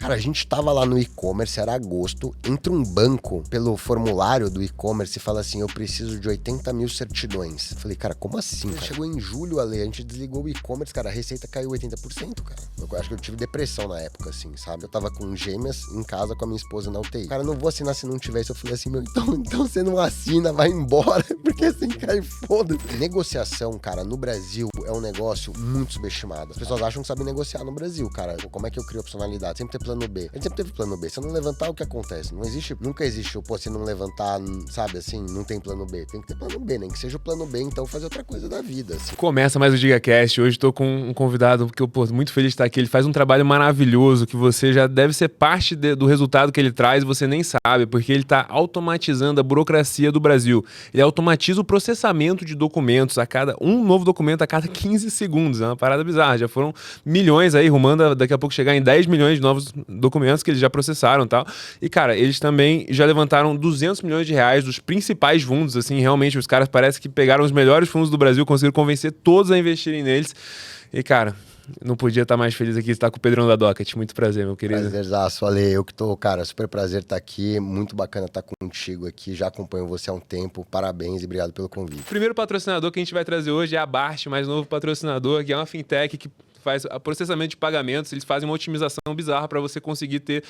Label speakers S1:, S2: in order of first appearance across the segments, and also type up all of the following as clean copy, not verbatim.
S1: Cara, a gente tava lá no e-commerce, era agosto, entra um banco pelo formulário do e-commerce e fala assim, eu preciso de 80 mil certidões. Eu falei, cara, como assim? Cara? Chegou em julho, Ale, a gente desligou o e-commerce, cara, a receita caiu 80%, cara. Eu acho que eu tive depressão na época, assim, sabe? Eu tava com gêmeas em casa com a minha esposa na UTI. Cara, não vou assinar se não tivesse. Eu falei assim, meu, então você não assina, vai embora, porque assim, cara, foda-se. Negociação, cara, no Brasil é um negócio muito subestimado. As pessoas acham que sabem negociar no Brasil, cara. Como é que eu crio opcionalidade? Sempre ter plano B. A gente sempre teve plano B. Se eu não levantar, o que acontece? Nunca existe, pô, se não levantar, sabe, assim, não tem plano B. Tem que ter plano B, nem que seja o plano B, então fazer outra coisa da vida, assim.
S2: Começa mais o GigaCast. Hoje tô com um convidado que eu, pô, muito feliz de estar aqui. Ele faz um trabalho maravilhoso que você já deve ser parte do resultado que ele traz, você nem sabe, porque ele tá automatizando a burocracia do Brasil. Ele automatiza o processamento de documentos um novo documento a cada 15 segundos. É uma parada bizarra. Já foram milhões aí, rumando a daqui a pouco chegar em 10 milhões de novos documentos que eles já processaram e tal. E, cara, eles também já levantaram 200 milhões de reais dos principais fundos, assim, realmente os caras parece que pegaram os melhores fundos do Brasil, conseguiram convencer todos a investirem neles. E, cara, não podia estar mais feliz aqui de estar com o Pedrão da Docket. Muito prazer, meu querido.
S1: Prazerzaço, Ale. Eu que tô, cara, super prazer estar aqui. Muito bacana estar contigo aqui. Já acompanho você há um tempo. Parabéns e obrigado pelo convite.
S2: O primeiro patrocinador que a gente vai trazer hoje é a Bart, mais novo patrocinador, que é uma fintech que faz processamento de pagamentos. Eles fazem uma otimização bizarra para você conseguir ter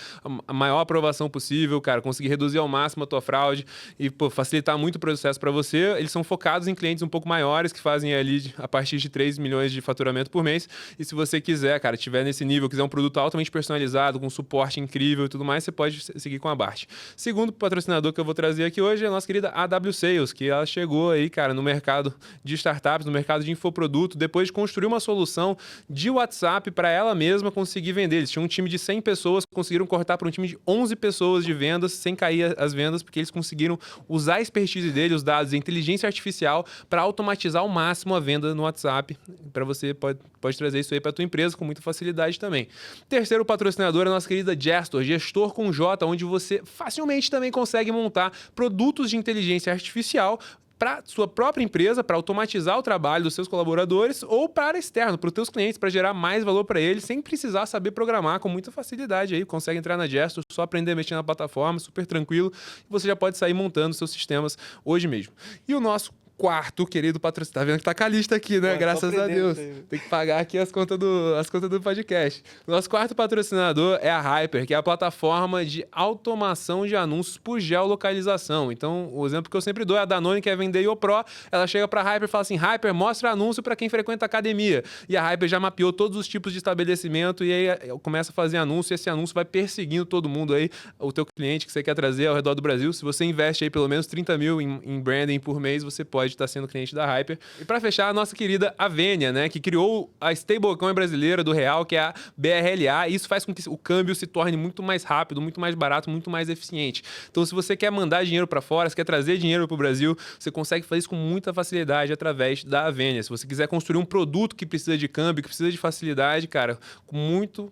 S2: a maior aprovação possível, cara, conseguir reduzir ao máximo a tua fraude e, pô, facilitar muito o processo para você. Eles são focados em clientes um pouco maiores, que fazem ali a partir de 3 milhões de faturamento por mês. E se você quiser, cara, tiver nesse nível, quiser um produto altamente personalizado, com suporte incrível e tudo mais, você pode seguir com a Bart. Segundo patrocinador que eu vou trazer aqui hoje é a nossa querida AW Sales, que ela chegou aí, cara, no mercado de startups, no mercado de infoproduto, depois de construir uma solução de WhatsApp para ela mesma conseguir vender. Eles tinham um time de 100 pessoas, conseguiram cortar para um time de 11 pessoas de vendas, sem cair as vendas, porque eles conseguiram usar a expertise dele, os dados, a inteligência artificial, para automatizar ao máximo a venda no WhatsApp. Para você, pode trazer isso aí para tua empresa com muita facilidade também. Terceiro patrocinador é a nossa querida Gestor, gestor com J, onde você facilmente também consegue montar produtos de inteligência artificial para sua própria empresa, para automatizar o trabalho dos seus colaboradores ou para externo, para os teus clientes, para gerar mais valor para eles, sem precisar saber programar com muita facilidade. Aí consegue entrar na Gestor, só aprender a mexer na plataforma, super tranquilo, e você já pode sair montando seus sistemas hoje mesmo. E o nosso quarto querido patrocinador, tá vendo que tá com a lista aqui, né? Graças a Deus. Tem que pagar aqui as contas do podcast. O nosso quarto patrocinador é a Hyper, que é a plataforma de automação de anúncios por geolocalização. Então, o exemplo que eu sempre dou é a Danone, que quer vender IoPro, ela chega pra Hyper e fala assim, Hyper, mostra anúncio para quem frequenta a academia. E a Hyper já mapeou todos os tipos de estabelecimento e aí começa a fazer anúncio, e esse anúncio vai perseguindo todo mundo aí, o teu cliente que você quer trazer ao redor do Brasil. Se você investe aí pelo menos 30 mil em branding por mês, você pode estar sendo cliente da Hyper. E para fechar, a nossa querida Avenia, né, que criou a stablecoin brasileira do real, que é a BRLA, e isso faz com que o câmbio se torne muito mais rápido, muito mais barato, muito mais eficiente. Então, se você quer mandar dinheiro para fora, se quer trazer dinheiro para o Brasil, você consegue fazer isso com muita facilidade através da Avenia. Se você quiser construir um produto que precisa de câmbio, que precisa de facilidade, cara, com muito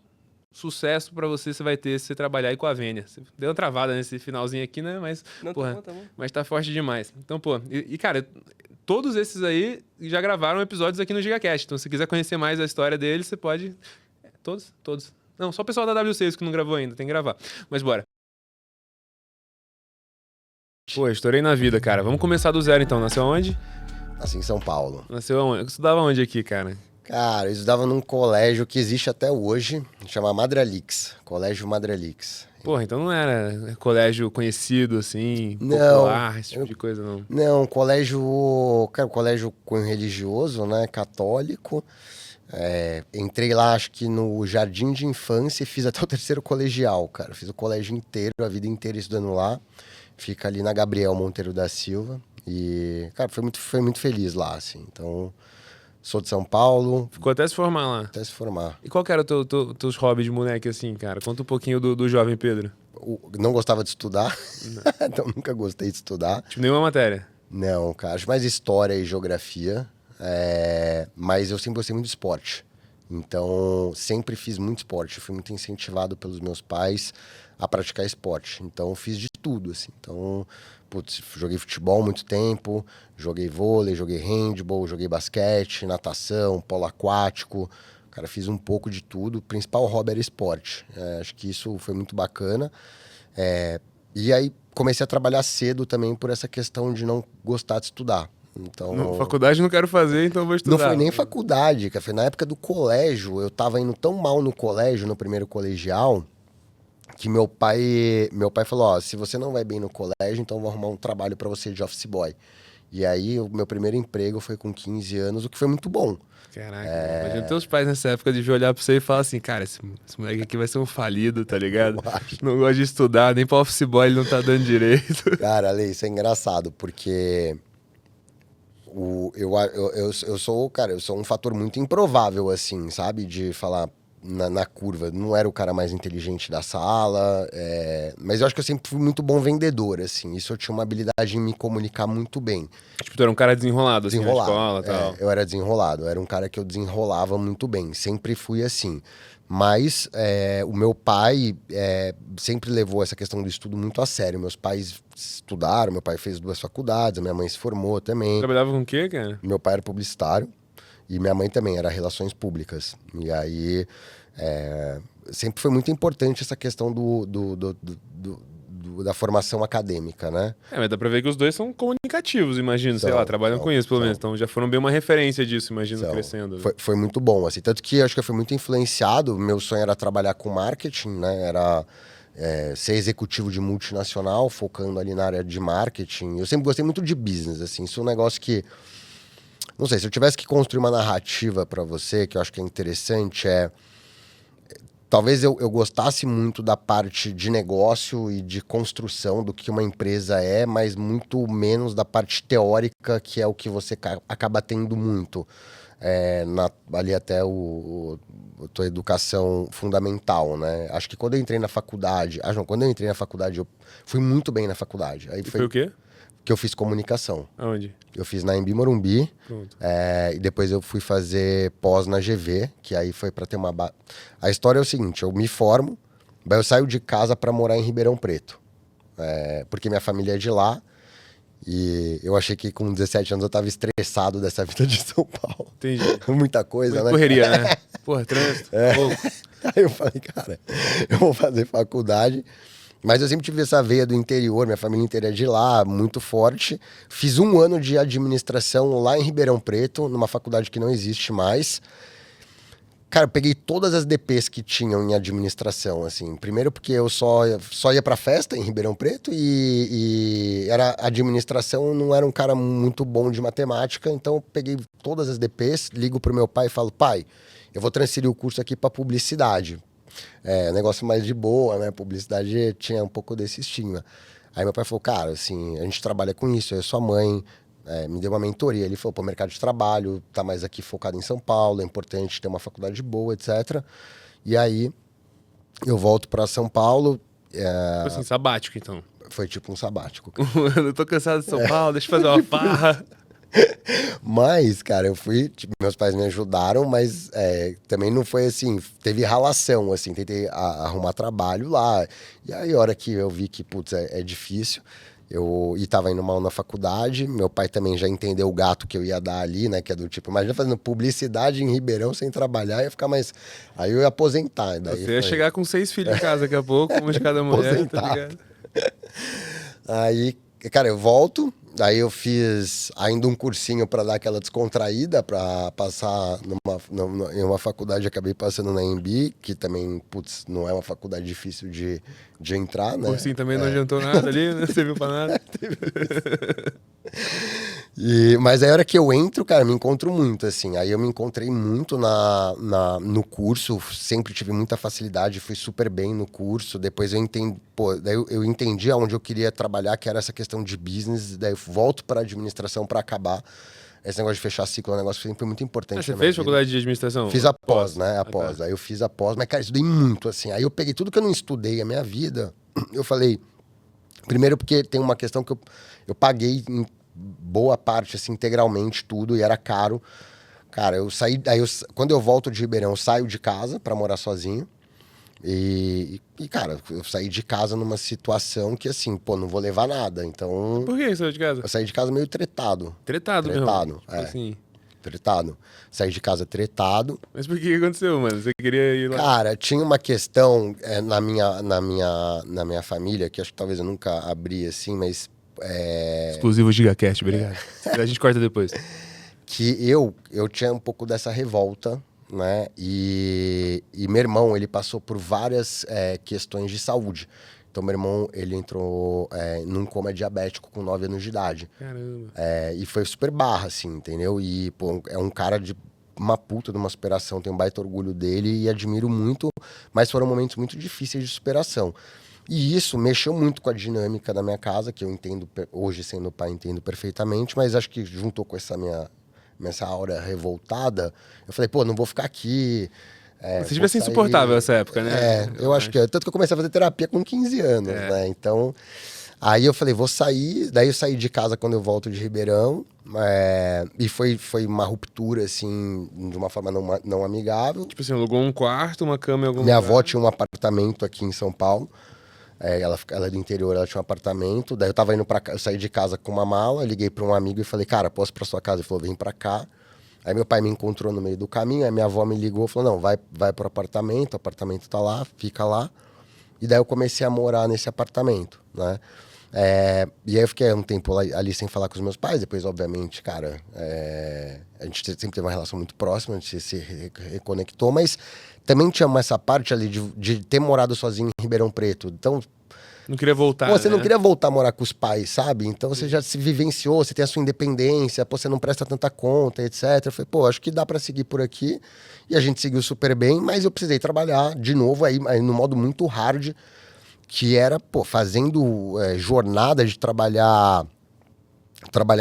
S2: sucesso pra você vai ter se você trabalhar aí com a Avenia. Você deu uma travada nesse finalzinho aqui, né? Mas,
S3: não,
S2: porra,
S3: tá bom.
S2: Mas tá forte demais. Então, pô, cara, todos esses aí já gravaram episódios aqui no GigaCast. Então, se quiser conhecer mais a história deles, você pode... Todos. Não, só o pessoal da W6 que não gravou ainda, tem que gravar. Mas bora. Pô, estourei na vida, cara. Vamos começar do zero, então. Nasceu onde?
S1: Nasci em São Paulo.
S2: Nasceu aonde? Eu estudava onde aqui, cara?
S1: Cara, eu estudava num colégio que existe até hoje, chama Madre Alix, Colégio Madre Alix.
S2: Porra, então não era colégio conhecido, assim,
S1: não,
S2: popular, esse tipo de coisa, não?
S1: Não, colégio cunho religioso, né, católico. Entrei lá, acho que no jardim de infância e fiz até o terceiro colegial, cara. Fiz o colégio inteiro, a vida inteira estudando lá. Fica ali na Gabriel Monteiro da Silva. E, cara, foi muito feliz lá, assim, então... Sou de São Paulo.
S2: Ficou até se formar lá?
S1: Até se formar.
S2: E qual que era o teus hobbies de moleque, assim, cara? Conta um pouquinho do jovem Pedro.
S1: Não gostava de estudar. Então nunca gostei de estudar.
S2: Tipo, nenhuma matéria?
S1: Não, cara. Acho mais história e geografia. Mas eu sempre gostei muito de esporte. Então, sempre fiz muito esporte. Eu fui muito incentivado pelos meus pais a praticar esporte. Então, fiz de tudo, assim. Então... Putz, joguei futebol há muito tempo, joguei vôlei, joguei handball, joguei basquete, natação, polo aquático. Cara, fiz um pouco de tudo. O principal hobby era esporte. Acho que isso foi muito bacana. E aí comecei a trabalhar cedo também por essa questão de não gostar de estudar. Então,
S2: Faculdade não quero fazer, então vou estudar.
S1: não foi nem faculdade, cara. Foi na época do colégio. Eu tava indo tão mal no colégio, no primeiro colegial, que meu pai falou, ó, se você não vai bem no colégio, então eu vou arrumar um trabalho pra você de office boy. E aí, o meu primeiro emprego foi com 15 anos, o que foi muito bom.
S2: Caraca, imagina teus pais nessa época de olhar pra você e falar assim, cara, esse moleque aqui vai ser um falido, tá ligado? Não gosta de estudar, nem pra office boy ele não tá dando direito.
S1: Cara, Ale, isso é engraçado, porque eu sou, cara, eu sou um fator muito improvável, assim, sabe? De falar na curva. Não era o cara mais inteligente da sala, mas eu acho que eu sempre fui muito bom vendedor, assim. Isso eu tinha uma habilidade em me comunicar muito bem.
S2: Tipo, tu era um cara desenrolado, assim,
S1: Desenrolado.
S2: na escola e tal.
S1: Eu era desenrolado, eu era um cara que eu desenrolava muito bem. Sempre fui assim. Mas o meu pai sempre levou essa questão do estudo muito a sério. Meus pais estudaram, meu pai fez 2 faculdades, a minha mãe se formou também.
S2: Trabalhava com o quê, cara?
S1: Meu pai era publicitário e minha mãe também era relações públicas. E aí sempre foi muito importante essa questão da formação acadêmica, né?
S2: Mas dá pra ver que os dois são comunicativos, imagino, sei
S1: São,
S2: lá, trabalham com isso, pelo menos. Então já foram bem uma referência disso, imagino,
S1: Então,
S2: crescendo.
S1: foi muito bom, assim. Tanto que eu acho que eu fui muito influenciado. Meu sonho era trabalhar com marketing, né? Era ser executivo de multinacional, focando ali na área de marketing. Eu sempre gostei muito de business, assim. Isso é um negócio que... Não sei, se eu tivesse que construir uma narrativa para você, que eu acho que é interessante, talvez eu gostasse muito da parte de negócio e de construção do que uma empresa é, mas muito menos da parte teórica, que é o que você acaba tendo muito. Ali até a tua educação fundamental, né? Acho que quando eu entrei na faculdade... quando eu entrei na faculdade, eu fui muito bem na faculdade. Aí
S2: foi o quê?
S1: Que eu fiz comunicação.
S2: Aonde?
S1: Eu fiz na Embi Morumbi.
S2: Pronto.
S1: E depois eu fui fazer pós na GV, que aí foi para ter uma... A história é o seguinte, eu me formo, daí eu saio de casa para morar em Ribeirão Preto. Porque minha família é de lá. E eu achei que com 17 anos eu tava estressado dessa vida de São Paulo.
S2: Entendi.
S1: Muita coisa, né?
S2: Correria, né? Porra, trânsito.
S1: Aí eu falei, cara, eu vou fazer faculdade... Mas eu sempre tive essa veia do interior, minha família inteira é de lá, muito forte. Fiz 1 ano de administração lá em Ribeirão Preto, numa faculdade que não existe mais. Cara, eu peguei todas as DPs que tinham em administração, assim. Primeiro porque eu só ia pra festa em Ribeirão Preto e era administração, não era um cara muito bom de matemática, então eu peguei todas as DPs, ligo pro meu pai e falo, pai, eu vou transferir o curso aqui pra publicidade. Negócio mais de boa, né? Publicidade tinha um pouco desse estigma. Aí meu pai falou, cara, assim, a gente trabalha com isso, eu sua mãe me deu uma mentoria. Ele falou, pô, mercado de trabalho, tá mais aqui focado em São Paulo, é importante ter uma faculdade boa, etc. E aí eu volto pra São Paulo.
S2: Tipo assim, sabático, então.
S1: Foi tipo um sabático.
S2: Eu tô cansado de São Paulo, deixa eu fazer uma farra.
S1: Mas, cara, eu fui... meus pais me ajudaram, mas também não foi assim... Teve ralação, assim. Tentei arrumar trabalho lá. E aí, a hora que eu vi que, putz, é difícil... E tava indo mal na faculdade. Meu pai também já entendeu o gato que eu ia dar ali, né? Que é do tipo... Imagina fazendo publicidade em Ribeirão sem trabalhar. Ia ficar mais... Aí eu ia aposentar. Daí
S2: Você ia chegar com 6 filhos em casa daqui a pouco. Uma de cada mulher, tá ligado?
S1: Aí, cara, eu volto... Aí eu fiz ainda um cursinho para dar aquela descontraída, para passar em uma faculdade, acabei passando na Embi, que também, putz, não é uma faculdade difícil de entrar, né?
S2: O cursinho também não adiantou nada ali, não serviu para nada.
S1: Mas aí a hora que eu entro, cara, me encontro muito, assim. Aí eu me encontrei muito no curso, sempre tive muita facilidade, fui super bem no curso. Depois eu entendi, daí eu entendi aonde eu queria trabalhar, que era essa questão de business. Daí eu volto para administração para acabar. Esse negócio de fechar ciclo é um negócio sempre muito importante.
S2: Você fez faculdade de administração?
S1: Fiz a pós, né? Após. Aí eu fiz a pós, mas, cara, estudei muito, assim. Aí eu peguei tudo que eu não estudei a minha vida. Eu falei, primeiro porque tem uma questão que eu paguei em boa parte, assim, integralmente tudo, e era caro. Cara, eu saí... quando eu volto de Ribeirão, eu saio de casa para morar sozinho. E, cara, eu saí de casa numa situação que, assim, pô, não vou levar nada, então...
S2: Por que você saiu de casa?
S1: Eu saí de casa meio tretado.
S2: Tretado mesmo? Tipo assim...
S1: tretado. Saí de casa tretado.
S2: Mas por que aconteceu, mano? Você queria ir lá?
S1: Cara, tinha uma questão na minha família, que acho que talvez eu nunca abri assim, mas...
S2: Exclusivo GigaCast, obrigado. A gente corta depois.
S1: Que eu tinha um pouco dessa revolta, né? E meu irmão, ele passou por várias questões de saúde. Então, meu irmão, ele entrou num coma diabético com 9 anos de idade.
S2: Caramba.
S1: E foi super barra, assim, entendeu? E, pô, é um cara de uma puta de uma superação, tenho um baita orgulho dele e admiro muito, mas foram momentos muito difíceis de superação. E isso mexeu muito com a dinâmica da minha casa, que eu entendo, hoje sendo pai, entendo perfeitamente, mas acho que juntou com essa aura revoltada, eu falei, pô, não vou ficar aqui.
S2: Você devia ser insuportável nessa época, né?
S1: Eu acho que... Tanto que eu comecei a fazer terapia com 15 anos, né? Então... Aí eu falei, vou sair. Daí eu saí de casa quando eu volto de Ribeirão. E foi uma ruptura, assim, de uma forma não amigável.
S2: Tipo assim, alugou um quarto, uma cama em algum
S1: Minha
S2: lugar.
S1: avó tinha um apartamento aqui em São Paulo. Ela é do interior, ela tinha um apartamento. Daí eu tava indo pra cá, eu saí de casa com uma mala, liguei pra um amigo e falei, cara, posso ir pra sua casa? Ele falou, vem pra cá. Aí meu pai me encontrou no meio do caminho, aí minha avó me ligou e falou, não, vai pro apartamento, o apartamento tá lá, fica lá. E daí eu comecei a morar nesse apartamento, né? E aí eu fiquei um tempo ali sem falar com os meus pais. Depois, obviamente, cara, a gente sempre teve uma relação muito próxima, a gente se reconectou, mas também tinha essa parte ali de ter morado sozinho em Ribeirão Preto. Então,
S2: não queria voltar,
S1: você
S2: né?
S1: não queria voltar a morar com os pais, sabe? Então você já se vivenciou, você tem a sua independência, você não presta tanta conta, etc. Eu falei, pô, acho que dá pra seguir por aqui. E a gente seguiu super bem, mas eu precisei trabalhar de novo aí no modo muito hard, que era, pô, fazendo jornada de trabalhar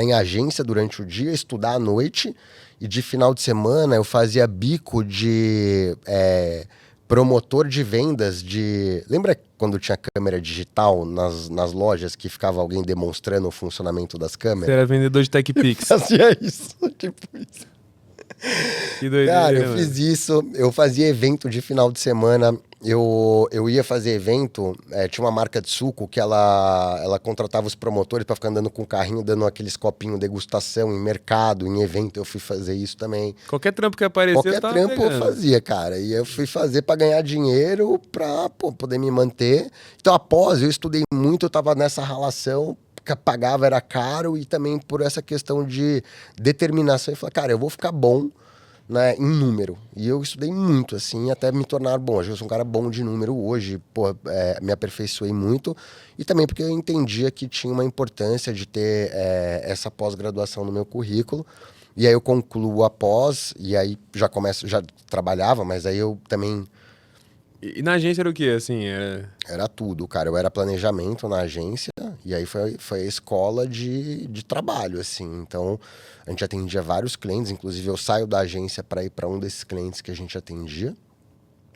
S1: em agência durante o dia, estudar à noite, e de final de semana eu fazia bico de promotor de vendas de... Lembra quando tinha câmera digital nas lojas que ficava alguém demonstrando o funcionamento das câmeras?
S2: Você era vendedor de TechPix.
S1: Fazia isso, tipo isso.
S2: Que doideira,
S1: Cara, eu
S2: mano.
S1: fiz isso, eu fazia evento de final de semana, eu ia fazer evento, tinha uma marca de suco que ela contratava os promotores pra ficar andando com o carrinho, dando aqueles copinhos degustação em mercado, em evento, eu fui fazer isso também.
S2: Qualquer trampo que aparecesse,
S1: Qualquer trampo eu fazia, cara, e eu fui fazer pra ganhar dinheiro, pra poder me manter. Então, após, eu estudei muito, eu tava nessa relação, que pagava era caro, e também por essa questão de determinação, e falei, cara, eu vou ficar bom, né, em número. E eu estudei muito, assim, até me tornar bom. Eu sou um cara bom de número hoje, pô, me aperfeiçoei muito. E também porque eu entendia que tinha uma importância de ter essa pós-graduação no meu currículo. E aí eu concluo a pós, e aí já trabalhava, mas aí eu também...
S2: E na agência era o quê, assim?
S1: Era tudo, cara. Eu era planejamento na agência, e aí foi a escola de trabalho, assim. Então, a gente atendia vários clientes, inclusive eu saio da agência para ir para um desses clientes que a gente atendia.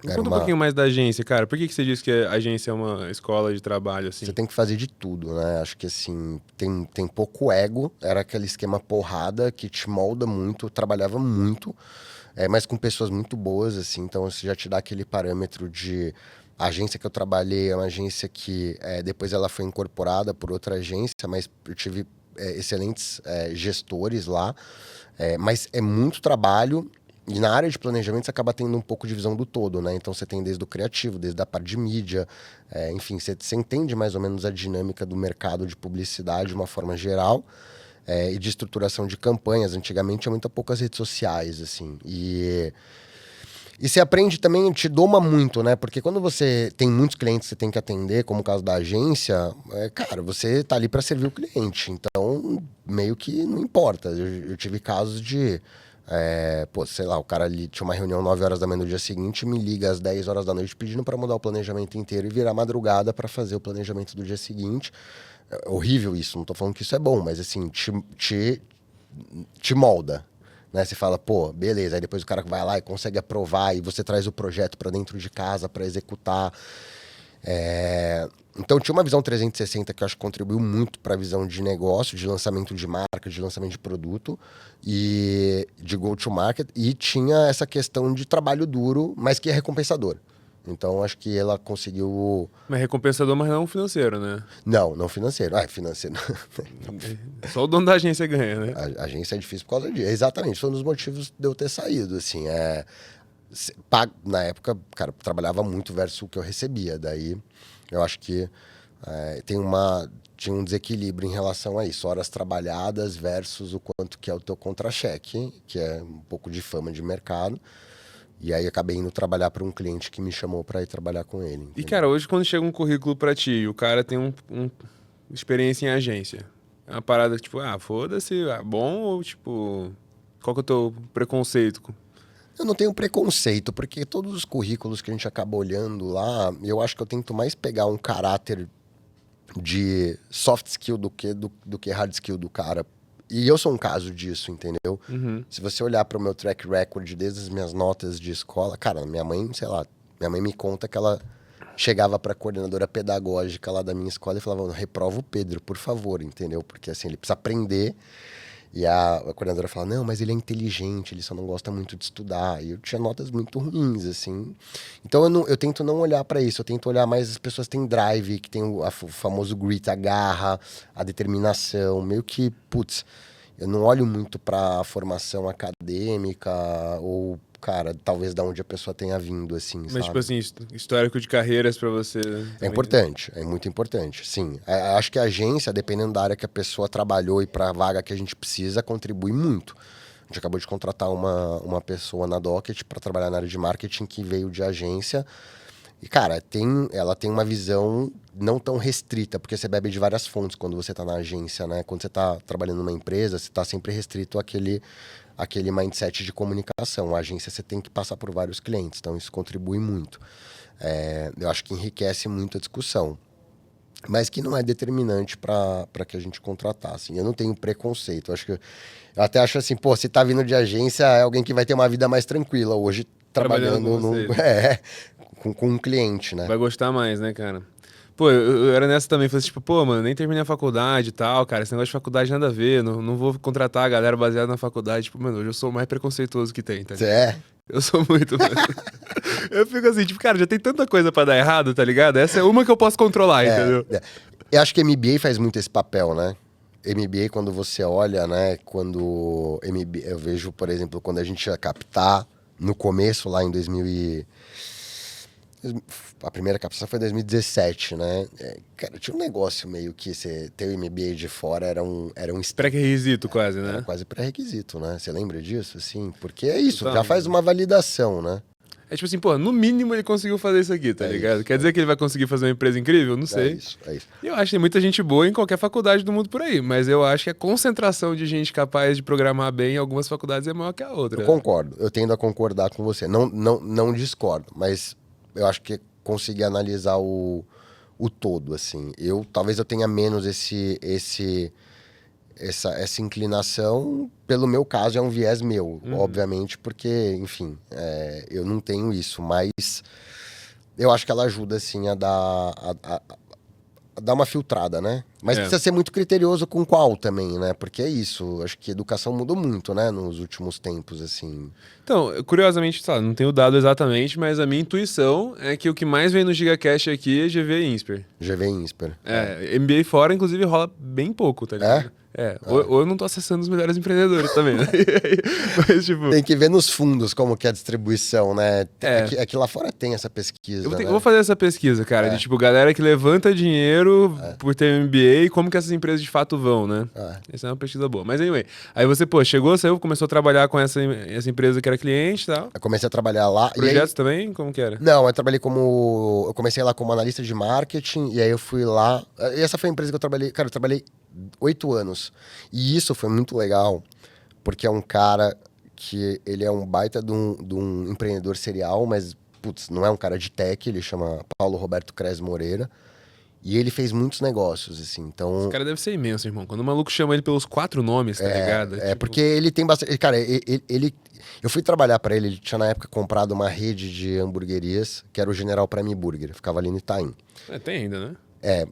S2: Conta um pouquinho mais da agência, cara. Por que você disse que a agência é uma escola de trabalho, assim?
S1: Você tem que fazer de tudo, né? Acho que, assim, tem pouco ego. Era aquele esquema porrada que te molda muito, eu trabalhava muito. Mas com pessoas muito boas, assim, então isso já te dá aquele parâmetro de... A agência que eu trabalhei é uma agência que depois ela foi incorporada por outra agência, mas eu tive excelentes gestores lá, mas é muito trabalho, e na área de planejamento você acaba tendo um pouco de visão do todo, né? Então você tem desde o criativo, desde a parte de mídia, enfim, você entende mais ou menos a dinâmica do mercado de publicidade de uma forma geral, e de estruturação de campanhas. Antigamente tinha muito poucas redes sociais, assim. E você aprende também, te doma muito, né? Porque quando você tem muitos clientes que você tem que atender, como o caso da agência, cara, você tá ali para servir o cliente. Então, meio que não importa. Eu tive casos de... sei lá, o cara ali tinha uma reunião 9 horas da manhã no dia seguinte, me liga às 10 horas da noite pedindo para mudar o planejamento inteiro e virar madrugada para fazer o planejamento do dia seguinte. É horrível isso, não tô falando que isso é bom, mas assim, te molda, né? Você fala, pô, beleza, aí depois o cara vai lá e consegue aprovar e você traz o projeto para dentro de casa para executar. Então tinha uma visão 360 que eu acho que contribuiu muito para a visão de negócio, de lançamento de marca, de lançamento de produto e de go-to-market, e tinha essa questão de trabalho duro, mas que é recompensador. Então, acho que ela conseguiu...
S2: Mas recompensador, mas não financeiro, né?
S1: Não financeiro. Ah, financeiro.
S2: Só o dono da agência ganha, né?
S1: A agência é difícil por causa disso. Exatamente, foi um dos motivos de eu ter saído, assim. Na época, cara, eu trabalhava muito versus o que eu recebia. Daí, eu acho que tinha um desequilíbrio em relação a isso. Horas trabalhadas versus o quanto que é o teu contra-cheque, que é um pouco de fama de mercado. E aí acabei indo trabalhar para um cliente que me chamou para ir trabalhar com ele. Entendeu?
S2: E, cara, hoje quando chega um currículo pra ti e o cara tem experiência em agência, é uma parada que, tipo, foda-se, bom ou, tipo, qual que é o teu preconceito?
S1: Eu não tenho preconceito, porque todos os currículos que a gente acaba olhando lá, eu acho que eu tento mais pegar um caráter de soft skill do que hard skill do cara. E eu sou um caso disso, entendeu?
S2: Uhum.
S1: Se você olhar para o meu track record desde as minhas notas de escola, cara, minha mãe, sei lá, minha mãe me conta que ela chegava para a coordenadora pedagógica lá da minha escola e falava: reprova o Pedro, por favor, entendeu? Porque assim, ele precisa aprender. E a coordenadora falava: não, mas ele é inteligente, ele só não gosta muito de estudar. E eu tinha notas muito ruins, assim. Então eu tento não olhar para isso, eu tento olhar mais as pessoas que têm drive, que tem o famoso grit, a garra, a determinação. Meio que, putz, eu não olho muito para a formação acadêmica ou, cara, talvez da onde a pessoa tenha vindo, assim,
S2: Mas,
S1: sabe?
S2: tipo assim, histórico de carreiras pra você...
S1: É importante, é muito importante, sim. Acho que a agência, dependendo da área que a pessoa trabalhou e para a vaga que a gente precisa, contribui muito. A gente acabou de contratar uma pessoa na Docket para trabalhar na área de marketing que veio de agência. E, cara, ela tem uma visão não tão restrita, porque você bebe de várias fontes quando você está na agência, né? Quando você está trabalhando numa empresa, você está sempre restrito àquele mindset de comunicação. A agência você tem que passar por vários clientes, então isso contribui muito. Eu acho que enriquece muito a discussão, mas que não é determinante para que a gente contratasse. Eu não tenho preconceito. Eu até acho assim, pô, se tá vindo de agência, é alguém que vai ter uma vida mais tranquila hoje, trabalhando com um cliente, né?
S2: Vai gostar mais, né, cara? Pô, eu era nessa também, falei assim, tipo, pô, mano, nem terminei a faculdade e tal, cara, esse negócio de faculdade nada a ver, não vou contratar a galera baseada na faculdade. Tipo, mano, hoje eu sou o mais preconceituoso que tem, tá ligado?
S1: Você é?
S2: Eu sou muito, mano. Eu fico assim, tipo, cara, já tem tanta coisa pra dar errado, tá ligado? Essa é uma que eu posso controlar, entendeu?
S1: Eu acho que MBA faz muito esse papel, né? MBA, quando você olha, né? Quando MBA, eu vejo, por exemplo, quando a gente ia captar no começo, lá em 2000 a primeira captação foi em 2017, né? Cara, tinha um negócio meio que você ter o MBA de fora era um
S2: Pré-requisito quase, né?
S1: Era quase pré-requisito, né? Você lembra disso, assim? Porque é isso,
S2: Total.
S1: já faz uma validação, né?
S2: É tipo assim, pô, no mínimo ele conseguiu fazer isso aqui, tá ligado?
S1: Isso,
S2: Quer dizer que ele vai conseguir fazer uma empresa incrível? Não sei.
S1: É isso.
S2: Eu acho que tem muita gente boa em qualquer faculdade do mundo por aí, mas eu acho que a concentração de gente capaz de programar bem em algumas faculdades é maior que a outra.
S1: Eu concordo, eu tendo a concordar com você. Não discordo, mas eu acho que consegui analisar o todo, assim. Talvez eu tenha menos essa inclinação, pelo meu caso, é um viés meu, obviamente, porque, enfim, eu não tenho isso, mas eu acho que ela ajuda, assim, a dar uma filtrada, né? Mas precisa ser muito criterioso com qual também, né? Porque é isso, acho que a educação mudou muito, né? Nos últimos tempos, assim.
S2: Então, curiosamente, sei lá, não tenho dado exatamente, mas a minha intuição é que o que mais vem no GigaCast aqui é GV e Insper.
S1: GV e Insper.
S2: MBA fora, inclusive, rola bem pouco, tá ligado? Ou eu não tô acessando os melhores empreendedores também, né? Mas, tipo...
S1: Tem que ver nos fundos como que é a distribuição, né? É que lá fora tem essa pesquisa,
S2: Eu vou fazer essa pesquisa, cara, de tipo, galera que levanta dinheiro por ter MBA e como que essas empresas de fato vão, né? Essa é uma pesquisa boa. Mas anyway, aí você, pô, saiu, começou a trabalhar com essa empresa que era cliente e tal.
S1: Eu comecei a trabalhar lá.
S2: Projetos também? Como que era?
S1: Não, eu comecei lá como analista de marketing e aí eu fui lá. E essa foi a empresa que eu trabalhei. Cara, eu trabalhei 8 anos. E isso foi muito legal, porque é um cara que ele é um baita de um empreendedor serial, mas, putz, não é um cara de tech, ele chama Paulo Roberto Cres Moreira. E ele fez muitos negócios, assim, então...
S2: Esse cara deve ser imenso, irmão. Quando o maluco chama ele pelos 4 nomes, tá ligado?
S1: Porque ele tem bastante... Cara, eu fui trabalhar pra ele tinha na época comprado uma rede de hamburguerias, que era o General Prime Burger, ficava ali no Itaim.
S2: Tem ainda, né?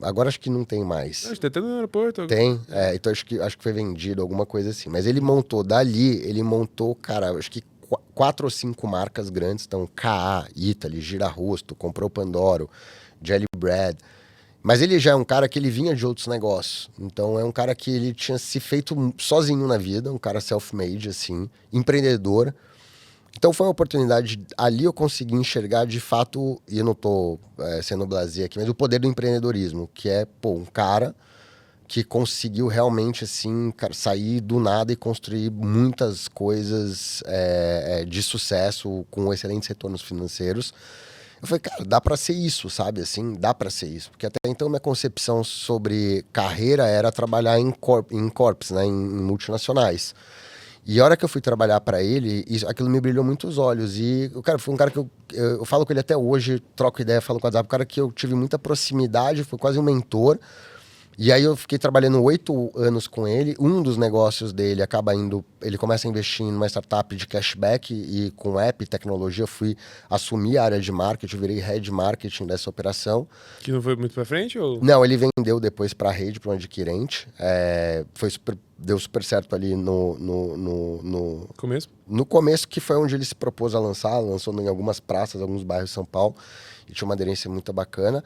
S1: Agora acho que não tem mais.
S2: Acho que tem até no aeroporto.
S1: Tem, então acho que foi vendido, alguma coisa assim. Mas ele montou, cara, acho que 4 ou 5 marcas grandes, então K.A., Italy, Gira Rosto, comprou Pandoro, Jelly Bread. Mas ele já é um cara que ele vinha de outros negócios. Então é um cara que ele tinha se feito sozinho na vida, um cara self-made, assim, empreendedor. Então foi uma oportunidade, ali eu consegui enxergar de fato, e eu não tô sendo blasé aqui, mas o poder do empreendedorismo, que é, pô, um cara que conseguiu realmente, assim, cara, sair do nada e construir muitas coisas de sucesso com excelentes retornos financeiros. Eu falei, cara, dá pra ser isso, sabe? Assim, dá pra ser isso. Porque até então minha concepção sobre carreira era trabalhar em corps, né? Em multinacionais. E a hora que eu fui trabalhar pra ele, aquilo me brilhou muito os olhos. E o cara foi um cara que eu falo com ele até hoje, troco ideia, falo com o WhatsApp, um cara que eu tive muita proximidade, foi quase um mentor. E aí eu fiquei trabalhando 8 anos com ele. Um dos negócios dele acaba indo... Ele começa a investir em uma startup de cashback e com app e tecnologia eu fui assumir a área de marketing, eu virei head marketing dessa operação.
S2: Que não foi muito pra frente? Ou...
S1: Não, ele vendeu depois para a rede, para um adquirente. Deu super certo ali no
S2: Começo?
S1: No começo, que foi onde ele se propôs a lançar. Lançou em algumas praças, alguns bairros de São Paulo. E tinha uma aderência muito bacana.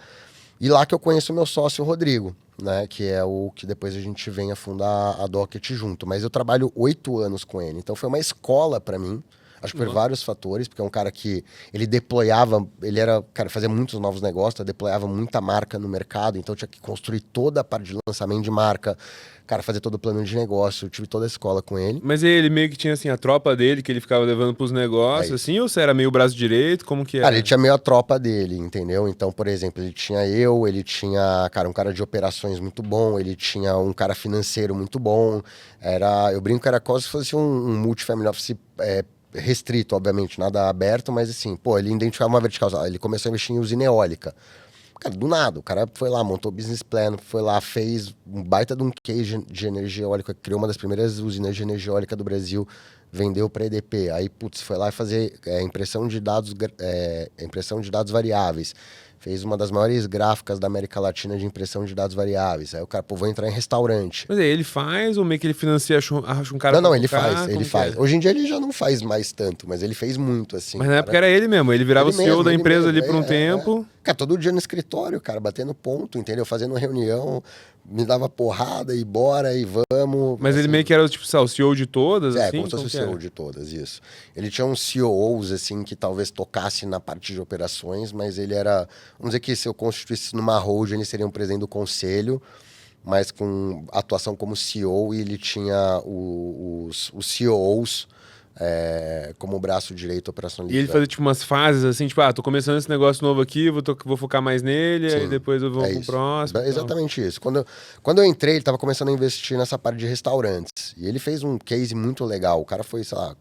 S1: E lá que eu conheço o meu sócio, o Rodrigo, né? Que é o que depois a gente vem a fundar a Docket junto. Mas eu trabalho 8 anos com ele. Então foi uma escola para mim. Acho que por vários fatores, porque é um cara que ele deployava, ele era, cara, fazia muitos novos negócios, deployava muita marca no mercado, então tinha que construir toda a parte de lançamento de marca, cara, fazer todo o plano de negócio, eu tive toda a escola com ele.
S2: Mas ele meio que tinha, assim, a tropa dele, que ele ficava levando pros negócios, assim, ou você era meio braço direito, como que era?
S1: Cara, ele tinha meio a tropa dele, entendeu? Então, por exemplo, ele tinha ele tinha, cara, um cara de operações muito bom, ele tinha um cara financeiro muito bom, eu brinco que era quase se fosse um multifamily office, restrito, obviamente, nada aberto, mas assim, pô, ele identificava uma vertical, ele começou a investir em usina eólica. Cara, do nada, o cara foi lá, montou o business plan, foi lá, fez um baita de um case de energia eólica, criou uma das primeiras usinas de energia eólica do Brasil, vendeu para EDP. Aí, putz, foi lá fazer impressão de dados variáveis. Fez uma das maiores gráficas da América Latina de impressão de dados variáveis. Aí o cara, pô, vou entrar em restaurante.
S2: Mas aí ele faz ou meio que ele financia, acha um cara
S1: Não,
S2: pra
S1: ele
S2: tocar?
S1: faz, ele
S2: Como
S1: faz.
S2: que é?
S1: Hoje em dia ele já não faz mais tanto, mas ele fez muito, assim.
S2: Mas na
S1: cara.
S2: época era ele mesmo, ele virava
S1: Ele
S2: o CEO
S1: mesmo,
S2: da
S1: ele
S2: empresa
S1: mesmo,
S2: ali por um tempo.
S1: Cara, todo dia no escritório, cara, batendo ponto, entendeu? Fazendo reunião, me dava porrada e bora e vamos.
S2: Mas ele
S1: assim,
S2: meio que era, tipo, o CEO de todas, assim?
S1: como se fosse o
S2: que
S1: CEO
S2: era?
S1: de todas, isso. Ele tinha uns COOs, assim, que talvez tocasse na parte de operações, mas ele era... Vamos dizer que se eu constituísse numa holding, ele seria um presidente do conselho, mas com atuação como CEO, e ele tinha os COOs como braço direito
S2: E
S1: operacionalista.
S2: ele fazia, tipo, umas fases, assim, tipo, tô começando esse negócio novo aqui, vou focar mais nele, aí depois eu vou pro
S1: isso.
S2: próximo. e tal.
S1: Exatamente isso. Quando eu entrei, ele estava começando a investir nessa parte de restaurantes. E ele fez um case muito legal. O cara foi, sei lá,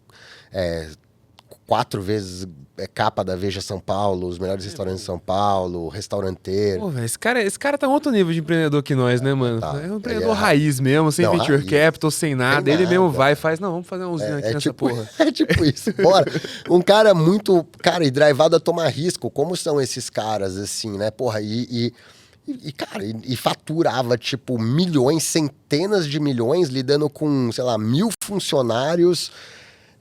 S1: 4 vezes capa da Veja São Paulo, os melhores restaurantes de São Paulo, restauranteiro.
S2: Pô, velho, esse cara tá outro nível de empreendedor que nós, né, mano?
S1: Tá.
S2: É um
S1: Ele
S2: empreendedor
S1: é
S2: raiz mesmo, sem
S1: Não,
S2: venture
S1: raiz.
S2: capital, sem nada.
S1: Sem
S2: Ele mesmo
S1: nada.
S2: vai e faz, não, vamos fazer uma usina aqui nessa
S1: tipo,
S2: porra.
S1: é tipo isso, bora. Um cara muito, cara, e drivado a tomar risco. Como são esses caras, assim, né? Porra, cara, faturava, tipo, milhões, centenas de milhões, lidando com, sei lá, 1.000 funcionários.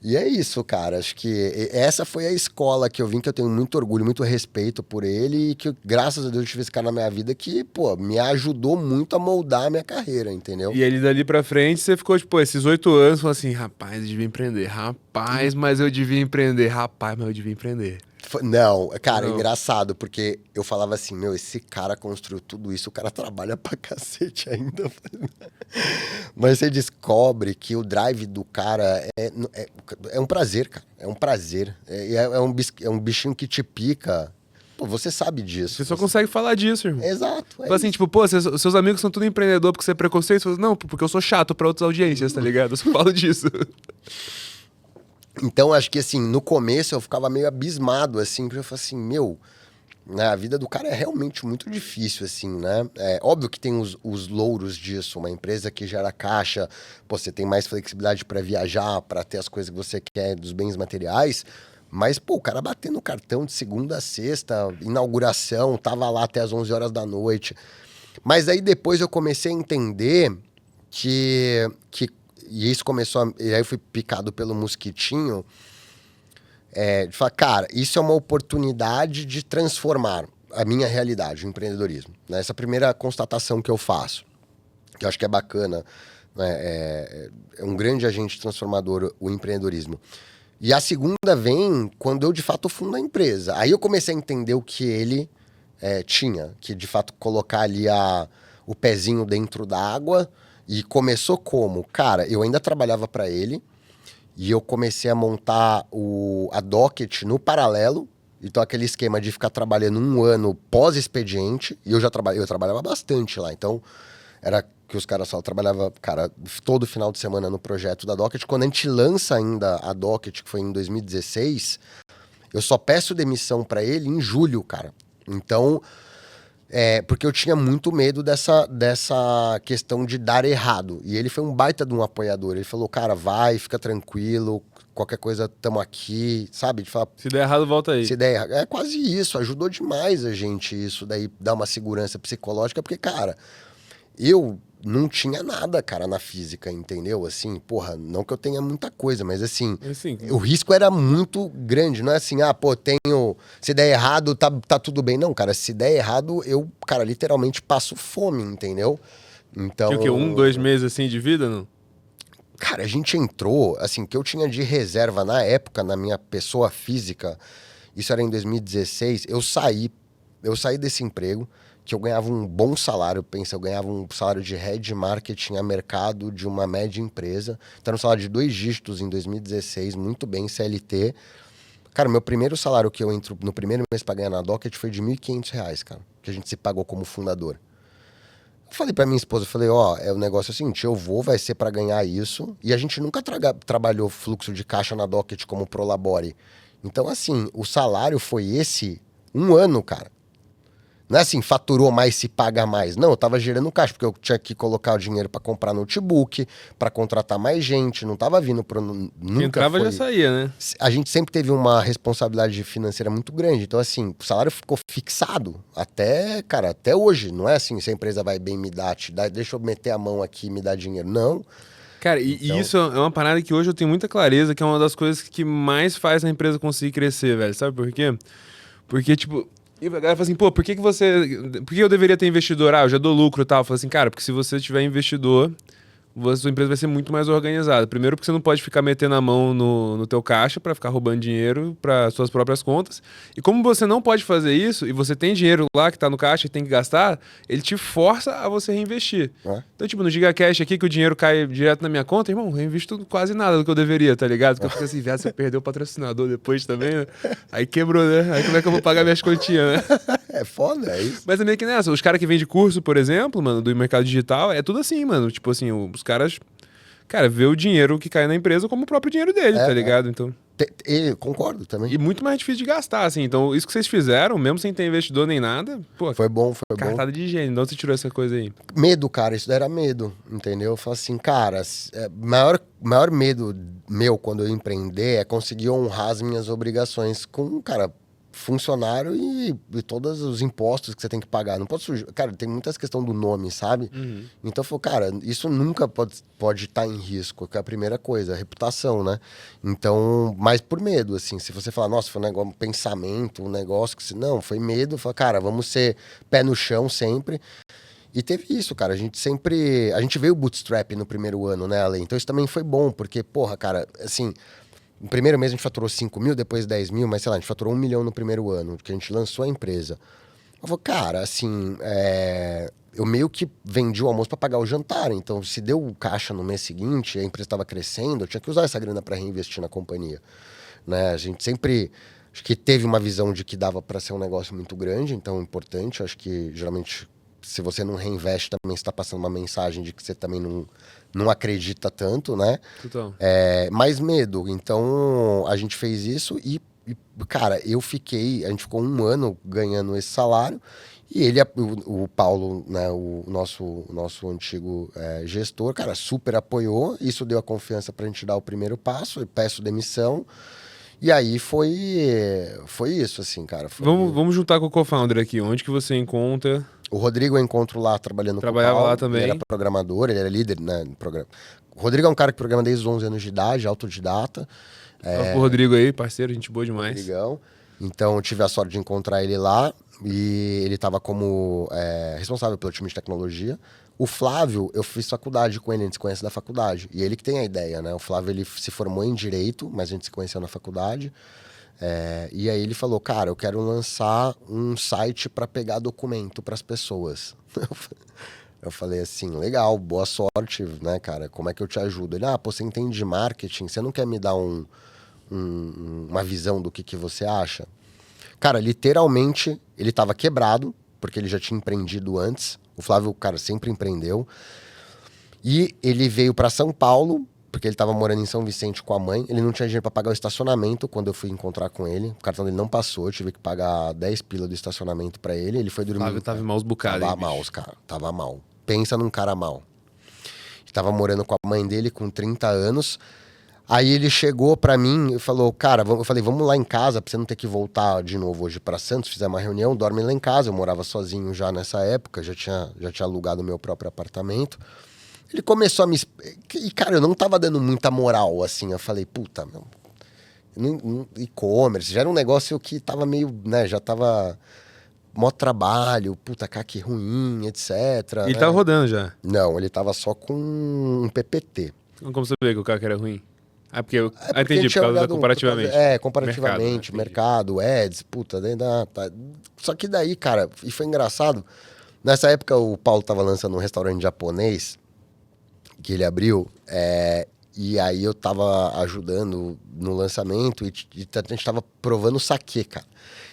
S1: E é isso, cara. Acho que essa foi a escola que eu vim, que eu tenho muito orgulho, muito respeito por ele, e que, graças a Deus, eu tive esse cara na minha vida que, pô, me ajudou muito a moldar a minha carreira, entendeu?
S2: E ele dali pra frente, você ficou, tipo, esses 8 anos, falando assim, rapaz, eu devia empreender. Rapaz, mas eu devia empreender. Rapaz, mas eu devia empreender.
S1: Não, cara,
S2: Não.
S1: engraçado, porque eu falava assim, meu, esse cara construiu tudo isso, o cara trabalha pra cacete ainda. Mas você descobre que o drive do cara é um prazer, cara. É um prazer. É um bichinho que te pica. Pô, você sabe disso.
S2: Você só consegue falar disso, irmão.
S1: Exato.
S2: Fala assim, tipo, pô, seus amigos são tudo empreendedor porque você é preconceito? Você fala, não, porque eu sou chato pra outras audiências, tá ligado? Eu só falo disso.
S1: Então, acho que assim, no começo eu ficava meio abismado, assim, porque eu falava assim, meu, né, a vida do cara é realmente muito difícil, assim, né? É óbvio que tem os louros disso, uma empresa que gera caixa, pô, você tem mais flexibilidade para viajar, para ter as coisas que você quer dos bens materiais, mas, pô, o cara batendo cartão de segunda a sexta, inauguração, tava lá até as 11 horas da noite. Mas aí depois eu comecei a entender que e isso começou e aí eu fui picado pelo mosquitinho, de falar, cara, isso é uma oportunidade de transformar a minha realidade, o empreendedorismo. Né? Essa primeira constatação que eu faço, que eu acho que é bacana, né? É um grande agente transformador o empreendedorismo. E a segunda vem quando eu, de fato, fundo a empresa. Aí eu comecei a entender o que ele tinha, que, de fato, colocar ali o pezinho dentro da água. E começou como? Cara, eu ainda trabalhava para ele e eu comecei a montar a Docket no paralelo. Então, aquele esquema de ficar trabalhando um ano pós-expediente. E eu trabalhava bastante lá. Então, era que os caras só trabalhavam, cara, todo final de semana no projeto da Docket. Quando a gente lança ainda a Docket, que foi em 2016, eu só peço demissão para ele em julho, cara. Então, porque eu tinha muito medo dessa questão de dar errado. E ele foi um baita de um apoiador. Ele falou, cara, vai, fica tranquilo, qualquer coisa, tamo aqui, sabe? De falar,
S2: Se der errado, volta aí.
S1: se der errado. É quase isso, ajudou demais a gente isso, daí dá uma segurança psicológica, porque, cara, eu não tinha nada, cara, na física, entendeu? Assim, porra, não que eu tenha muita coisa, mas assim, o risco era muito grande. Não é assim, pô, se der errado, tá tudo bem. Não, cara, se der errado, eu, cara, literalmente passo fome, entendeu? Então...
S2: Tinha o quê? 1, 2 meses, assim, de vida, não?
S1: Cara, a gente entrou, assim, que eu tinha de reserva na época, na minha pessoa física, isso era em 2016, eu saí desse emprego, que eu ganhava um bom salário, eu ganhava um salário de head marketing a mercado de uma média empresa. Então, era um salário de 2 dígitos em 2016, muito bem, CLT. Cara, meu primeiro salário que eu entro no primeiro mês para ganhar na Docket foi de R$ 1.500, cara, que a gente se pagou como fundador. Eu falei pra minha esposa, eu falei, o negócio é o seguinte, vai ser para ganhar isso, e a gente nunca trabalhou fluxo de caixa na Docket como Prolabore. Então, assim, o salário foi esse um ano, cara. Não é assim, faturou mais, se paga mais. Não, eu tava gerando caixa, porque eu tinha que colocar o dinheiro para comprar notebook, para contratar mais gente, não tava vindo pro... Nunca
S2: entrava já saía, né?
S1: A gente sempre teve uma responsabilidade financeira muito grande, então assim, o salário ficou fixado até hoje. Não é assim, se a empresa vai bem, deixa eu meter a mão aqui e me dar dinheiro. Não.
S2: Cara, e isso é uma parada que hoje eu tenho muita clareza, que é uma das coisas que mais faz a empresa conseguir crescer, velho. Sabe por quê? Porque, tipo... E a galera fala assim, pô, por que eu deveria ter investidor? Eu já dou lucro e tal. Eu falo assim, cara, porque se você tiver investidor, a sua empresa vai ser muito mais organizada. Primeiro porque você não pode ficar metendo a mão no teu caixa para ficar roubando dinheiro para suas próprias contas. E como você não pode fazer isso, e você tem dinheiro lá que tá no caixa e tem que gastar, ele te força a você reinvestir. Então, tipo, no GigaCash aqui, que o dinheiro cai direto na minha conta, irmão, eu reinvisto quase nada do que eu deveria, tá ligado? Porque eu fico assim, viado, você perdeu o patrocinador depois também, né? Aí quebrou, né? Aí como é que eu vou pagar minhas continhas, né?
S1: É foda, é isso.
S2: Mas é meio que nessa. Os caras que vendem curso, por exemplo, mano, do mercado digital, é tudo assim, mano. Tipo assim, os caras, cara, vê o dinheiro que cai na empresa como o próprio dinheiro dele, tá ligado? Então...
S1: Concordo também.
S2: E muito mais difícil de gastar, assim. Então, isso que vocês fizeram, mesmo sem ter investidor nem nada, pô...
S1: Foi bom.
S2: Cartada de gênio. De onde você tirou essa coisa aí?
S1: Medo, cara. Isso daí era medo, entendeu? Eu falo assim, cara, maior medo meu quando eu empreender é conseguir honrar as minhas obrigações com, cara, funcionário e todos os impostos que você tem que pagar. Não pode sujar. Cara, tem muitas questões do nome, sabe? Então, eu falo, cara, isso nunca pode estar em risco, que é a primeira coisa, a reputação, né? Então, mas por medo, assim, se você falar, nossa, foi um pensamento, um negócio que... Não, foi medo. Fala, cara, vamos ser pé no chão sempre. E teve isso, cara. A gente veio bootstrap no primeiro ano, né, Ale? Então, isso também foi bom, porque, porra, cara, assim... No primeiro mês a gente faturou 5 mil, depois 10 mil, mas sei lá, a gente faturou 1 milhão no primeiro ano, porque a gente lançou a empresa. Eu falei, cara, assim, eu meio que vendi o almoço para pagar o jantar, então se deu caixa no mês seguinte, a empresa estava crescendo, eu tinha que usar essa grana para reinvestir na companhia. Né? A gente sempre, acho que teve uma visão de que dava para ser um negócio muito grande, então importante, acho que geralmente se você não reinveste também você está passando uma mensagem de que você também não acredita tanto, né?
S2: Total.
S1: Mais medo. Então, a gente fez isso e, cara, a gente ficou 1 ano ganhando esse salário e ele, o Paulo, né, o nosso antigo gestor, cara, super apoiou. Isso deu a confiança pra gente dar o primeiro passo. Eu peço demissão. E aí foi isso, assim, cara.
S2: Vamos juntar com o co-founder aqui. Onde que você encontra...
S1: O Rodrigo eu encontro lá trabalhando
S2: Trabalhava
S1: com o Paulo.
S2: lá também.
S1: Ele era programador, ele era líder, né, no programa. O Rodrigo é um cara que programa desde os 11 anos de idade, autodidata.
S2: O Rodrigo aí, parceiro, gente boa demais.
S1: Rodrigão. Então, eu tive a sorte de encontrar ele lá e ele estava como responsável pelo time de tecnologia. O Flávio, eu fiz faculdade com ele, a gente se conhece da faculdade. E ele que tem a ideia, né? O Flávio, ele se formou em Direito, mas a gente se conheceu na faculdade. E aí ele falou, cara, eu quero lançar um site para pegar documento para as pessoas. Eu falei assim, legal, boa sorte, né, cara? Como é que eu te ajudo? Ele, pô, você entende de marketing, você não quer me dar uma visão do que você acha? Cara, literalmente, ele tava quebrado, porque ele já tinha empreendido antes. O Flávio, cara, sempre empreendeu. E ele veio para São Paulo, porque ele tava morando em São Vicente com a mãe. Ele não tinha dinheiro para pagar o estacionamento quando eu fui encontrar com ele. O cartão dele não passou, eu tive que pagar 10 pila do estacionamento para ele. Ele foi dormir.
S2: O Flávio tava em maus bocados.
S1: Tava mal, cara. Tava mal. Pensa num cara mal. Tava morando com a mãe dele com 30 anos. Aí ele chegou pra mim e falou, cara, eu falei, vamos lá em casa pra você não ter que voltar de novo hoje pra Santos, fizemos uma reunião, dorme lá em casa. Eu morava sozinho já nessa época, já tinha alugado o meu próprio apartamento. Ele começou a me... E, cara, eu não tava dando muita moral, assim. Eu falei, puta, meu... E-commerce, já era um negócio que tava meio, né, já tava... Mó trabalho, puta, CAC ruim, etc.
S2: Ele tava rodando já?
S1: Não, ele tava só com um PPT.
S2: Como você vê que o CAC era ruim? Porque eu entendi, por causa da comparativamente.
S1: Comparativamente, mercado, ads, puta, tá. Só que daí, cara, e foi engraçado, nessa época o Paulo tava lançando um restaurante japonês, que ele abriu, e aí eu tava ajudando no lançamento e a gente tava provando saquê, cara.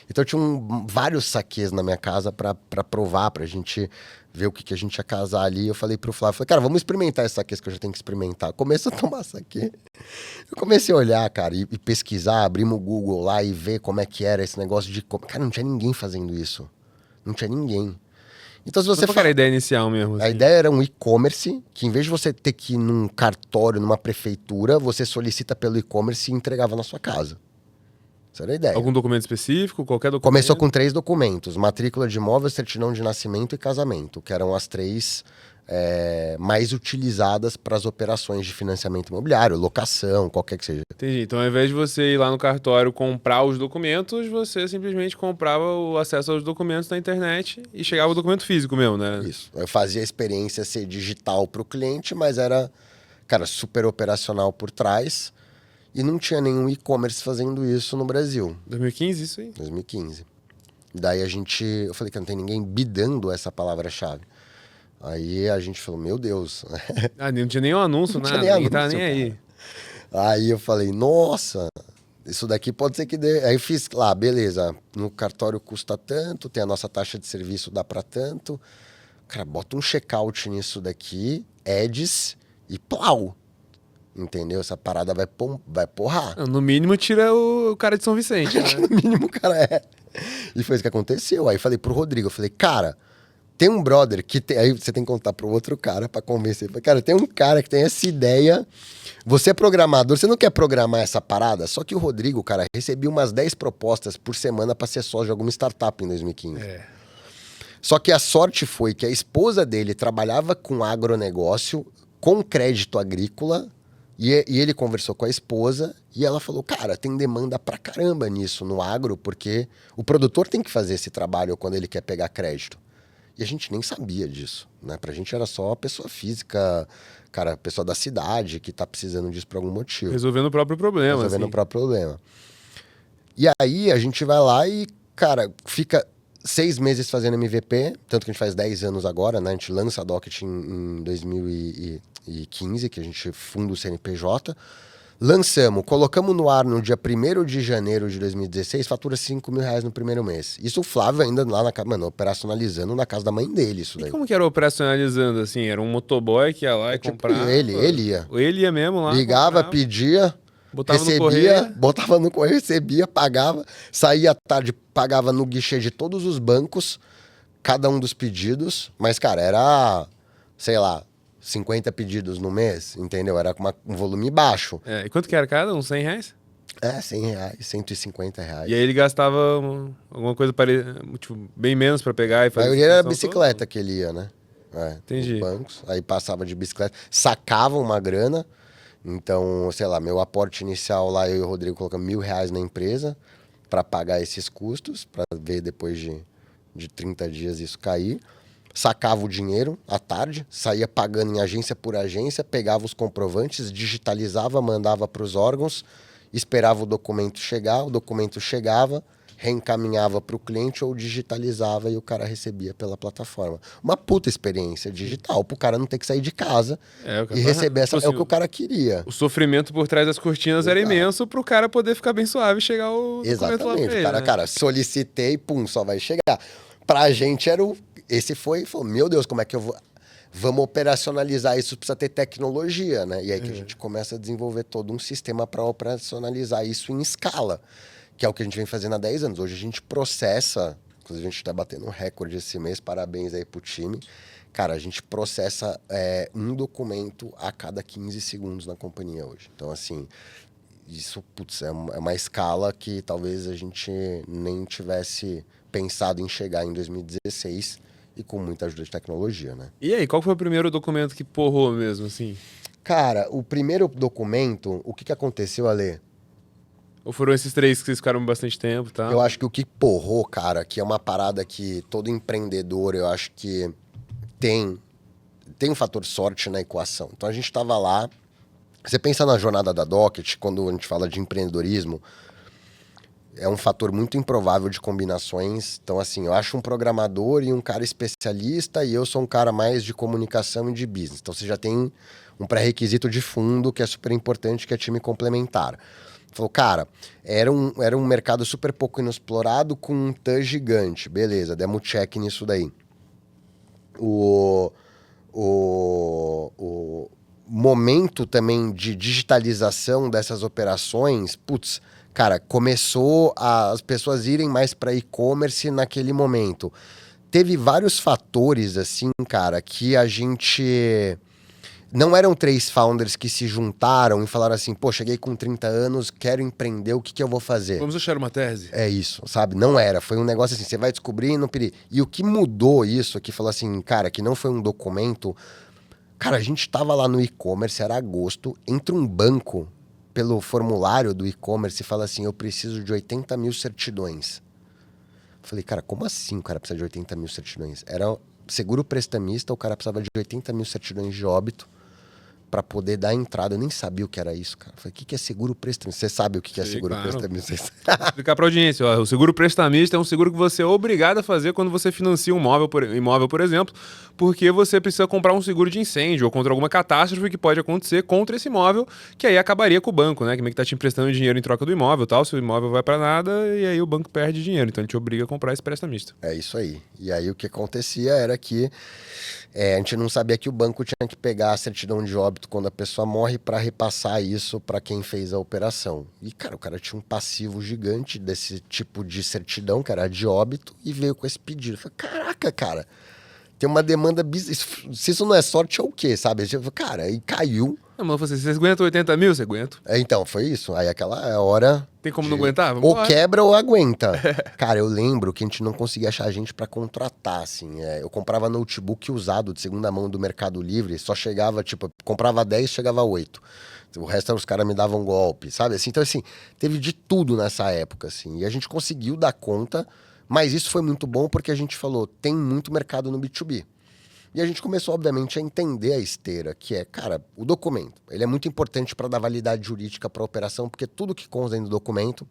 S1: Então eu tinha vários saquês na minha casa pra provar, pra gente ver o que a gente ia casar ali. Eu falei pro Flávio, cara, vamos experimentar esses saquês que eu já tenho que experimentar. Começa a tomar saquê. Eu comecei a olhar, cara, e pesquisar, abrimos o Google lá e ver como é que era esse negócio de... Cara, não tinha ninguém fazendo isso. Não tinha ninguém. Então se você...
S2: Qual era a ideia inicial mesmo?
S1: A ideia era um e-commerce, que em vez de você ter que ir num cartório, numa prefeitura, você solicita pelo e-commerce e entregava na sua casa. Essa era a ideia.
S2: Algum documento específico? Qualquer documento?
S1: Começou com 3 documentos. Matrícula de imóvel, certidão de nascimento e casamento, que eram as 3 mais utilizadas para as operações de financiamento imobiliário, locação, qualquer que seja.
S2: Entendi. Então, ao invés de você ir lá no cartório comprar os documentos, você simplesmente comprava o acesso aos documentos na internet e chegava o documento físico mesmo, né?
S1: Isso. Eu fazia a experiência ser digital para o cliente, mas era, cara, super operacional por trás. E não tinha nenhum e-commerce fazendo isso no Brasil.
S2: 2015, isso aí?
S1: 2015. Daí eu falei que não tem ninguém bidando essa palavra-chave. Aí a gente falou, meu Deus.
S2: Não tinha nenhum anúncio, nada, ninguém tava nem aí.
S1: Aí eu falei, nossa, isso daqui pode ser que dê. Aí fiz lá, beleza, no cartório custa tanto, tem a nossa taxa de serviço, dá pra tanto. Cara, bota um checkout nisso daqui, ads e plau. Entendeu? Essa parada vai porrar.
S2: No mínimo, tira o cara de São Vicente, né?
S1: No mínimo, cara, E foi isso que aconteceu. Aí falei pro Rodrigo, eu falei, cara, tem um brother que tem... Aí você tem que contar pro outro cara pra convencer. Falei, cara, tem um cara que tem essa ideia. Você é programador, você não quer programar essa parada? Só que o Rodrigo, cara, recebia umas 10 propostas por semana pra ser sócio de alguma startup em 2015. Só que a sorte foi que a esposa dele trabalhava com agronegócio, com crédito agrícola... E ele conversou com a esposa e ela falou, cara, tem demanda pra caramba nisso no agro, porque o produtor tem que fazer esse trabalho quando ele quer pegar crédito. E a gente nem sabia disso, né? Pra gente era só a pessoa física, cara, a pessoa da cidade que tá precisando disso por algum motivo.
S2: Resolvendo o próprio problema.
S1: Resolvendo o próprio problema. E aí a gente vai lá e, cara, fica 6 meses fazendo MVP, tanto que a gente faz 10 anos agora, né? A gente lança a Docket em 2015, que a gente funda o CNPJ. Lançamos, colocamos no ar no dia 1º de janeiro de 2016, fatura R$5.000 no primeiro mês. Isso o Flávio ainda lá na casa, mano, operacionalizando na casa da mãe dele, isso daí.
S2: E como que era operacionalizando, assim? Era um motoboy que ia lá e comprava?
S1: Ele ia.
S2: Ele ia mesmo lá.
S1: Ligava, pedia,
S2: botava
S1: recebia,
S2: no correio.
S1: Botava no correio, recebia, pagava, saía à tarde, pagava no guichê de todos os bancos, cada um dos pedidos, mas, cara, era, sei lá, 50 pedidos no mês, entendeu? Era um volume baixo.
S2: E quanto que era cada? Uns R$100?
S1: R$100, R$150.
S2: E aí ele gastava alguma coisa tipo, bem menos pra pegar e fazer.
S1: A maioria era a bicicleta que ele ia, né?
S2: Entendi.
S1: Bancos, aí passava de bicicleta, sacava uma grana, Então, sei lá, meu aporte inicial lá, eu e o Rodrigo colocamos R$ 1.000 na empresa para pagar esses custos, para ver depois de 30 dias isso cair. Sacava o dinheiro à tarde, saía pagando em agência por agência, pegava os comprovantes, digitalizava, mandava para os órgãos, esperava o documento chegava, reencaminhava para o cliente ou digitalizava e o cara recebia pela plataforma. Uma puta experiência digital, para o cara não ter que sair de casa e receber essa... É o que o cara queria.
S2: O sofrimento por trás das cortinas era imenso pro cara poder ficar bem suave e chegar o documento lá pra ele,
S1: cara,
S2: né?
S1: cara, solicitei, pum, só vai chegar. Pra gente era o... Esse foi, falou, meu Deus, como é que eu vou... Vamos operacionalizar isso, precisa ter tecnologia, né? E aí que a gente começa a desenvolver todo um sistema para operacionalizar isso em escala, que é o que a gente vem fazendo há 10 anos. Hoje a gente processa, inclusive a gente está batendo um recorde esse mês, parabéns aí pro time. Cara, a gente processa um documento a cada 15 segundos na companhia hoje. Então, assim, isso, putz, é uma escala que talvez a gente nem tivesse pensado em chegar em 2016 e com muita ajuda de tecnologia, né?
S2: E aí, qual foi o primeiro documento que porrou mesmo, assim?
S1: Cara, o primeiro documento, o que aconteceu, Ale?
S2: Ou foram esses três que vocês ficaram bastante tempo, tá?
S1: Eu acho que o que porrou, cara, que é uma parada que todo empreendedor, eu acho que tem um fator sorte na equação. Então a gente estava lá, você pensa na jornada da Docket, quando a gente fala de empreendedorismo, é um fator muito improvável de combinações. Então, assim, eu acho um programador e um cara especialista e eu sou um cara mais de comunicação e de business. Então, você já tem um pré-requisito de fundo que é super importante, que é time complementar. Falou, cara, era um mercado super pouco inexplorado com um TAM gigante. Beleza, demos check nisso daí. O momento também de digitalização dessas operações, putz, cara, começou as pessoas irem mais para e-commerce naquele momento. Teve vários fatores, assim, cara, que a gente... Não eram 3 founders que se juntaram e falaram assim, pô, cheguei com 30 anos, quero empreender, o que eu vou fazer?
S2: Vamos achar uma tese?
S1: É isso, sabe? Não era. Foi um negócio assim, você vai descobrindo, e o que mudou isso aqui, falou assim, cara, que não foi um documento... Cara, a gente tava lá no e-commerce, era agosto, entra um banco pelo formulário do e-commerce e fala assim, eu preciso de 80 mil certidões. Falei, cara, como assim o cara precisa de 80 mil certidões? Era seguro prestamista, o cara precisava de 80 mil certidões de óbito para poder dar entrada. Eu nem sabia o que era isso, cara. Falei, o que é seguro prestamista? Você sabe o que é seguro prestamista?
S2: Explicar para a audiência. Ó, o seguro prestamista é um seguro que você é obrigado a fazer quando você financia um imóvel, por exemplo, porque você precisa comprar um seguro de incêndio ou contra alguma catástrofe que pode acontecer contra esse imóvel, que aí acabaria com o banco, né? Que meio que tá te emprestando dinheiro em troca do imóvel e tal. Se o imóvel vai para nada, e aí o banco perde dinheiro. Então ele te obriga a comprar esse prestamista.
S1: É isso aí. E aí o que acontecia era que a gente não sabia que o banco tinha que pegar a certidão de óbito quando a pessoa morre para repassar isso para quem fez a operação. E, cara, o cara tinha um passivo gigante desse tipo de certidão, que era de óbito, e veio com esse pedido. Eu falei, caraca, cara, tem uma demanda... Se isso não é sorte, é o quê, sabe? Eu falei, cara, e caiu.
S2: Não, mas vocês aguentam 80 mil? Você aguenta?
S1: Então, foi isso. Aí aquela hora...
S2: Tem como não aguentar? Vamos
S1: Ou
S2: lá.
S1: quebra ou aguenta. Cara, eu lembro que a gente não conseguia achar gente pra contratar, assim. Eu comprava notebook usado de segunda mão do Mercado Livre, só chegava, tipo, comprava 10, chegava 8. O resto os caras me davam golpe, sabe? Assim, então, assim, teve de tudo nessa época, assim. E a gente conseguiu dar conta, mas isso foi muito bom porque a gente falou, tem muito mercado no B2B. E a gente começou, obviamente, a entender a esteira, que é, cara, o documento. Ele é muito importante para dar validade jurídica para a operação, porque tudo que consta dentro do documento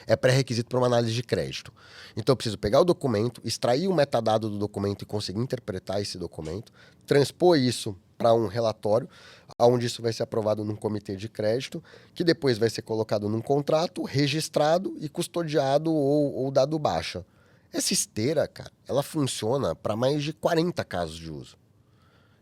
S1: é pré-requisito para uma análise de crédito. Então eu preciso pegar o documento, extrair o metadado do documento e conseguir interpretar esse documento, transpor isso para um relatório, onde isso vai ser aprovado num comitê de crédito, que depois vai ser colocado num contrato, registrado e custodiado ou dado baixa. Essa esteira, cara, ela funciona para mais de 40 casos de uso.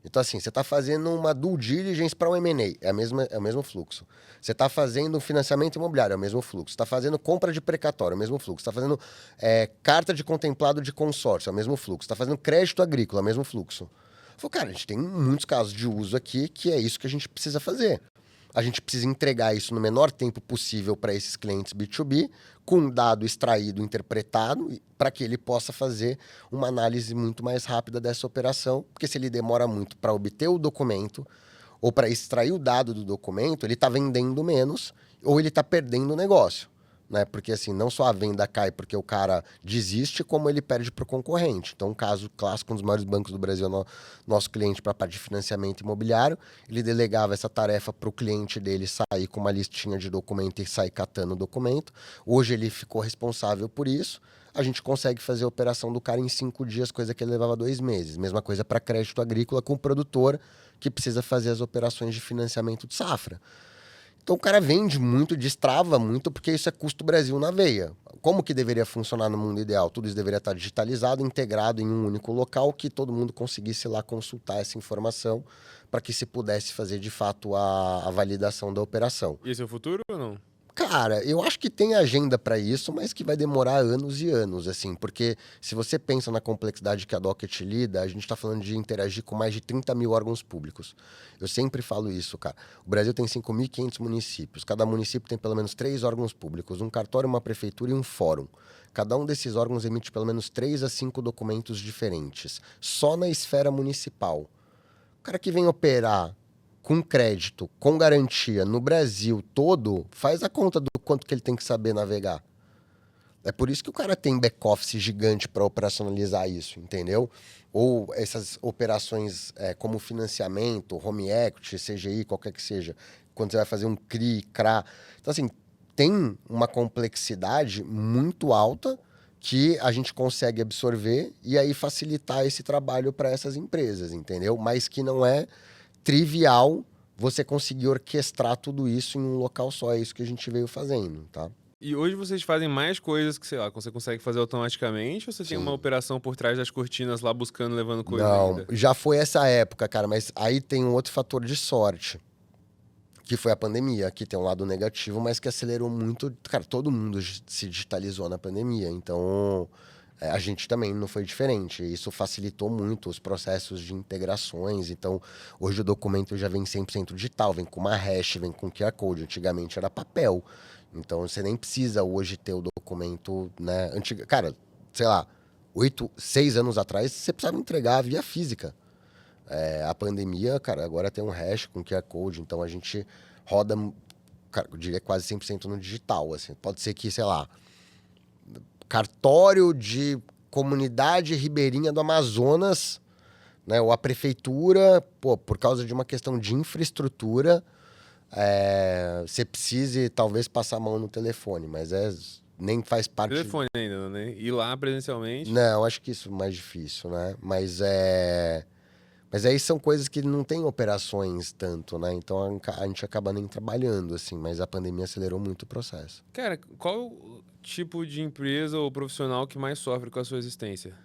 S1: Então, assim, você está fazendo uma due diligence para um M&A, é o mesmo fluxo. Você está fazendo um financiamento imobiliário, é o mesmo fluxo. Você está fazendo compra de precatório, é o mesmo fluxo. Você está fazendo carta de contemplado de consórcio, é o mesmo fluxo. Você está fazendo crédito agrícola, é o mesmo fluxo. Eu falei, cara, a gente tem muitos casos de uso aqui que é isso que a gente precisa fazer. A gente precisa entregar isso no menor tempo possível para esses clientes B2B, com um dado extraído, interpretado, para que ele possa fazer uma análise muito mais rápida dessa operação, porque se ele demora muito para obter o documento, ou para extrair o dado do documento, ele está vendendo menos ou ele está perdendo o negócio. Né? Porque assim, não só a venda cai porque o cara desiste, como ele perde para o concorrente. Então, um caso clássico, um dos maiores bancos do Brasil, nosso cliente para a parte de financiamento imobiliário, ele delegava essa tarefa para o cliente dele sair com uma listinha de documento e sair catando o documento. Hoje ele ficou responsável por isso. A gente consegue fazer a operação do cara em 5 dias, coisa que ele levava 2 meses. Mesma coisa para crédito agrícola com o produtor que precisa fazer as operações de financiamento de safra. Então o cara vende muito, destrava muito, porque isso é custo Brasil na veia. Como que deveria funcionar no mundo ideal? Tudo isso deveria estar digitalizado, integrado em um único local, que todo mundo conseguisse lá consultar essa informação para que se pudesse fazer de fato a validação da operação.
S2: E esse é o futuro ou não?
S1: Cara, eu acho que tem agenda para isso, mas que vai demorar anos e anos, assim, porque se você pensa na complexidade que a Docket lida, a gente está falando de interagir com mais de 30 mil órgãos públicos. Eu sempre falo isso, cara. O Brasil tem 5.500 municípios. Cada município tem pelo menos 3 órgãos públicos, um cartório, uma prefeitura e um fórum. Cada um desses órgãos emite pelo menos 3 a 5 documentos diferentes, só na esfera municipal. O cara que vem operar com crédito, com garantia, no Brasil todo, faz a conta do quanto que ele tem que saber navegar. É por isso que o cara tem back-office gigante para operacionalizar isso, entendeu? Ou essas operações como financiamento, home equity, CGI, qualquer que seja, quando você vai fazer um CRI, CRA. Então, assim, tem uma complexidade muito alta que a gente consegue absorver e aí facilitar esse trabalho para essas empresas, entendeu? Mas que não é trivial você conseguir orquestrar tudo isso em um local só. É isso que a gente veio fazendo, tá?
S2: E hoje vocês fazem mais coisas que, sei lá, você consegue fazer automaticamente ou você tem uma operação por trás das cortinas lá buscando, levando coisa ainda?
S1: Não, já foi essa época, cara, mas aí tem um outro fator de sorte, que foi a pandemia, que tem um lado negativo, mas que acelerou muito. Cara, todo mundo se digitalizou na pandemia, então a gente também não foi diferente. Isso facilitou muito os processos de integrações. Então, hoje o documento já vem 100% digital, vem com uma hash, vem com QR Code. Antigamente era papel. Então, você nem precisa hoje ter o documento, né? Cara, sei lá, 6 anos atrás, você precisava entregar via física. A pandemia, cara, agora tem um hash com QR Code. Então, a gente roda, cara, eu diria quase 100% no digital. Assim. Pode ser que, sei lá, cartório de comunidade ribeirinha do Amazonas, né, ou a prefeitura, por causa de uma questão de infraestrutura, você precise talvez passar a mão no telefone, mas nem faz parte...
S2: Telefone ainda, né? Ir lá presencialmente?
S1: Não, acho que isso é mais difícil, né? Mas aí são coisas que não tem operações tanto, né? Então a gente acaba nem trabalhando, assim, mas a pandemia acelerou muito o processo.
S2: Cara, qual o tipo de empresa ou profissional que mais sofre com a sua existência?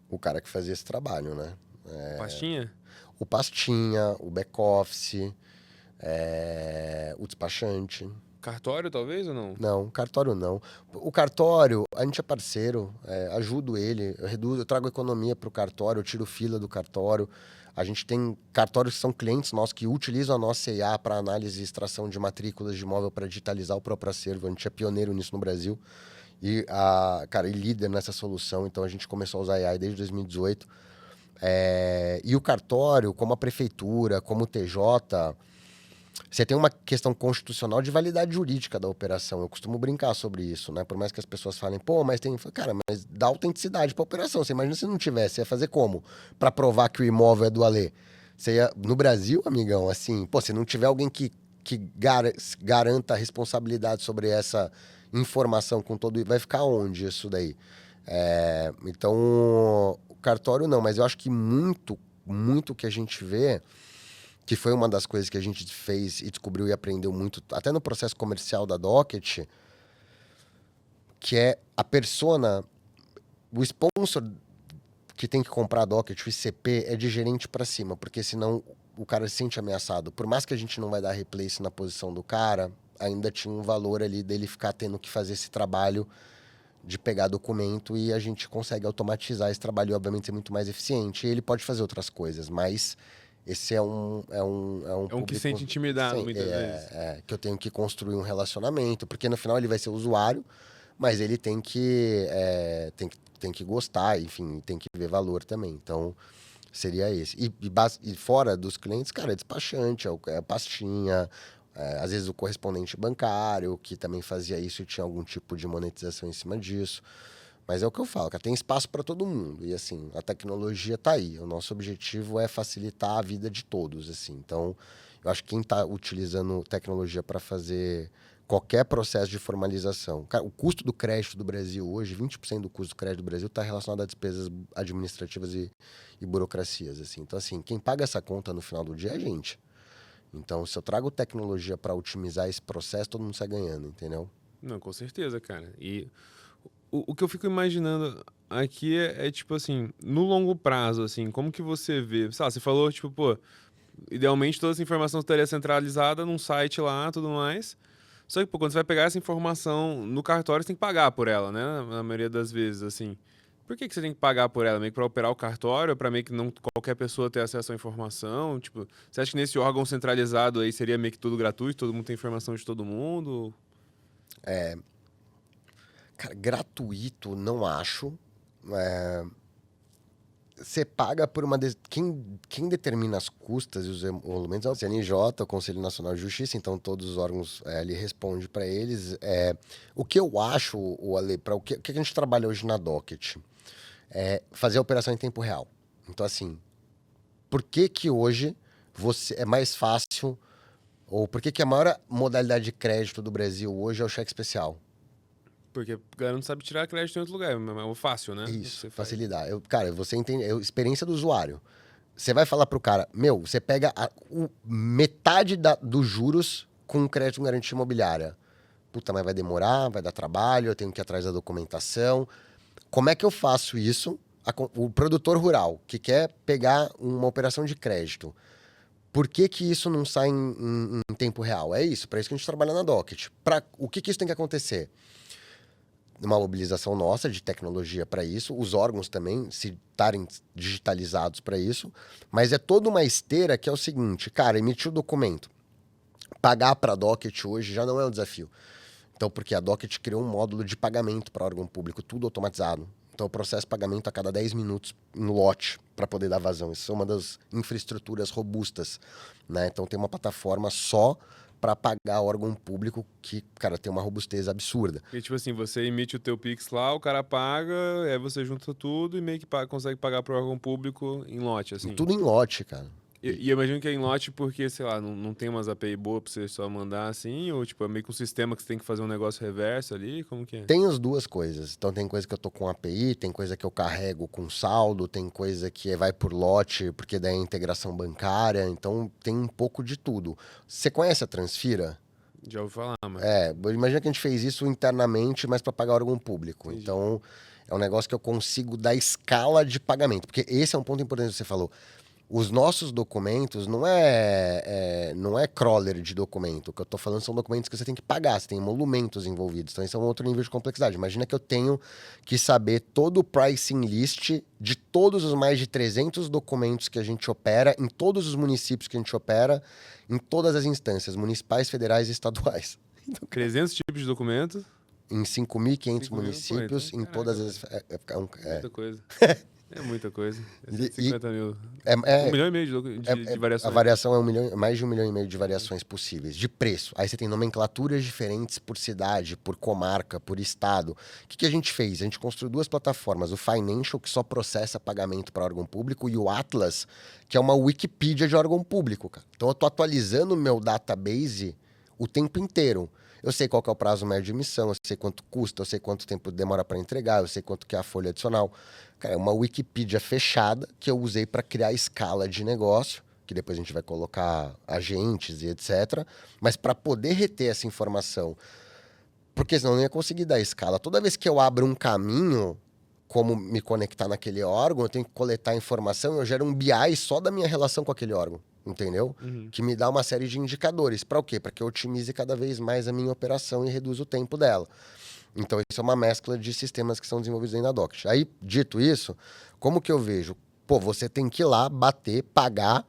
S1: O cara que fazia esse trabalho, né?
S2: Pastinha?
S1: O pastinha, o back-office, o despachante.
S2: Cartório, talvez, ou não?
S1: Não, cartório não. O cartório, a gente é parceiro, ajudo ele, eu trago economia para o cartório, eu tiro fila do cartório. A gente tem cartórios que são clientes nossos que utilizam a nossa IA para análise e extração de matrículas de imóvel para digitalizar o próprio acervo. A gente é pioneiro nisso no Brasil e líder nessa solução. Então a gente começou a usar AI desde 2018. E o cartório, como a prefeitura, como o TJ, você tem uma questão constitucional de validade jurídica da operação. Eu costumo brincar sobre isso, né? Por mais que as pessoas falem, mas tem... Cara, mas dá autenticidade para a operação. Você imagina se não tivesse, você ia fazer como? Para provar que o imóvel é do Alê? Você ia... No Brasil, amigão, assim, se não tiver alguém que garanta a responsabilidade sobre essa informação com todo... Vai ficar onde isso daí? Então, o cartório não, mas eu acho que muito que a gente vê, que foi uma das coisas que a gente fez e descobriu e aprendeu muito, até no processo comercial da Docket, que é a persona, o sponsor que tem que comprar a Docket, o ICP, é de gerente para cima, porque senão o cara se sente ameaçado. Por mais que a gente não vai dar replace na posição do cara, ainda tinha um valor ali dele ficar tendo que fazer esse trabalho de pegar documento, e a gente consegue automatizar esse trabalho e, obviamente, ser muito mais eficiente. E ele pode fazer outras coisas, mas esse é um público
S2: que sente intimidado muitas vezes.
S1: Que eu tenho que construir um relacionamento, porque no final ele vai ser usuário, mas ele tem que gostar, enfim, tem que ver valor também. Então, Seria esse. E fora dos clientes, cara, é despachante, é pastinha, às vezes o correspondente bancário, que também fazia isso e tinha algum tipo de monetização em cima disso. Mas é o que eu falo, cara, tem espaço para todo mundo. E assim, a tecnologia tá aí. O nosso objetivo é facilitar a vida de todos, assim. Então, eu acho que quem está utilizando tecnologia para fazer qualquer processo de formalização. Cara, o custo do crédito do Brasil hoje, 20% do custo do crédito do Brasil está relacionado a despesas administrativas e burocracias, assim. Então, assim, quem paga essa conta no final do dia é a gente. Então, se eu trago tecnologia para otimizar esse processo, todo mundo sai ganhando, entendeu?
S2: Não, com certeza, cara. E o que eu fico imaginando aqui tipo assim, no longo prazo, assim, como que você vê? Sei lá, você falou, tipo, pô, idealmente toda essa informação estaria centralizada num site lá, tudo mais. Só que, pô, quando você vai pegar essa informação no cartório, você tem que pagar por ela, né? Na maioria das vezes, assim. Por que você tem que pagar por ela? Meio que pra operar o cartório, pra meio que não qualquer pessoa ter acesso à informação? Tipo, você acha que nesse órgão centralizado aí seria meio que tudo gratuito, todo mundo tem informação de todo mundo?
S1: Cara, gratuito, não acho. Você paga por uma. Quem determina as custas e os emolumentos é o CNJ, o Conselho Nacional de Justiça, então todos os órgãos ali respondem para eles. O que eu acho, o Ale, para o que a gente trabalha hoje na Docket? É fazer a operação em tempo real. Então, assim, por que que hoje você é mais fácil, ou por que que a maior modalidade de crédito do Brasil hoje é o cheque especial?
S2: Porque a galera não sabe tirar crédito em outro lugar, é o fácil, né?
S1: Isso,
S2: Você faz.
S1: facilidade. Cara, você entende, experiência do usuário. Você vai falar pro cara, meu, você pega metade dos juros com crédito com garantia imobiliária. Puta, mas vai demorar, vai dar trabalho, eu tenho que ir atrás da documentação. Como é que eu faço isso? O produtor rural que quer pegar uma operação de crédito, por que que isso não sai em tempo real? É isso, para isso que a gente trabalha na Docket. O que que isso tem que acontecer? Uma mobilização nossa de tecnologia para isso, os órgãos também se estarem digitalizados para isso, mas é toda uma esteira que é o seguinte, cara, emitiu o documento, pagar para a Docket hoje já não é um desafio. Então, porque a Docket criou um módulo de pagamento para órgão público, tudo automatizado. Então, o processo de pagamento a cada 10 minutos no lote para poder dar vazão. Isso é uma das infraestruturas robustas, né? Então, tem uma plataforma só para pagar órgão público que, cara, tem uma robustez absurda.
S2: E tipo assim, você emite o teu Pix lá, o cara paga, aí você junta tudo e meio que consegue pagar pro órgão público em lote, assim.
S1: Tudo em lote, cara.
S2: E eu imagino que é em lote porque, sei lá, não tem umas API boa pra você só mandar assim, ou tipo, é meio que um sistema que você tem que fazer um negócio reverso ali, como que é?
S1: Tem as duas coisas. Então tem coisa que eu tô com API, tem coisa que eu carrego com saldo, tem coisa que vai por lote, porque daí é integração bancária. Então tem um pouco de tudo. Você conhece a Transfira?
S2: Já ouvi falar, mas...
S1: Imagina que a gente fez isso internamente, mas para pagar órgão público.
S2: Entendi.
S1: Então é um negócio que eu consigo dar escala de pagamento. Porque esse é um ponto importante que você falou. Os nossos documentos não é crawler de documento. O que eu estou falando são documentos que você tem que pagar, você tem emolumentos envolvidos. Então, esse é um outro nível de complexidade. Imagina que eu tenho que saber todo o pricing list de todos os mais de 300 documentos que a gente opera, em todos os municípios que a gente opera, em todas as instâncias, municipais, federais e estaduais.
S2: 300 tipos de documentos,
S1: Em 5.500
S2: 5.000,
S1: municípios,
S2: pô, então,
S1: em todas
S2: caraca,
S1: as...
S2: muita coisa. É muita coisa. É
S1: E-
S2: 150 mil.
S1: É,
S2: 1,5 milhão de
S1: A
S2: variações.
S1: variação é 1 milhão, mais de 1,5 milhão de variações possíveis, de preço. Aí você tem nomenclaturas diferentes por cidade, por comarca, por estado. O que a gente fez? A gente construiu duas plataformas. O Financial, que só processa pagamento para órgão público, e o Atlas, que é uma Wikipedia de órgão público, cara. Então eu tô atualizando o meu database o tempo inteiro. Eu sei qual que é o prazo médio de emissão, eu sei quanto custa, eu sei quanto tempo demora para entregar, eu sei quanto que é a folha adicional. Cara, é uma Wikipedia fechada que eu usei para criar escala de negócio, que depois a gente vai colocar agentes e etc. Mas para poder reter essa informação, porque senão eu não ia conseguir dar escala. Toda vez que eu abro um caminho, como me conectar naquele órgão, eu tenho que coletar informação, eu gero um BI só da minha relação com aquele órgão, entendeu? Que me dá uma série de indicadores. Para o quê? Para que eu otimize cada vez mais a minha operação e reduza o tempo dela. Então, isso é uma mescla de sistemas que são desenvolvidos aí na Docket. Aí, dito isso, como que eu vejo? Pô, você tem que ir lá, bater, pagar,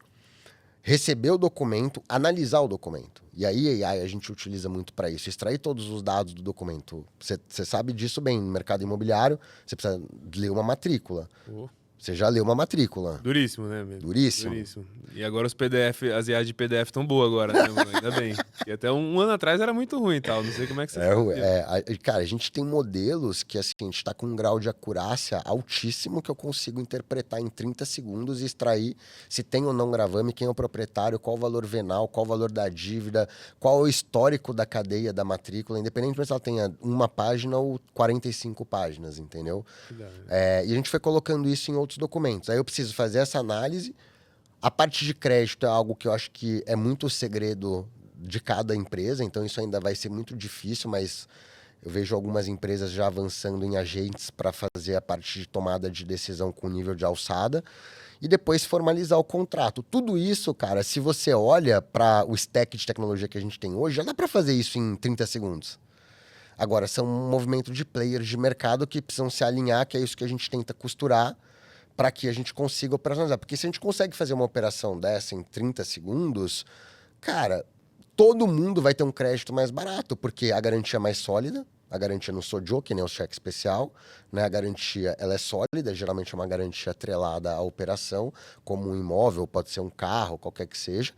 S1: receber o documento, analisar o documento. E aí, AI a gente utiliza muito para isso, extrair todos os dados do documento. Você sabe disso bem, no mercado imobiliário, você precisa ler uma matrícula.
S2: Pô.
S1: Você já leu uma matrícula.
S2: Duríssimo, né?
S1: Duríssimo.
S2: Duríssimo. E agora os PDF, as IAs de PDF estão boas agora, né, mano? Ainda bem. E até um ano atrás era muito ruim e tal. Não sei como é que você fazia.
S1: Cara, a gente tem modelos que, assim, a gente tá com um grau de acurácia altíssimo que eu consigo interpretar em 30 segundos e extrair se tem ou não gravame, quem é o proprietário, qual o valor venal, qual o valor da dívida, qual é o histórico da cadeia da matrícula, independente se ela tenha uma página ou 45 páginas, entendeu? E a gente foi colocando isso em outros documentos. Aí eu preciso fazer essa análise. A parte de crédito é algo que eu acho que é muito segredo de cada empresa, então isso ainda vai ser muito difícil, mas eu vejo algumas empresas já avançando em agentes para fazer a parte de tomada de decisão com nível de alçada e depois formalizar o contrato. Tudo isso, cara, se você olha para o stack de tecnologia que a gente tem hoje, já dá para fazer isso em 30 segundos. Agora, são um movimento de players de mercado que precisam se alinhar, que é isso que a gente tenta costurar para que a gente consiga operacionalizar. Porque se a gente consegue fazer uma operação dessa em 30 segundos, cara, todo mundo vai ter um crédito mais barato, porque a garantia é mais sólida, a garantia não sojou, que nem o cheque especial, né? A garantia ela é sólida, geralmente é uma garantia atrelada à operação, como um imóvel, pode ser um carro, qualquer que seja.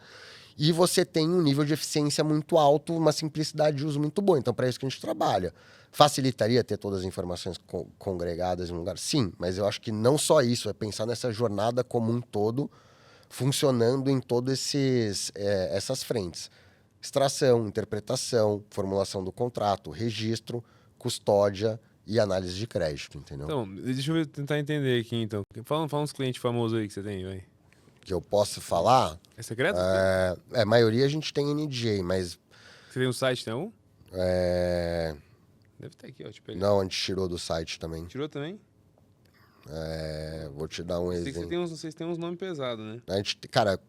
S1: E você tem um nível de eficiência muito alto, uma simplicidade de uso muito boa. Então, para isso que a gente trabalha. Facilitaria ter todas as informações congregadas em um lugar? Sim, mas eu acho que não só isso, é pensar nessa jornada como um todo, funcionando em todas essas frentes. Extração, interpretação, formulação do contrato, registro, custódia e análise de crédito, entendeu?
S2: Então, deixa eu tentar entender aqui, então. Fala uns clientes famosos aí que você tem, vai.
S1: Que eu posso falar...
S2: É secreto?
S1: A maioria a gente tem NDA, mas...
S2: Você tem um site, tem algum? Deve ter aqui, ó. Tipo,
S1: Não, a gente tirou do site também.
S2: Tirou também?
S1: Vou te dar um exemplo.
S2: Vocês têm uns nomes pesados, né?
S1: A gente, cara,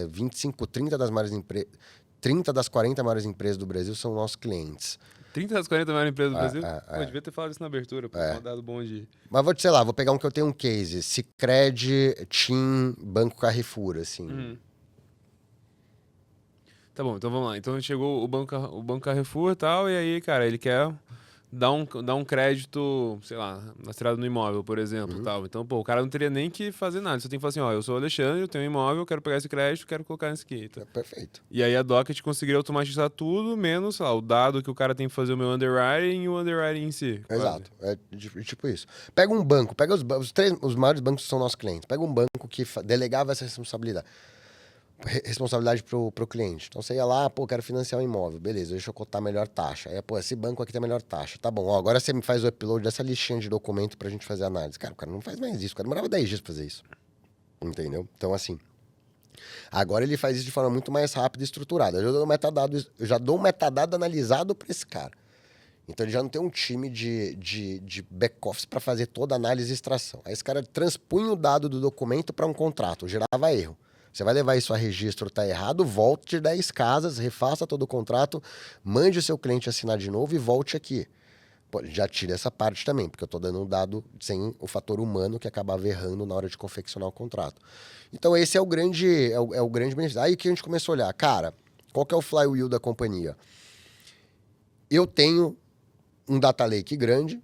S1: 25, 30 das maiores 30 das 40 maiores empresas do Brasil são nossos clientes.
S2: 30 das 40 maiores empresas do Brasil? Pô, devia ter falado isso na abertura, pô. Um dado bom de...
S1: Mas sei lá, vou pegar um que eu tenho um case. Sicredi, TIM, Banco Carrefour, assim.
S2: Tá bom, então vamos lá. Então chegou o Banco Carrefour e tal, e aí, cara, ele quer dar um crédito, sei lá, lastreado no imóvel, por exemplo, tal. Então, pô, o cara não teria nem que fazer nada. Você tem que falar assim, ó, eu sou o Alexandre, eu tenho um imóvel, quero pegar esse crédito, quero colocar nesse aqui. Tá?
S1: Perfeito.
S2: E aí a Docket conseguiria automatizar tudo, menos, sei lá, o dado que o cara tem que fazer o meu underwriting e o underwriting em si.
S1: Exato. É tipo isso. Pega um banco, pega os maiores bancos que são nossos clientes. Pega um banco que delegava essa responsabilidade pro cliente. Então você ia lá, pô, quero financiar um imóvel. Beleza, deixa eu cotar a melhor taxa. Aí, pô, esse banco aqui tem a melhor taxa. Tá bom, ó, agora você me faz o upload dessa listinha de documento pra gente fazer análise. Cara, o cara não faz mais isso. O cara demorava 10 dias pra fazer isso. Entendeu? Então, assim, agora ele faz isso de forma muito mais rápida e estruturada. Eu já dou um metadado analisado pra esse cara. Então ele já não tem um time de back-office para fazer toda a análise e extração. Aí esse cara transpunha o dado do documento para um contrato, gerava erro. Você vai levar isso a registro, tá errado, volte 10 casas, refaça todo o contrato, mande o seu cliente assinar de novo e volte aqui. Pô, já tira essa parte também, porque eu estou dando um dado sem o fator humano que acabava errando na hora de confeccionar o contrato. Então esse é o grande benefício. Aí que a gente começou a olhar, cara, qual que é o flywheel da companhia? Eu tenho um data lake grande,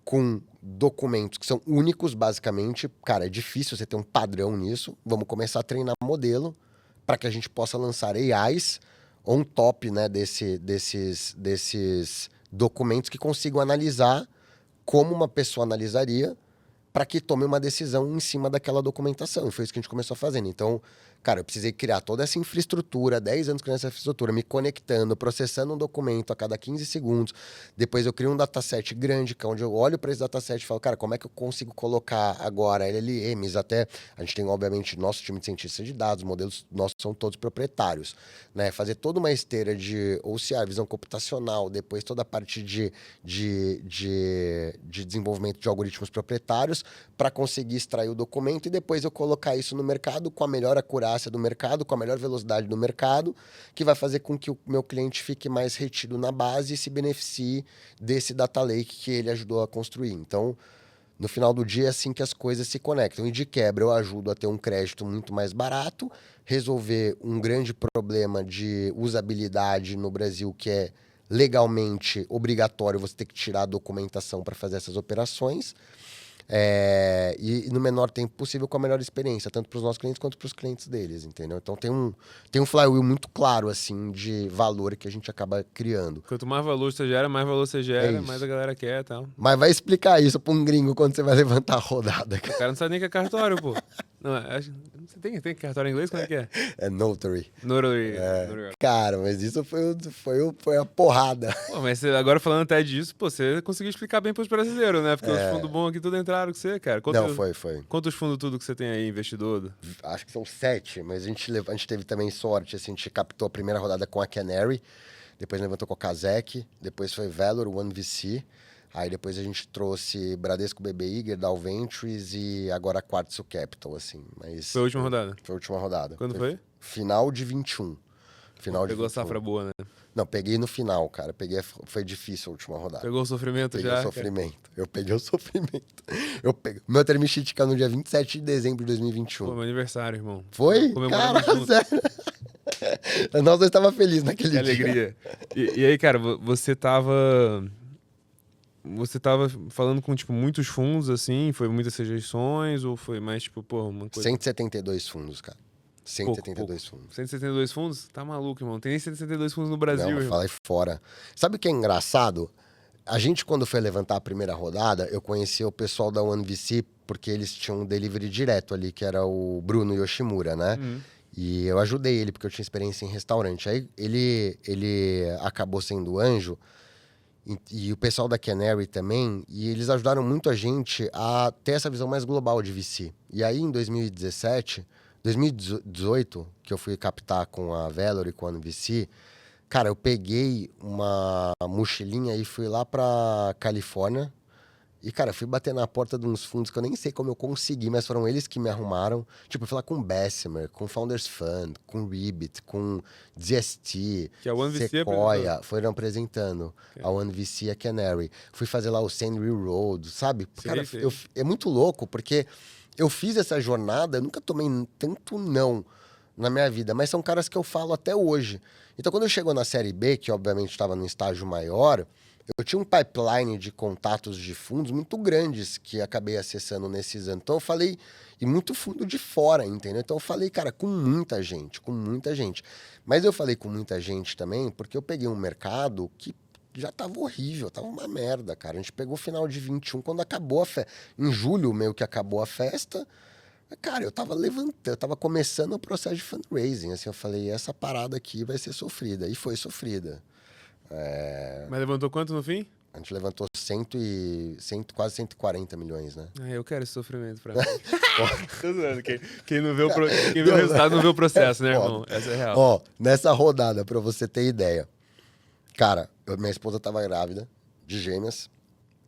S1: com documentos que são únicos, basicamente. Cara, é difícil você ter um padrão nisso. Vamos começar a treinar modelo para que a gente possa lançar AIs on top, né, desses documentos que consigam analisar como uma pessoa analisaria para que tome uma decisão em cima daquela documentação. E foi isso que a gente começou fazendo. Então, cara, eu precisei criar toda essa infraestrutura, 10 anos criando essa infraestrutura, me conectando, processando um documento a cada 15 segundos. Depois eu crio um dataset grande, que é onde eu olho para esse dataset e falo, cara, como é que eu consigo colocar agora LLMs? Até a gente tem, obviamente, nosso time de cientistas de dados, modelos nossos são todos proprietários, né? Fazer toda uma esteira de OCR, visão computacional, depois toda a parte de desenvolvimento de algoritmos proprietários para conseguir extrair o documento e depois eu colocar isso no mercado com a melhor acurácia do mercado, com a melhor velocidade do mercado, que vai fazer com que o meu cliente fique mais retido na base e se beneficie desse data lake que ele ajudou a construir. Então, no final do dia, é assim que as coisas se conectam. E de quebra, eu ajudo a ter um crédito muito mais barato, resolver um grande problema de usabilidade no Brasil, que é legalmente obrigatório você ter que tirar a documentação para fazer essas operações. E no menor tempo possível com a melhor experiência, tanto para os nossos clientes quanto para os clientes deles, entendeu? Então tem um flywheel muito claro, assim, de valor que a gente acaba criando.
S2: Quanto mais valor você gera,
S1: É
S2: mais
S1: isso.
S2: a galera quer e tal.
S1: Mas vai explicar isso para um gringo quando você vai levantar a rodada.
S2: O cara não sabe nem que é cartório, pô. Não, você tem cartório em inglês? Como é que é?
S1: É notary.
S2: Notary.
S1: Cara, mas isso foi a porrada.
S2: Pô, mas agora falando até disso, pô, você conseguiu explicar bem pros brasileiros, né? Porque os fundos bons aqui tudo entraram com você, cara.
S1: Não, foi.
S2: Quantos fundos tudo que você tem aí, investidor?
S1: Acho que são 7, mas a gente teve também sorte, assim, a gente captou a primeira rodada com a Canary, depois levantou com a Kazek, depois foi Valor, One VC, aí depois a gente trouxe Bradesco BBI, Gerdau Ventures e agora Quartzo Capital, assim. Mas
S2: Foi a última rodada?
S1: Foi a última rodada.
S2: Quando foi?
S1: Final de 21.
S2: Pegou a safra boa, né?
S1: Não, peguei no final, cara. Foi difícil a última rodada.
S2: Pegou o sofrimento
S1: Peguei
S2: já?
S1: o sofrimento. Eu peguei o sofrimento. Meu term sheet caiu no dia 27 de dezembro de 2021.
S2: Pô, meu aniversário, irmão.
S1: Foi?
S2: Comemoramos
S1: Cara,
S2: junto.
S1: sério. Nós dois estávamos felizes naquele
S2: Que
S1: dia.
S2: alegria. E aí, cara, você tava falando com, tipo, muitos fundos, assim? Foi muitas rejeições? Ou foi mais, tipo, pô, uma coisa...
S1: 172 fundos, cara. 172
S2: pouco.
S1: fundos.
S2: 172 fundos? Tá maluco, irmão. Tem nem 172 fundos no Brasil,
S1: Não,
S2: irmão.
S1: falei fora. Sabe o que é engraçado? A gente, quando foi levantar a primeira rodada, eu conheci o pessoal da OneVC, porque eles tinham um delivery direto ali, que era o Bruno Yoshimura, né? E eu ajudei ele, porque eu tinha experiência em restaurante. Aí ele acabou sendo anjo, e o pessoal da Canary também, e eles ajudaram muito a gente a ter essa visão mais global de VC. E aí, em 2018, que eu fui captar com a Valor e com a VC, cara, eu peguei uma mochilinha e fui lá pra Califórnia. E, cara, fui bater na porta de uns fundos que eu nem sei como eu consegui, mas foram eles que me arrumaram. Tipo, eu fui lá com Bessemer, com Founders Fund, com Ribbit, com DST,
S2: Que a OneVC
S1: Sequoia. Foram apresentando a OneVC e a Canary. Fui fazer lá o Sand Railroad, sabe?
S2: Sei,
S1: Cara,
S2: sei.
S1: é muito louco, porque eu fiz essa jornada, eu nunca tomei tanto não na minha vida, mas são caras que eu falo até hoje. Então, quando eu chego na Série B, que obviamente estava num estágio maior, eu tinha um pipeline de contatos de fundos muito grandes que acabei acessando nesses anos. Então, eu falei, e muito fundo de fora, entendeu? Então, eu falei, cara, com muita gente. Mas eu falei com muita gente também porque eu peguei um mercado que já tava horrível, tava uma merda, cara. A gente pegou o final de 21, quando acabou a festa. Em julho, meio que acabou a festa. Cara, eu tava começando o processo de fundraising, assim, eu falei, essa parada aqui vai ser sofrida, e foi sofrida.
S2: Mas levantou quanto no fim?
S1: A gente levantou quase 140 milhões, né?
S2: Ah, eu quero esse sofrimento pra mim. Tô zoando. Quem não vê quem vê o resultado não vê o processo, né, irmão? Essa é real.
S1: Ó, nessa rodada, pra você ter ideia, cara, minha esposa tava grávida, de gêmeas,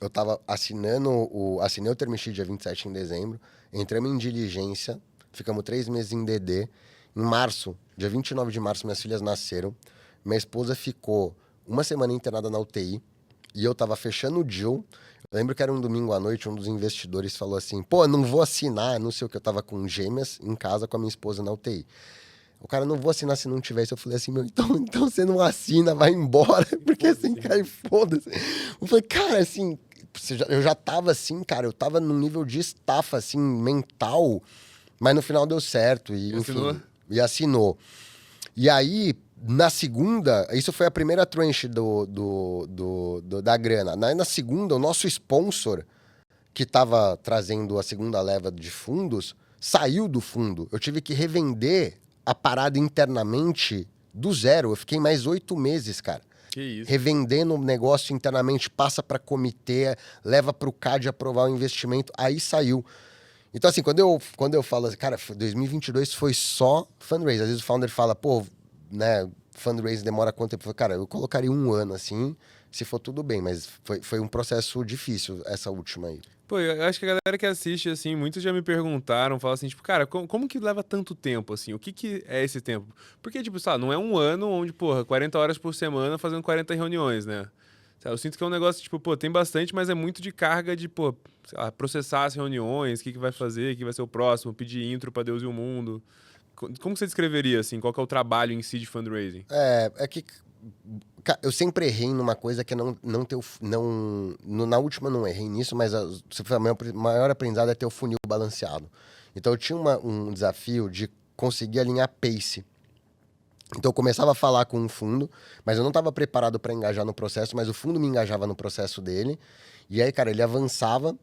S1: eu tava assinei o term sheet dia 27 de dezembro, entramos em diligência, ficamos 3 meses em DD. Em março, dia 29 de março, minhas filhas nasceram. Minha esposa ficou uma semana internada na UTI e eu tava fechando o deal. Eu lembro que era um domingo à noite, um dos investidores falou assim, pô, não vou assinar, não sei o que, eu tava com gêmeas em casa com a minha esposa na UTI. O cara, não vou assinar se não tivesse. Eu falei assim, meu, então você não assina, vai embora, porque assim, cara, foda-se. Eu falei, cara, assim, eu já tava assim, cara, eu tava num nível de estafa, assim, mental, mas no final deu certo, e enfim, e assinou. E aí, na segunda, isso foi a primeira tranche da grana. Na segunda, o nosso sponsor, que tava trazendo a segunda leva de fundos, saiu do fundo. Eu tive que revender a parada internamente do zero. Eu fiquei mais 8 meses, cara.
S2: Que isso.
S1: Revendendo o negócio internamente, passa para comitê, leva para o CAD aprovar o investimento, aí saiu. Então, assim, quando eu falo assim, cara, 2022 foi só fundraise. Às vezes o founder fala, pô, né, fundraise demora quanto tempo? Cara, eu colocaria 1 ano, assim, se for tudo bem, mas foi um processo difícil, essa última aí.
S2: Pô, eu acho que a galera que assiste, assim, muitos já me perguntaram, falam assim, tipo, cara, como que leva tanto tempo, assim? O que é esse tempo? Porque, tipo, sabe, não é um ano onde, porra, 40 horas por semana fazendo 40 reuniões, né? Sabe, eu sinto que é um negócio, tipo, pô, tem bastante, mas é muito de carga de, pô, sei lá, processar as reuniões, o que vai fazer, o que vai ser o próximo, pedir intro pra Deus e o mundo. Como você descreveria, assim, qual que é o trabalho em si de fundraising?
S1: É que Eu sempre errei numa coisa que é não ter na última não errei nisso, mas a maior aprendizado é ter o funil balanceado. Então eu tinha um desafio de conseguir alinhar pace. Então eu começava a falar com um fundo, mas eu não estava preparado para engajar no processo, mas o fundo me engajava no processo dele. E aí, cara, ele avançava,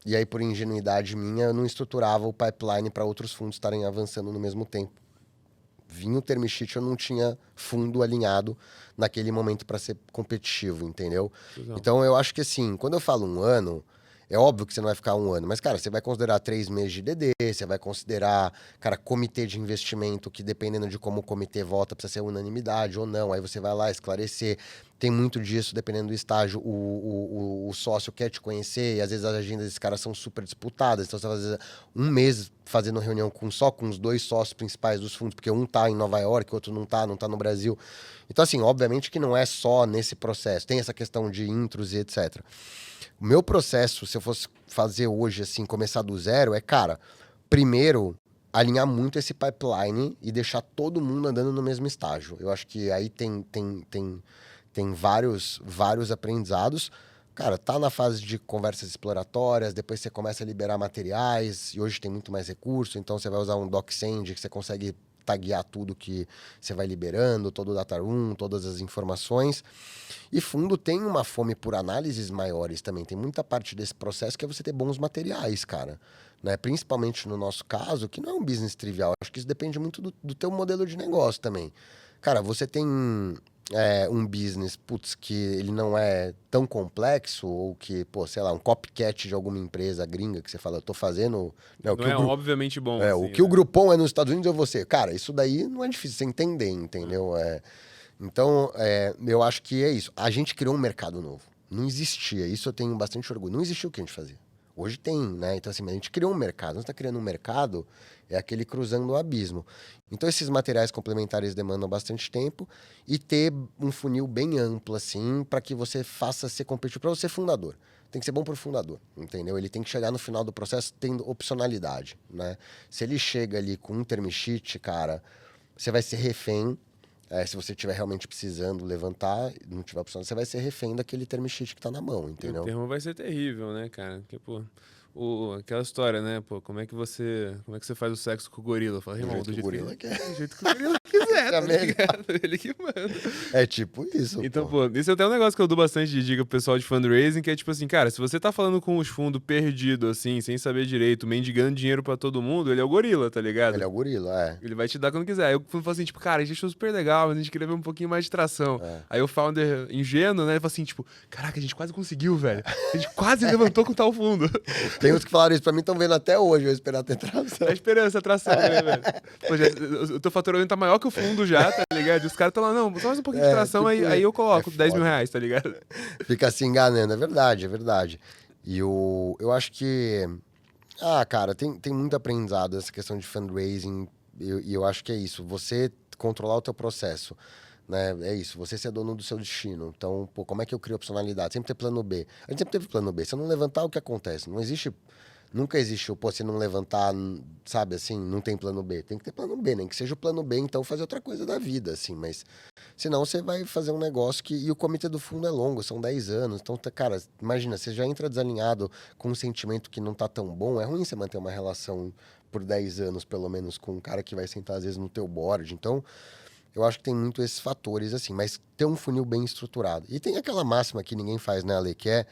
S1: e aí por ingenuidade minha, eu não estruturava o pipeline para outros fundos estarem avançando no mesmo tempo. Vinha o term sheet, eu não tinha fundo alinhado naquele momento para ser competitivo, entendeu?
S2: Legal.
S1: Então eu acho que assim, quando eu falo um ano, é óbvio que você não vai ficar um ano, mas, cara, você vai considerar 3 meses de DD, você vai considerar, cara, comitê de investimento, que dependendo de como o comitê vota, precisa ser unanimidade ou não. Aí você vai lá esclarecer. Tem muito disso, dependendo do estágio, o sócio quer te conhecer, e às vezes as agendas desses caras são super disputadas. Então você vai fazer um mês fazendo reunião só com os 2 sócios principais dos fundos, porque um tá em Nova York, o outro não tá no Brasil. Então, assim, obviamente que não é só nesse processo, tem essa questão de intros e etc. O meu processo, se eu fosse fazer hoje, assim, começar do zero, cara, primeiro, alinhar muito esse pipeline e deixar todo mundo andando no mesmo estágio. Eu acho que aí tem vários aprendizados. Cara, tá na fase de conversas exploratórias, depois você começa a liberar materiais, e hoje tem muito mais recurso, então você vai usar um DocSend, que você consegue taguear tudo que você vai liberando, todo o data room, todas as informações. E fundo tem uma fome por análises maiores também. Tem muita parte desse processo que é você ter bons materiais, cara. Né? Principalmente no nosso caso, que não é um business trivial. Acho que isso depende muito do teu modelo de negócio também. Cara, você tem um business, putz, que ele não é tão complexo, ou que, pô, sei lá, um copycat de alguma empresa gringa que você fala, eu tô fazendo... Né,
S2: Não é obviamente bom,
S1: o
S2: assim,
S1: que o
S2: né?
S1: Groupon é nos Estados Unidos, eu vou ser. Cara, isso daí não é difícil você entender, entendeu? Então, eu acho que é isso. A gente criou um mercado novo. Não existia. Isso eu tenho bastante orgulho. Não existia o que a gente fazia. Hoje tem, né? Então, assim, mas a gente criou um mercado. Nós está criando um mercado, é aquele cruzando o abismo. Então, esses materiais complementares demandam bastante tempo e ter um funil bem amplo, assim, para que você faça ser competitivo, para você ser fundador. Tem que ser bom para o fundador, entendeu? Ele tem que chegar no final do processo tendo opcionalidade, né? Se ele chega ali com um term sheet, cara, você vai ser refém. Se você estiver realmente precisando levantar, não tiver opção, você vai ser refém daquele term sheet que tá na mão,
S2: E o
S1: entendeu?
S2: termo vai ser terrível, né, cara? Porque, pô, aquela história, né? Pô, como é que você faz o sexo com o gorila? Fala,
S1: Do
S2: irmão,
S1: jeito que o gorila quer.
S2: do jeito que o gorila quiser, tá
S1: Também.
S2: ligado? Ele que manda.
S1: É tipo isso,
S2: Então,
S1: pô.
S2: pô, esse é até um negócio que eu dou bastante de dica pro pessoal de fundraising, que é tipo assim, cara, se você tá falando com os fundos perdidos, assim, sem saber direito, mendigando dinheiro pra todo mundo, ele é o gorila, tá ligado?
S1: Ele é o gorila,
S2: Ele vai te dar quando quiser. Aí eu falo assim, tipo, cara, a gente achou super legal, mas a gente queria ver um pouquinho mais de tração.
S1: É.
S2: Aí o founder ingênuo, né, ele fala assim, tipo, caraca, a gente quase conseguiu, velho. A gente quase levantou com tal fundo.
S1: Tem uns que falaram isso pra mim, estão vendo até hoje, eu esperar ter tração.
S2: Tá esperando essa atração, né, velho? Pô, o teu faturamento tá maior que o fundo já, tá ligado? E os caras estão lá, não, só mais um pouquinho de tração,
S1: tipo,
S2: aí eu coloco
S1: é
S2: 10 mil
S1: foda.
S2: reais, tá ligado?
S1: Fica se enganando, é verdade, é verdade. E eu acho que... cara, tem muito aprendizado essa questão de fundraising, e eu acho que é isso. Você controlar o teu processo, né? É isso, você ser dono do seu destino. Então, pô, como é que eu crio opcionalidade? Sempre ter plano B. A gente sempre teve plano B. Se eu não levantar, o que acontece? Não existe... Nunca existiu, pô, se não levantar, sabe, assim, não tem plano B. Tem que ter plano B, nem que seja o plano B, então fazer outra coisa da vida, assim, mas senão você vai fazer um negócio que... E o comitê do fundo é longo, são 10 anos, então, cara, imagina, você já entra desalinhado com um sentimento que não tá tão bom, é ruim você manter uma relação por 10 anos, pelo menos, com um cara que vai sentar, às vezes, no teu board, então... Eu acho que tem muito esses fatores, assim, mas ter um funil bem estruturado. E tem aquela máxima que ninguém faz, né, Ale, que é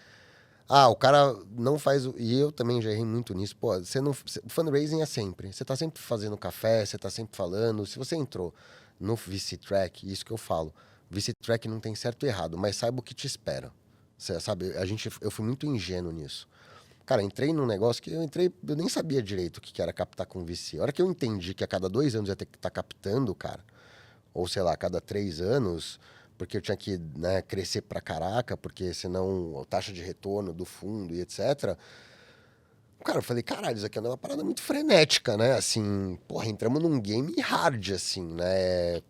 S1: o cara não faz. E eu também já errei muito nisso. Pô, você não. Fundraising é sempre. Você tá sempre fazendo café, você tá sempre falando. Se você entrou no VC Track, isso que eu falo. VC Track não tem certo e errado, mas saiba o que te espera. Você sabe, eu fui muito ingênuo nisso. Cara, entrei num negócio que eu nem sabia direito o que era captar com VC. A hora que eu entendi que a cada 2 anos eu ia ter que estar captando, cara, ou sei lá, a cada 3 anos, porque eu tinha que, né, crescer pra caraca, porque senão a taxa de retorno do fundo e etc. Cara, eu falei, caralho, isso aqui é uma parada muito frenética, né? Assim, porra, entramos num game hard, assim, né?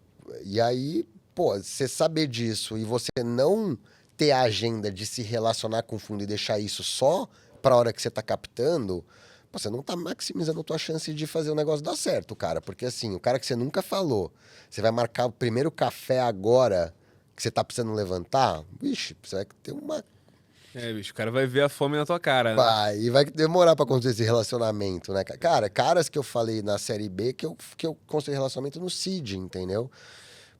S1: E aí, pô, você saber disso e você não ter a agenda de se relacionar com o fundo e deixar isso só pra hora que você tá captando, pô, você não tá maximizando a tua chance de fazer o negócio dar certo, cara. Porque assim, o cara que você nunca falou, você vai marcar o primeiro café agora, que você tá precisando levantar, vixe, você vai ter uma...
S2: Bicho, o cara vai ver a fome na tua cara, né?
S1: Vai, e vai demorar pra construir esse relacionamento, né? Cara, caras que eu falei na Série B que eu construí relacionamento no Seed, entendeu?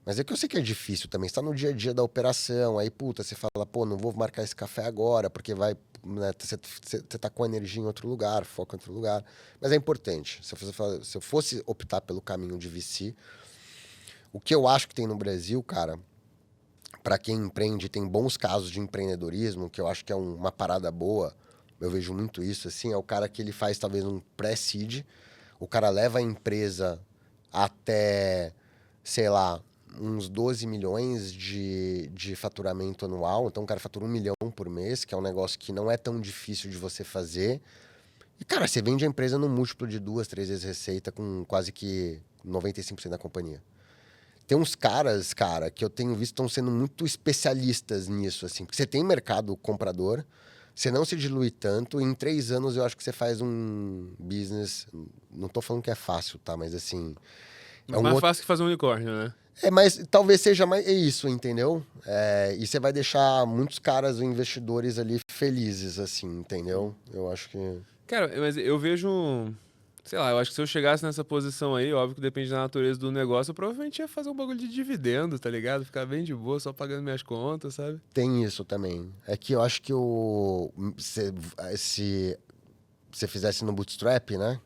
S1: Mas é que eu sei que é difícil também. Você tá no dia a dia da operação, aí, puta, você fala, pô, não vou marcar esse café agora, porque vai, né, você tá com energia em outro lugar, foco em outro lugar. Mas é importante. Se eu fosse optar pelo caminho de VC, o que eu acho que tem no Brasil, cara, para quem empreende, tem bons casos de empreendedorismo, que eu acho que é uma parada boa. Eu vejo muito isso, assim, é o cara que ele faz talvez um pré-seed, o cara leva a empresa até, sei lá, uns 12 milhões de faturamento anual. Então o cara fatura 1 milhão por mês, que é um negócio que não é tão difícil de você fazer. E, cara, você vende a empresa no múltiplo de 2, 3 vezes receita com quase que 95% da companhia. Tem uns caras, cara, que eu tenho visto estão sendo muito especialistas nisso, assim. Porque você tem mercado comprador, você não se dilui tanto, e em 3 anos eu acho que você faz um business... Não tô falando que é fácil, tá? Mas, assim...
S2: É mais fácil que fazer um unicórnio, né?
S1: Mas talvez seja mais isso, entendeu? E você vai deixar muitos caras, investidores ali, felizes, assim, entendeu? Eu acho que...
S2: Cara, mas eu vejo... Sei lá, eu acho que se eu chegasse nessa posição aí, óbvio que depende da natureza do negócio, eu provavelmente ia fazer um bagulho de dividendo, tá ligado? Ficar bem de boa, só pagando minhas contas, sabe?
S1: Tem isso também. É que eu acho que se você fizesse no Bootstrap, né?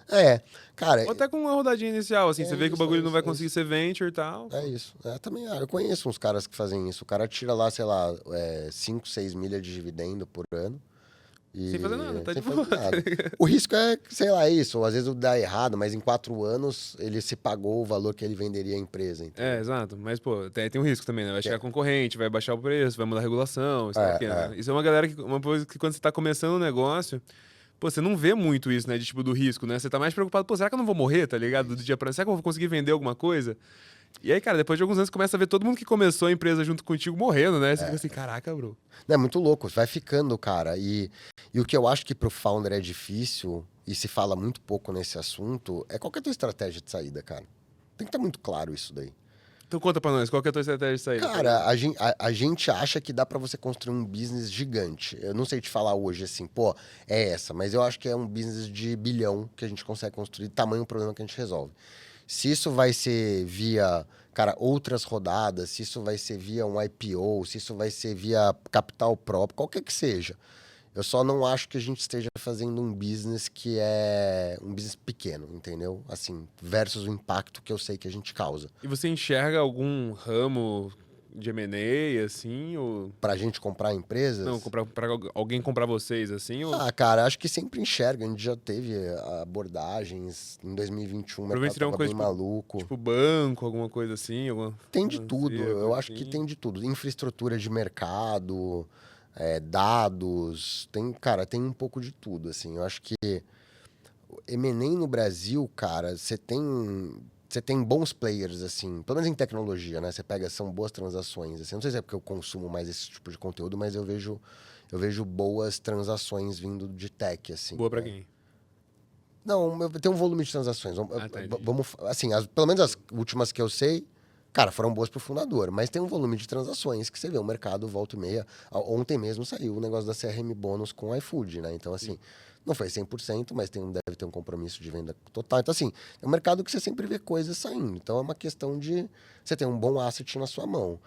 S2: É.
S1: Cara...
S2: Ou até com uma rodadinha inicial, assim, você vê que o bagulho não vai conseguir
S1: isso.
S2: ser venture e tal.
S1: É isso. Também, eu conheço uns caras que fazem isso. O cara tira lá, sei lá, 5, 6 milha de dividendo por ano.
S2: Sem fazer nada, tá de
S1: sem
S2: boa.
S1: fazer nada. O risco é, sei lá, isso. Ou às vezes dá errado, mas em 4 anos ele se pagou o valor que ele venderia a empresa. Entendeu?
S2: Exato. Mas, pô, tem um risco também, né? Vai chegar concorrente, vai baixar o preço, vai mudar a regulação, isso daqui, né? Isso é uma galera uma coisa que quando você tá começando um negócio, pô, você não vê muito isso, né? De tipo do risco, né? Você tá mais preocupado, pô, será que eu não vou morrer, tá ligado? Do dia pra... Será que eu vou conseguir vender alguma coisa? E aí, cara, depois de alguns anos, você começa a ver todo mundo que começou a empresa junto contigo morrendo, né? Você fica assim, caraca, bro.
S1: Não, é muito louco, vai ficando, cara. E o que eu acho que pro founder é difícil, e se fala muito pouco nesse assunto, é qual que é a tua estratégia de saída, cara. Tem que estar muito claro isso daí.
S2: Então conta pra nós, qual que é a tua estratégia de saída?
S1: Cara, a gente acha que dá pra você construir um business gigante. Eu não sei te falar hoje assim, pô, é essa, mas eu acho que é um business de bilhão que a gente consegue construir, tamanho problema que a gente resolve. Se isso vai ser via, cara, outras rodadas, se isso vai ser via um IPO, se isso vai ser via capital próprio, qualquer que seja. Eu só não acho que a gente esteja fazendo um business que é um business pequeno, entendeu? Assim, versus o impacto que eu sei que a gente causa.
S2: E você enxerga algum ramo de M&A, assim, ou...
S1: Pra gente comprar empresas...
S2: Não, pra alguém comprar vocês, assim, ou...
S1: Cara, acho que sempre enxerga. A gente já teve abordagens. Em 2021 o mercado
S2: seria uma
S1: tava
S2: coisa
S1: bem maluco.
S2: tipo banco, alguma coisa assim,
S1: Tem de tudo. Eu acho que
S2: assim.
S1: tem de tudo. Infraestrutura de mercado, dados. Tem um pouco de tudo, assim. Eu acho que M&A no Brasil, cara, você tem bons players, assim, pelo menos em tecnologia, né? Você pega, são boas transações. Assim. Não sei se é porque eu consumo mais esse tipo de conteúdo, mas eu vejo boas transações vindo de tech, assim.
S2: Boa pra quem?
S1: Não, tem um volume de transações.
S2: Tá,
S1: Vamos, assim, pelo menos as últimas que eu sei, cara, foram boas pro fundador, mas tem um volume de transações que você vê, o mercado volta e meia. Ontem mesmo saiu o negócio da CRM bônus com o iFood, né? Então, assim, não foi 100%, mas deve ter um compromisso de venda total. Então, assim, é um mercado que você sempre vê coisas saindo. Então, é uma questão de você ter um bom asset na sua mão.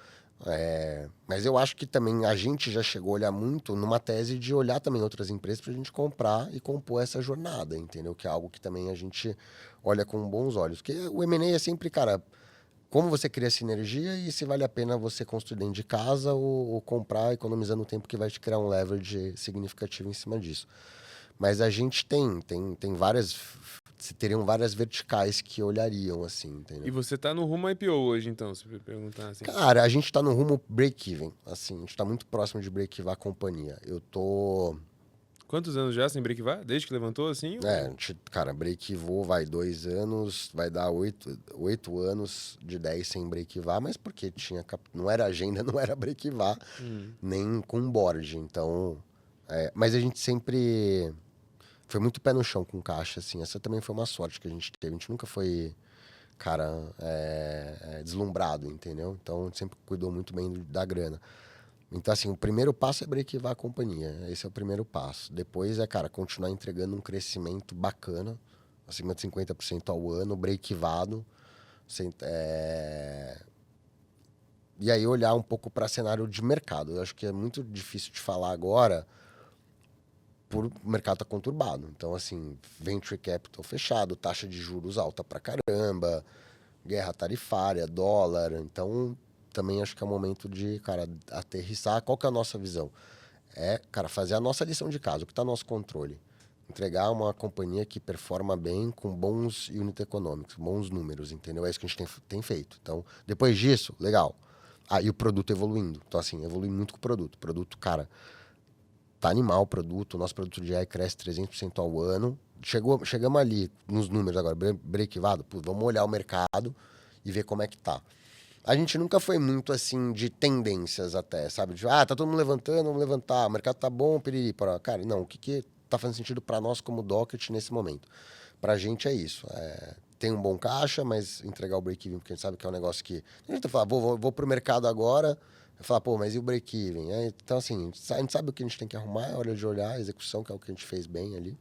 S1: Mas eu acho que também a gente já chegou a olhar muito numa tese de olhar também outras empresas para a gente comprar e compor essa jornada, entendeu? Que é algo que também a gente olha com bons olhos. Porque o M&A é sempre, cara, como você cria sinergia e se vale a pena você construir dentro de casa ou comprar, economizando o tempo que vai te criar um leverage significativo em cima disso. Mas a gente tem várias... Teriam várias verticais que olhariam, assim, entendeu?
S2: E você tá no rumo IPO hoje, então, se me perguntar assim.
S1: Cara, a gente tá no rumo break-even, assim. A gente tá muito próximo de break-even a companhia. Eu tô...
S2: Quantos anos já sem break-even? Desde que levantou, assim?
S1: Cara, break-even vai 2 anos, vai dar 8 anos de 10 sem break-even, mas porque não era agenda, não era break-even, nem com board. Então, mas a gente sempre... Foi muito pé no chão com caixa, assim. Essa também foi uma sorte que a gente teve. A gente nunca foi cara, deslumbrado, entendeu? Então, sempre cuidou muito bem da grana. Então, assim, o primeiro passo é breakivar a companhia. Esse é o primeiro passo. Depois cara, continuar entregando um crescimento bacana, acima de 50% ao ano, breakivado. E aí olhar um pouco para cenário de mercado. Eu acho que é muito difícil de falar agora, por o mercado tá conturbado. Então, assim, venture capital fechado, taxa de juros alta pra caramba, guerra tarifária, dólar. Então, também acho que é o momento de, cara, aterrissar. Qual que é a nossa visão? Cara, fazer a nossa lição de casa, o que está no nosso controle. Entregar uma companhia que performa bem, com bons unit economics, bons números, entendeu? É isso que a gente tem feito. Então, depois disso, legal. E o produto evoluindo. Então, assim, evolui muito com o produto. O produto, cara, tá animal o produto. O nosso produto de AI cresce 300% ao ano. Chegamos ali nos números agora, breakivado. Vamos olhar o mercado e ver como é que tá. A gente nunca foi muito, assim, de tendências até, sabe? De, tá todo mundo levantando, vamos levantar. O mercado tá bom, piriri. Cara, não. O que tá fazendo sentido para nós como Docket nesse momento? Pra gente é isso. Tem um bom caixa, mas entregar o break-even, porque a gente sabe que é um negócio que... A gente fala, vou pro mercado agora, falar, pô, mas e o break-even? Então, assim, a gente sabe o que a gente tem que arrumar, é hora de olhar a execução, que é o que a gente fez bem ali.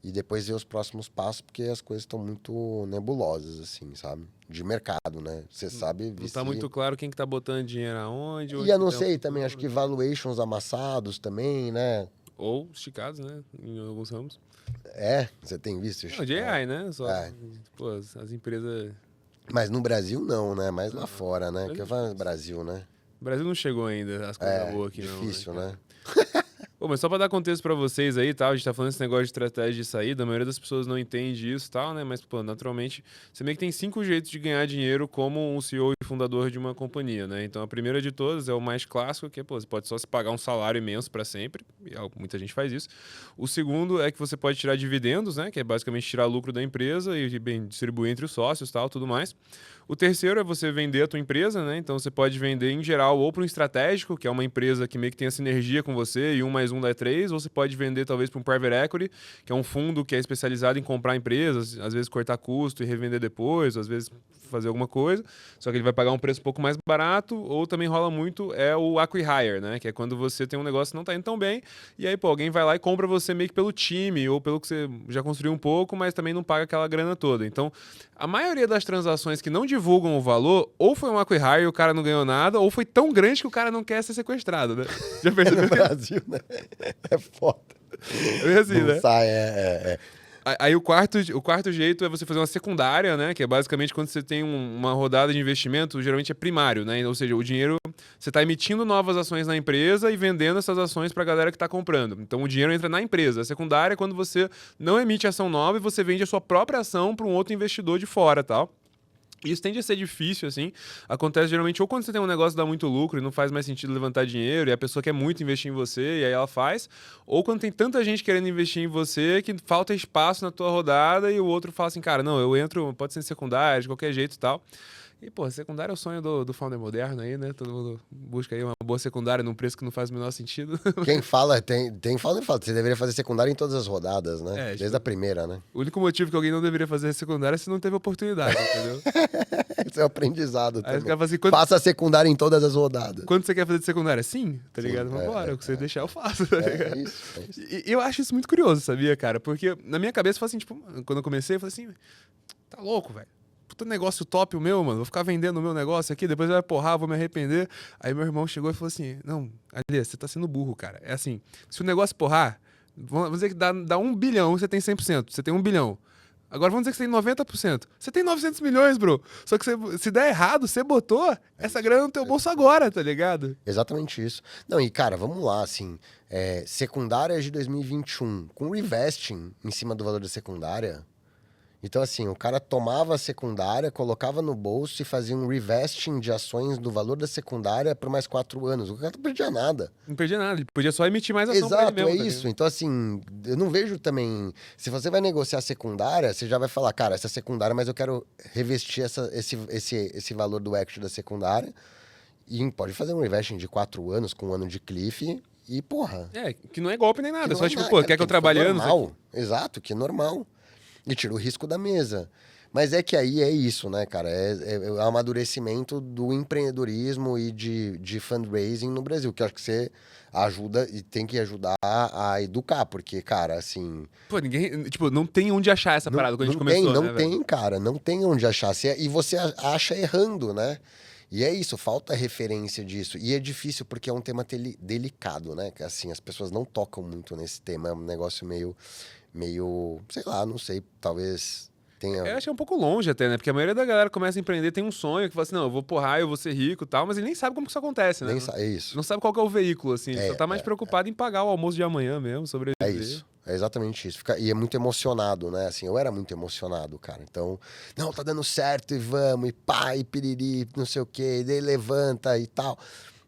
S1: E depois ver os próximos passos, porque as coisas estão muito nebulosas, assim, sabe? De mercado, né? Você sabe...
S2: Não tá muito claro quem que tá botando dinheiro aonde.
S1: E eu não sei também, acho que valuations amassados também, né?
S2: Ou esticados, né? Em alguns ramos.
S1: Você tem visto?
S2: Não, de AI, né? Só, pô, as empresas...
S1: Mas no Brasil não, né? Mais lá fora, né? Porque vai no Brasil, né?
S2: O Brasil não chegou ainda, as coisas boas aqui, não.
S1: Difícil, né?
S2: Pô, mas só pra dar contexto pra vocês aí, tá? A gente tá falando esse negócio de estratégia de saída, a maioria das pessoas não entende isso e tal, né? Mas, pô, naturalmente, você meio que tem 5 jeitos de ganhar dinheiro como um CEO e fundador de uma companhia, né? Então, a primeira de todas é o mais clássico, que é, pô, você pode só se pagar um salário imenso pra sempre, e muita gente faz isso. O segundo é que você pode tirar dividendos, né? Que é basicamente tirar lucro da empresa e, bem, distribuir entre os sócios, tal, tudo mais. O terceiro é você vender a tua empresa, né? Então você pode vender em geral ou para um estratégico, que é uma empresa que meio que tem a sinergia com você e 1 mais 1 dá 3, ou você pode vender talvez para um private equity, que é um fundo que é especializado em comprar empresas, às vezes cortar custo e revender depois, ou às vezes fazer alguma coisa, só que ele vai pagar um preço um pouco mais barato, ou também rola muito o acqui-hire, né? Que é quando você tem um negócio que não tá indo tão bem, e aí, pô, alguém vai lá e compra você meio que pelo time, ou pelo que você já construiu um pouco, mas também não paga aquela grana toda. Então, a maioria das transações que não divulgam o valor, ou foi um acqui-hire e o cara não ganhou nada, ou foi tão grande que o cara não quer ser sequestrado, né? Já percebeu?
S1: No Brasil, né? É foda.
S2: É assim,
S1: não
S2: né?
S1: Sai,
S2: Aí o quarto jeito é você fazer uma secundária, né? Que é basicamente quando você tem uma rodada de investimento, geralmente é primário, né? Ou seja, o dinheiro, você está emitindo novas ações na empresa e vendendo essas ações para a galera que está comprando. Então o dinheiro entra na empresa. A secundária é quando você não emite ação nova e você vende a sua própria ação para um outro investidor de fora, tal. Isso tende a ser difícil, assim. Acontece geralmente ou quando você tem um negócio que dá muito lucro e não faz mais sentido levantar dinheiro e a pessoa quer muito investir em você e aí ela faz. Ou quando tem tanta gente querendo investir em você que falta espaço na tua rodada e o outro fala assim, cara, não, eu entro, pode ser secundário, de qualquer jeito e tal. E, pô, secundária é o sonho do founder moderno aí, né? Todo mundo busca aí uma boa secundária num preço que não faz o menor sentido.
S1: Quem fala, tem fala e fala. Você deveria fazer secundária em todas as rodadas, né? Desde a primeira, né?
S2: O único motivo que alguém não deveria fazer secundária é se não teve oportunidade, entendeu?
S1: Esse é o aprendizado
S2: Aí
S1: também.
S2: assim,
S1: Faça a secundária em todas as rodadas.
S2: Quando você quer fazer de secundária? Sim, tá ligado? Vambora, o que você deixar eu faço, tá ligado?
S1: É isso.
S2: E eu acho isso muito curioso, sabia, cara? Porque na minha cabeça, foi assim, tipo, quando eu comecei, eu falei assim, tá louco, velho. Puta negócio top o meu, mano. Vou ficar vendendo o meu negócio aqui, depois vai porrar, vou me arrepender. Aí meu irmão chegou e falou assim, não, Aliás, você tá sendo burro, cara. É assim, se o negócio porrar, vamos dizer que dá 1 bilhão, você tem 100%, você tem 1 bilhão. Agora vamos dizer que você tem 90%. Você tem 900 milhões, bro. Só que se der errado, você botou essa grana no teu bolso agora, tá ligado?
S1: Exatamente isso. Não, e cara, vamos lá, assim, secundária de 2021, com revesting em cima do valor da secundária. Então, assim, o cara tomava a secundária, colocava no bolso e fazia um revesting de ações do valor da secundária por mais 4 anos. O cara não perdia nada.
S2: Não perdia nada, ele podia só emitir mais ação pra ele
S1: Exato,
S2: mesmo.
S1: é
S2: tá
S1: isso.
S2: ligado?
S1: Então, assim, eu não vejo também... Se você vai negociar secundária, você já vai falar, cara, essa secundária, mas eu quero revestir esse valor do equity da secundária. E pode fazer um revesting de 4 anos com 1 ano de cliff e, porra...
S2: Que não é golpe nem nada.
S1: que
S2: Só
S1: não é
S2: tipo,
S1: nada,
S2: pô,
S1: cara,
S2: quer que eu
S1: foi
S2: trabalhando?
S1: normal. Exato, que é normal. E tira o risco da mesa. Mas é que aí é isso, né, cara? É o amadurecimento do empreendedorismo e de fundraising no Brasil, que eu acho que você ajuda e tem que ajudar a educar, porque, cara, assim.
S2: Pô, ninguém. Tipo, não tem onde achar essa
S1: Não,
S2: parada quando a gente
S1: não tem,
S2: começou,
S1: não
S2: né, velho?
S1: tem, cara. Não tem onde achar. E você acha errando, né? E é isso, falta referência disso. E é difícil porque é um tema delicado, né? Que, assim, as pessoas não tocam muito nesse tema. É um negócio meio, sei lá, não sei, talvez tenha.
S2: Eu acho que é um pouco longe até, né? Porque a maioria da galera começa a empreender, tem um sonho que fala assim, não, eu vou porrar, eu vou ser rico e tal, mas ele nem sabe como que isso acontece, né?
S1: Nem é isso.
S2: Não sabe qual que é o veículo, assim. Ele só tá mais
S1: É,
S2: preocupado em pagar o almoço de amanhã mesmo,
S1: é
S2: sobreviver.
S1: isso. É exatamente isso. E é muito emocionado, né? Assim, eu era muito emocionado, cara. Então, não, tá dando certo e vamos, e pá, e piriri, não sei o quê, e daí levanta e tal.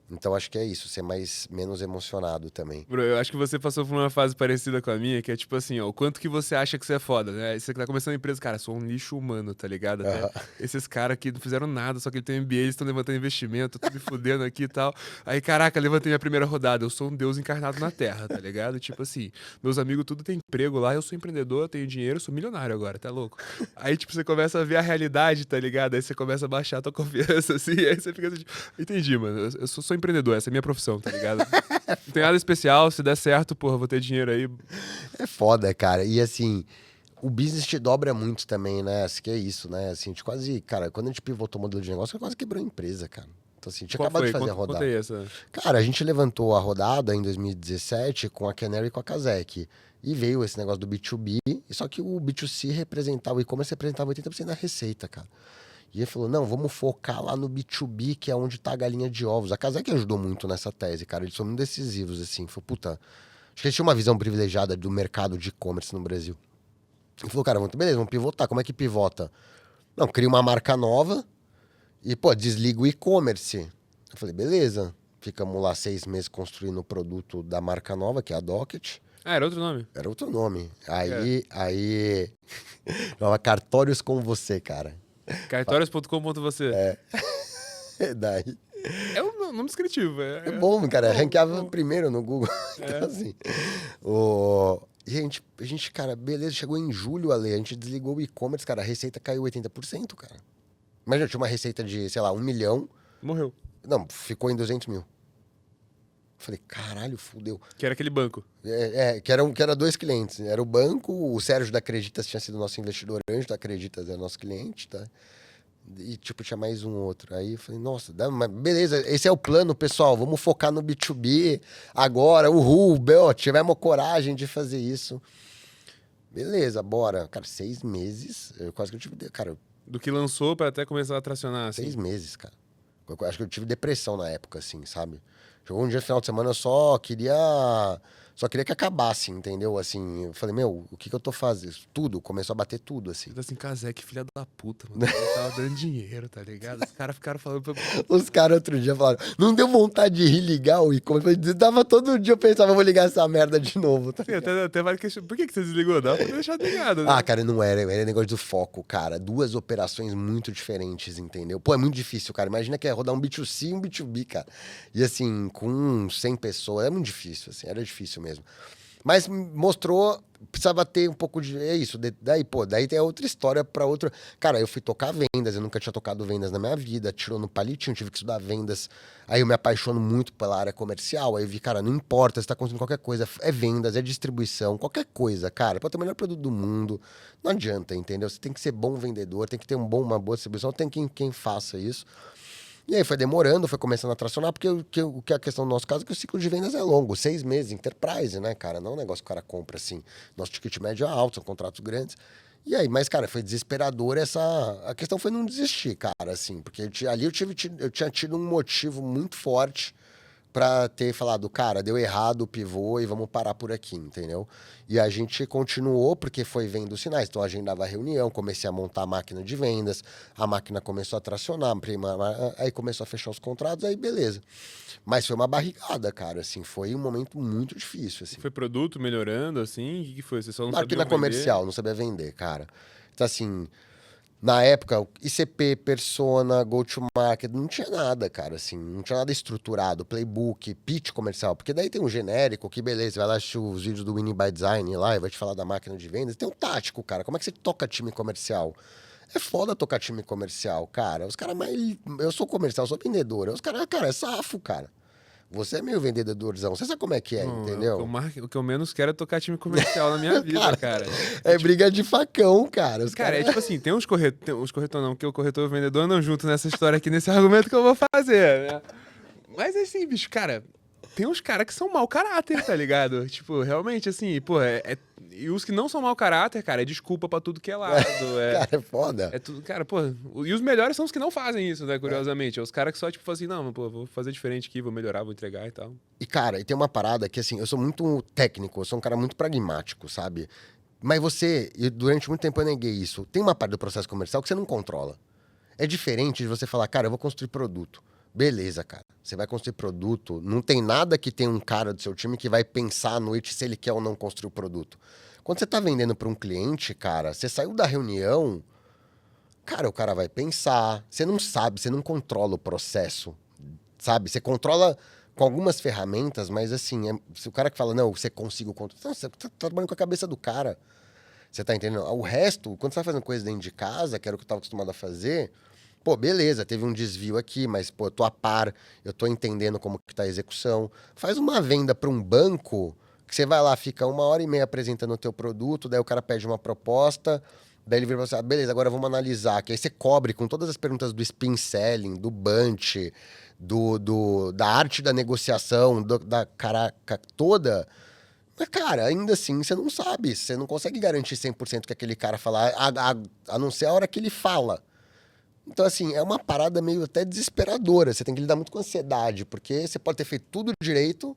S1: Então, acho que é isso, ser menos emocionado também.
S2: Bro, eu acho que você passou por uma fase parecida com a minha, que é tipo assim, ó, o quanto que você acha que você é foda, né? Você que tá começando uma empresa, cara, sou um lixo humano, tá ligado? Até
S1: Aham.
S2: esses caras que não fizeram nada, só que ele tem MBA, eles estão levantando investimento, tô me fudendo aqui e tal. Aí, caraca, levantei minha primeira rodada, eu sou um deus encarnado na Terra, tá ligado? Tipo assim, meus amigos tudo tem emprego lá, eu sou empreendedor, tenho dinheiro, sou milionário agora, tá louco? Aí, tipo, você começa a ver a realidade, tá ligado? Aí você começa a baixar a tua confiança, assim, aí você fica assim, tipo, entendi, mano, eu sou empreendedor, essa é a minha profissão, tá ligado? Não tem nada especial, se der certo, porra, vou ter dinheiro aí.
S1: É foda, cara. E assim, o business te dobra muito também, né? Assim, que é isso, né? Assim, a gente quase, cara, quando a gente pivotou o modelo de negócio, quase quebrou a empresa, cara. Então, assim, a gente tinha
S2: Qual
S1: acabado de
S2: foi?
S1: fazer a
S2: Conta
S1: rodada.
S2: aí essa.
S1: Cara, a gente levantou a rodada em 2017 com a Canary e com a Kazek. E veio esse negócio do B2B, só que o B2C representava, o e-commerce representava 80% da receita, cara. E ele falou, não, vamos focar lá no B2B, que é onde tá a galinha de ovos. A Kazek ajudou muito nessa tese, cara. Eles são muito decisivos, assim. Falou, puta, acho que eles tinham uma visão privilegiada do mercado de e-commerce no Brasil. Ele falou, cara, muito beleza, vamos pivotar. Como é que pivota? Não, cria uma marca nova e, pô, desliga o e-commerce. Eu falei, beleza. Ficamos lá 6 meses construindo o produto da marca nova, que é a Docket.
S2: Ah, era outro nome.
S1: Era outro nome.
S2: É.
S1: Aí... Chamava Cartórios com você, cara.
S2: Cartórios.com.você.
S1: Daí...
S2: É um nome descritivo.
S1: É bom, cara.
S2: bom,
S1: Ranqueava
S2: bom.
S1: primeiro no Google.
S2: É.
S1: Então, assim... O... E a gente, cara, beleza, chegou em julho, Ale, a gente desligou o e-commerce, cara, a receita caiu 80%, cara. Imagina, tinha uma receita de, sei lá, 1 milhão,
S2: Morreu.
S1: não, ficou em 200 mil. Falei, caralho, fudeu.
S2: Que era aquele banco.
S1: Que era 2 clientes. Era o banco, o Sérgio da Acreditas tinha sido nosso investidor anjo, da Acreditas era nosso cliente, tá? E, tipo, tinha mais um outro. Aí eu falei, nossa, mas beleza, esse é o plano, pessoal, vamos focar no B2B agora, uhul, tivemos coragem de fazer isso. Beleza, bora. Cara, 6 meses, eu quase que eu tive, cara,
S2: Do que lançou pra até começar a tracionar, assim.
S1: 6 meses, cara. Eu acho que eu tive depressão na época, assim, sabe? Chegou um dia no final de semana, eu só queria que acabasse, entendeu? Assim, eu falei, meu, o que eu tô fazendo? Tudo, começou a bater tudo, assim.
S2: Você tá assim, Kazek, filha da puta, mano. Ele tava dando dinheiro, tá ligado? Os caras ficaram falando pra...
S1: Os caras outro dia falaram, não deu vontade de religar o e-commerce? Dava todo dia, eu pensava, eu vou ligar essa merda de novo, tá?
S2: Sim, até vale questionar. Por que você desligou? Dá pra deixar ligado, né?
S1: Ah, cara, não era negócio do foco, cara. Duas operações muito diferentes, entendeu? Pô, é muito difícil, cara. Imagina que é rodar um B2C e um B2B, cara. E assim, com 100 pessoas, é muito difícil, assim, era difícil mesmo. Mas mostrou, precisava ter um pouco de. É isso. Daí tem outra história pra outra. Cara, eu fui tocar vendas, eu nunca tinha tocado vendas na minha vida, tirou no palitinho, tive que estudar vendas. Aí eu me apaixono muito pela área comercial. Aí eu vi, cara, não importa, você tá construindo qualquer coisa, é vendas, é distribuição, qualquer coisa, cara. Pode ter o melhor produto do mundo. Não adianta, entendeu? Você tem que ser bom vendedor, tem que ter uma boa distribuição, tem quem faça isso. E aí foi demorando, foi começando a tracionar, porque o que é a questão do nosso caso é que o ciclo de vendas é longo, 6 meses, enterprise, né, cara? Não é um negócio que o cara compra assim. Nosso ticket médio é alto, são contratos grandes. E aí, mas, cara, foi desesperador essa. A questão foi não desistir, cara, assim, porque ali eu tinha tido um motivo muito forte pra ter falado, cara, deu errado o pivô e vamos parar por aqui, entendeu? E a gente continuou porque foi vendo os sinais. Então, agendava a reunião, comecei a montar a máquina de vendas, a máquina começou a tracionar, aí começou a fechar os contratos, aí beleza. Mas foi uma barrigada, cara, assim, foi um momento muito difícil, assim.
S2: Foi produto melhorando, assim? O que foi? Você só não
S1: Máquina
S2: sabia
S1: comercial, não sabia vender, cara. Então, assim, na época, ICP, Persona, Go-to-Market, não tinha nada, cara, assim, não tinha nada estruturado, playbook, pitch comercial, porque daí tem um genérico que, beleza, vai lá assistir os vídeos do Winning by Design lá e vai te falar da máquina de vendas, tem um tático, cara, como é que você toca time comercial? É foda tocar time comercial, cara. Os caras mais. Eu sou comercial, eu sou vendedor. Os caras, cara, é safo, cara. Você é meio vendedorzão. Você sabe como é que é,
S2: Não,
S1: entendeu?
S2: o que eu menos quero é tocar time comercial na minha vida, cara.
S1: É briga de facão, cara. Os
S2: Cara, é
S1: caras.
S2: tipo assim, tem uns corretor não, porque o corretor e o vendedor andam junto nessa história aqui, nesse argumento que eu vou fazer, né? Mas assim, bicho, cara, tem uns caras que são mau caráter, tá ligado? Tipo, realmente, assim, pô, e os que não são mau caráter, cara, é desculpa pra tudo que é lado.
S1: Cara, é foda.
S2: É tudo, cara, pô. E os melhores são os que não fazem isso, né? Curiosamente. É os caras que só, tipo, falam assim, não, pô, vou fazer diferente aqui, vou melhorar, vou entregar e tal.
S1: E, cara, e tem uma parada que, assim, eu sou muito técnico, eu sou um cara muito pragmático, sabe? Mas você, e durante muito tempo eu neguei isso, tem uma parte do processo comercial que você não controla. É diferente de você falar, cara, eu vou construir produto. Beleza, cara. Você vai construir produto, não tem nada que tenha um cara do seu time que vai pensar à noite se ele quer ou não construir o produto. Quando você tá vendendo para um cliente, cara, você saiu da reunião, cara, o cara vai pensar, você não sabe, você não controla o processo, sabe? Você controla com algumas ferramentas, mas assim, se o cara que fala, não, você consigo controlar, não, você tá trabalhando com a cabeça do cara. Você tá entendendo? O resto, quando você tá fazendo coisa dentro de casa, que era o que eu tava acostumado a fazer, pô, beleza, teve um desvio aqui, mas, pô, eu tô a par, eu tô entendendo como que tá a execução. Faz uma venda para um banco, que você vai lá, fica 1h30 apresentando o teu produto, daí o cara pede uma proposta, daí ele vira pra você, beleza, agora vamos analisar. Que aí você cobre com todas as perguntas do spin selling, do bunch, da arte da negociação, da caraca toda. Mas, cara, ainda assim, você não sabe. Você não consegue garantir 100% que aquele cara falar, a não ser a hora que ele fala. Então, assim, é uma parada meio até desesperadora. Você tem que lidar muito com ansiedade, porque você pode ter feito tudo direito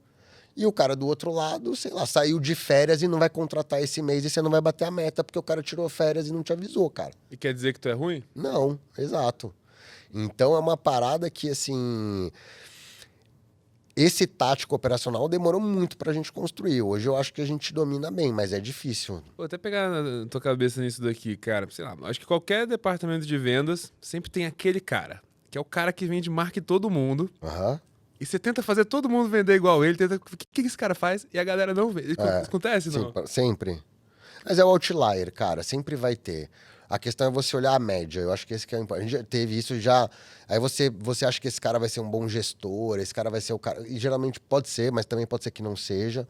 S1: e o cara do outro lado, sei lá, saiu de férias e não vai contratar esse mês e você não vai bater a meta porque o cara tirou férias e não te avisou, cara.
S2: E quer dizer que tu é ruim?
S1: Não, exato. Então, é uma parada que, assim... Esse tático operacional demorou muito pra gente construir. Hoje eu acho que a gente domina bem, mas é difícil.
S2: Vou até pegar na tua cabeça nisso daqui, cara. Sei lá, acho que qualquer departamento de vendas sempre tem aquele cara, que é o cara que vende marca em todo mundo.
S1: Aham.
S2: E você tenta fazer todo mundo vender igual ele, tenta... O que esse cara faz? E a galera não vende. Isso acontece, não?
S1: Sempre. Mas é o outlier, cara. Sempre vai ter. A questão é você olhar a média. Eu acho que esse que é o importante. A gente já teve isso já. Aí você acha que esse cara vai ser um bom gestor, esse cara vai ser o cara. E geralmente pode ser, mas também pode ser que não seja.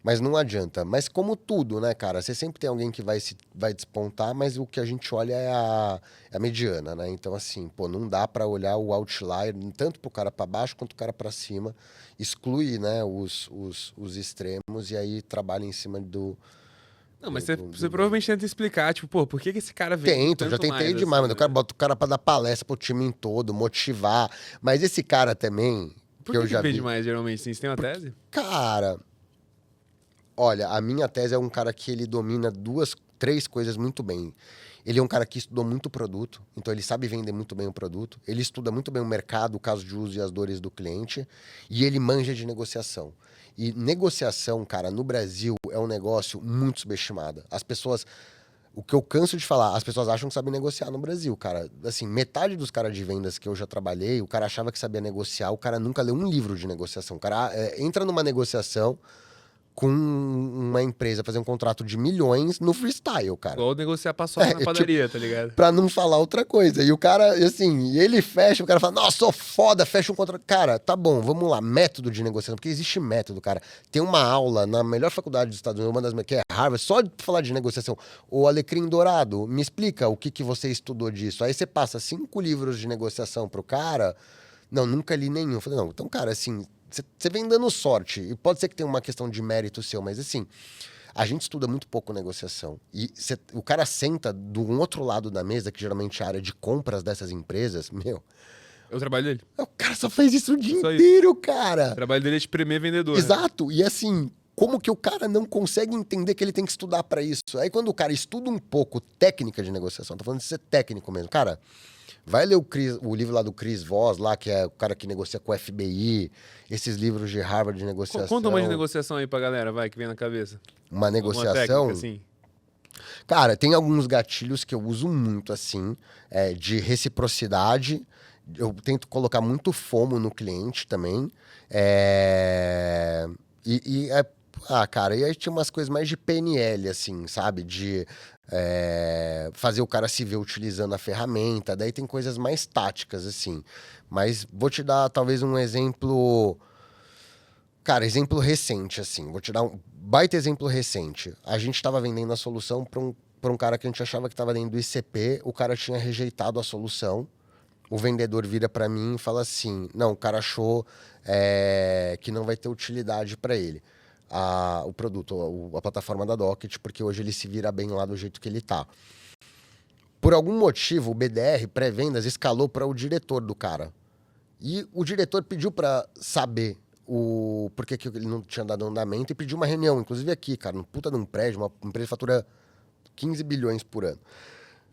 S1: Mas não adianta. Mas como tudo, né, cara? Você sempre tem alguém que vai despontar, mas o que a gente olha é a mediana, né? Então, assim, pô, não dá pra olhar o outlier tanto pro cara pra baixo quanto pro cara pra cima. Exclui, né, os extremos e aí trabalha em cima do.
S2: Não, mas você provavelmente tenta explicar, tipo, pô, por que esse cara vende
S1: Tento,
S2: tanto
S1: já tentei
S2: mais,
S1: demais,
S2: assim,
S1: mas o cara
S2: né?
S1: bota o cara pra dar palestra pro time em todo, motivar. Mas esse cara também,
S2: Por
S1: que eu
S2: que
S1: já
S2: vende
S1: vi.
S2: mais, geralmente? Sim, você tem uma tese?
S1: Cara, olha, a minha tese é um cara que ele domina três coisas muito bem. Ele é um cara que estudou muito produto, então ele sabe vender muito bem o produto. Ele estuda muito bem o mercado, o caso de uso e as dores do cliente. E ele manja de negociação. E negociação, cara, no Brasil é um negócio muito subestimado. As pessoas... O que eu canso de falar, as pessoas acham que sabem negociar no Brasil, cara. Assim, metade dos caras de vendas que eu já trabalhei, o cara achava que sabia negociar, o cara nunca leu um livro de negociação. O cara entra numa negociação com uma empresa, fazer um contrato de milhões no freestyle, cara.
S2: Igual negociar paçoca na padaria, tá ligado?
S1: Pra não falar outra coisa. E o cara, assim, ele fecha, o cara fala, nossa, sou foda, fecha um contrato. Cara, tá bom, vamos lá, método de negociação, porque existe método, cara. Tem uma aula na melhor faculdade dos Estados Unidos, uma das que é Harvard, só de falar de negociação. O Alecrim Dourado, me explica o que você estudou disso. Aí você passa 5 livros de negociação pro cara. Não, nunca li nenhum. Eu falei, não, então, cara, assim, você vem dando sorte. E pode ser que tenha uma questão de mérito seu, mas assim, a gente estuda muito pouco negociação. E o cara senta do outro lado da mesa, que geralmente é a área de compras dessas empresas, meu.
S2: É o trabalho dele.
S1: O cara só faz isso o dia
S2: Só
S1: inteiro, cara.
S2: O trabalho dele é espremer vendedor. Né?
S1: Exato. E assim, como que o cara não consegue entender que ele tem que estudar pra isso? Aí quando o cara estuda um pouco técnica de negociação, tô falando de ser técnico mesmo, cara. Vai ler o livro lá do Chris Voss, lá, que é o cara que negocia com o FBI, esses livros de Harvard de negociação.
S2: Conta uma de negociação aí pra galera, vai, que vem na cabeça.
S1: Uma negociação.
S2: Técnica, assim.
S1: Cara, tem alguns gatilhos que eu uso muito, assim, de reciprocidade. Eu tento colocar muito fomo no cliente também. Cara, e aí tinha umas coisas mais de PNL, assim, sabe? fazer o cara se ver utilizando a ferramenta. Daí tem coisas mais táticas, assim. Mas vou te dar talvez um exemplo... Cara, exemplo recente, assim. Vou te dar um baita exemplo recente. A gente estava vendendo a solução para um cara que a gente achava que estava dentro do ICP. O cara tinha rejeitado a solução. O vendedor vira para mim e fala assim: não, o cara achou que não vai ter utilidade para ele. O produto, a plataforma da Docket, porque hoje ele se vira bem lá do jeito que ele tá. Por algum motivo, o BDR, pré-vendas, escalou para o diretor do cara. E o diretor pediu para saber por que ele não tinha dado andamento e pediu uma reunião, inclusive aqui, cara, no puta de um prédio, uma empresa que fatura 15 bilhões por ano.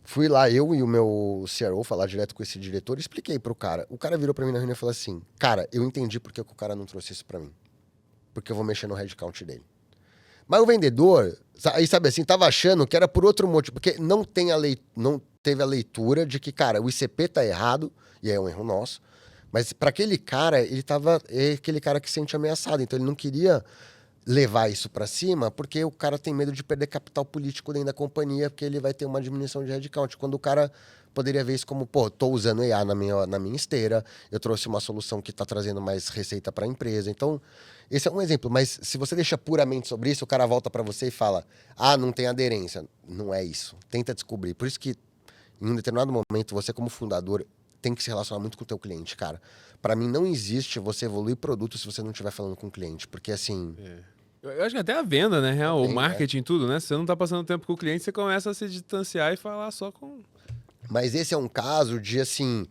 S1: Fui lá, eu e o meu CRO, falar direto com esse diretor e expliquei pro cara. O cara virou pra mim na reunião e falou assim: cara, eu entendi porque o cara não trouxe isso pra mim. Porque eu vou mexer no headcount dele. Mas o vendedor, aí sabe assim, tava achando que era por outro motivo, porque não teve a leitura de que, cara, o ICP tá errado, e é um erro nosso, mas para aquele cara, é aquele cara que se sente ameaçado, então ele não queria levar isso para cima, porque o cara tem medo de perder capital político dentro da companhia, porque ele vai ter uma diminuição de headcount. Quando o cara poderia ver isso como, pô, tô usando IA na minha esteira, eu trouxe uma solução que tá trazendo mais receita para a empresa. Então, esse é um exemplo, mas se você deixa puramente sobre isso, o cara volta para você e fala: ah, não tem aderência. Não é isso. Tenta descobrir. Por isso que, em um determinado momento, você como fundador tem que se relacionar muito com o teu cliente, cara. Para mim, não existe você evoluir produto se você não estiver falando com o cliente, porque assim...
S2: Eu acho que até a venda, né, real, o marketing, tudo, né? Se você não tá passando tempo com o cliente, você começa a se distanciar e falar só com...
S1: Mas esse é um caso de, assim...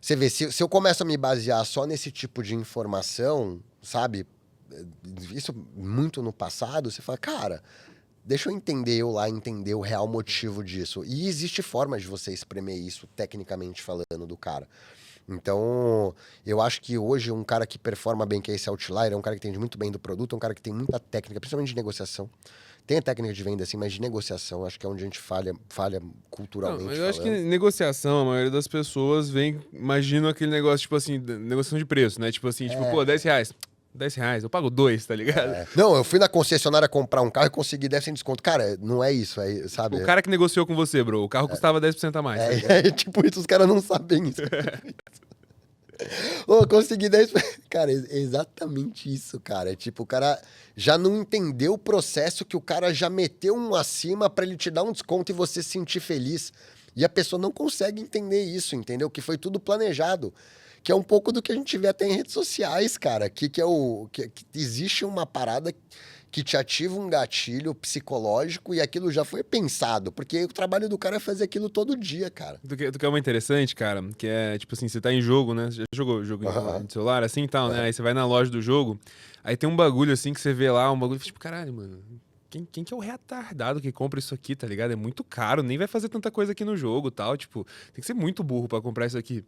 S1: Você vê, se eu começo a me basear só nesse tipo de informação, sabe? Isso muito no passado, você fala, cara, deixa eu entender o real motivo disso. E existe forma de você espremer isso, tecnicamente falando, do cara. Então, eu acho que hoje um cara que performa bem, que é esse outlier, é um cara que entende muito bem do produto, é um cara que tem muita técnica, principalmente de negociação. Tem a técnica de venda, assim, mas de negociação, acho que é onde a gente falha culturalmente
S2: Não, eu
S1: falando.
S2: acho que negociação, a maioria das pessoas imagina aquele negócio, tipo assim, negociação de preço, né? Tipo assim, pô, R$10. R$10, eu pago 2, tá ligado?
S1: Não, eu fui na concessionária comprar um carro e consegui 10% de desconto. Cara, não é isso, sabe?
S2: O cara que negociou com você, bro, o carro custava 10% a mais, tá ligado?
S1: Tipo isso, os caras não sabem isso. Ô, consegui 10. Cara, é exatamente isso, cara. Tipo, o cara já não entendeu o processo que o cara já meteu um acima pra ele te dar um desconto e você se sentir feliz. E a pessoa não consegue entender isso, entendeu? Que foi tudo planejado. Que é um pouco do que a gente vê até em redes sociais, cara. Que existe uma parada que te ativa um gatilho psicológico e aquilo já foi pensado. Porque o trabalho do cara é fazer aquilo todo dia, cara.
S2: Tu quer uma interessante, cara? Que é, tipo assim, você tá em jogo, né? Você já jogou jogo de celular, assim e tal, né? Aí você vai na loja do jogo, aí tem um bagulho assim que você vê lá, um bagulho, tipo, caralho, mano, quem que é o retardado que compra isso aqui, tá ligado? É muito caro, nem vai fazer tanta coisa aqui no jogo, tal, tipo, tem que ser muito burro pra comprar isso aqui.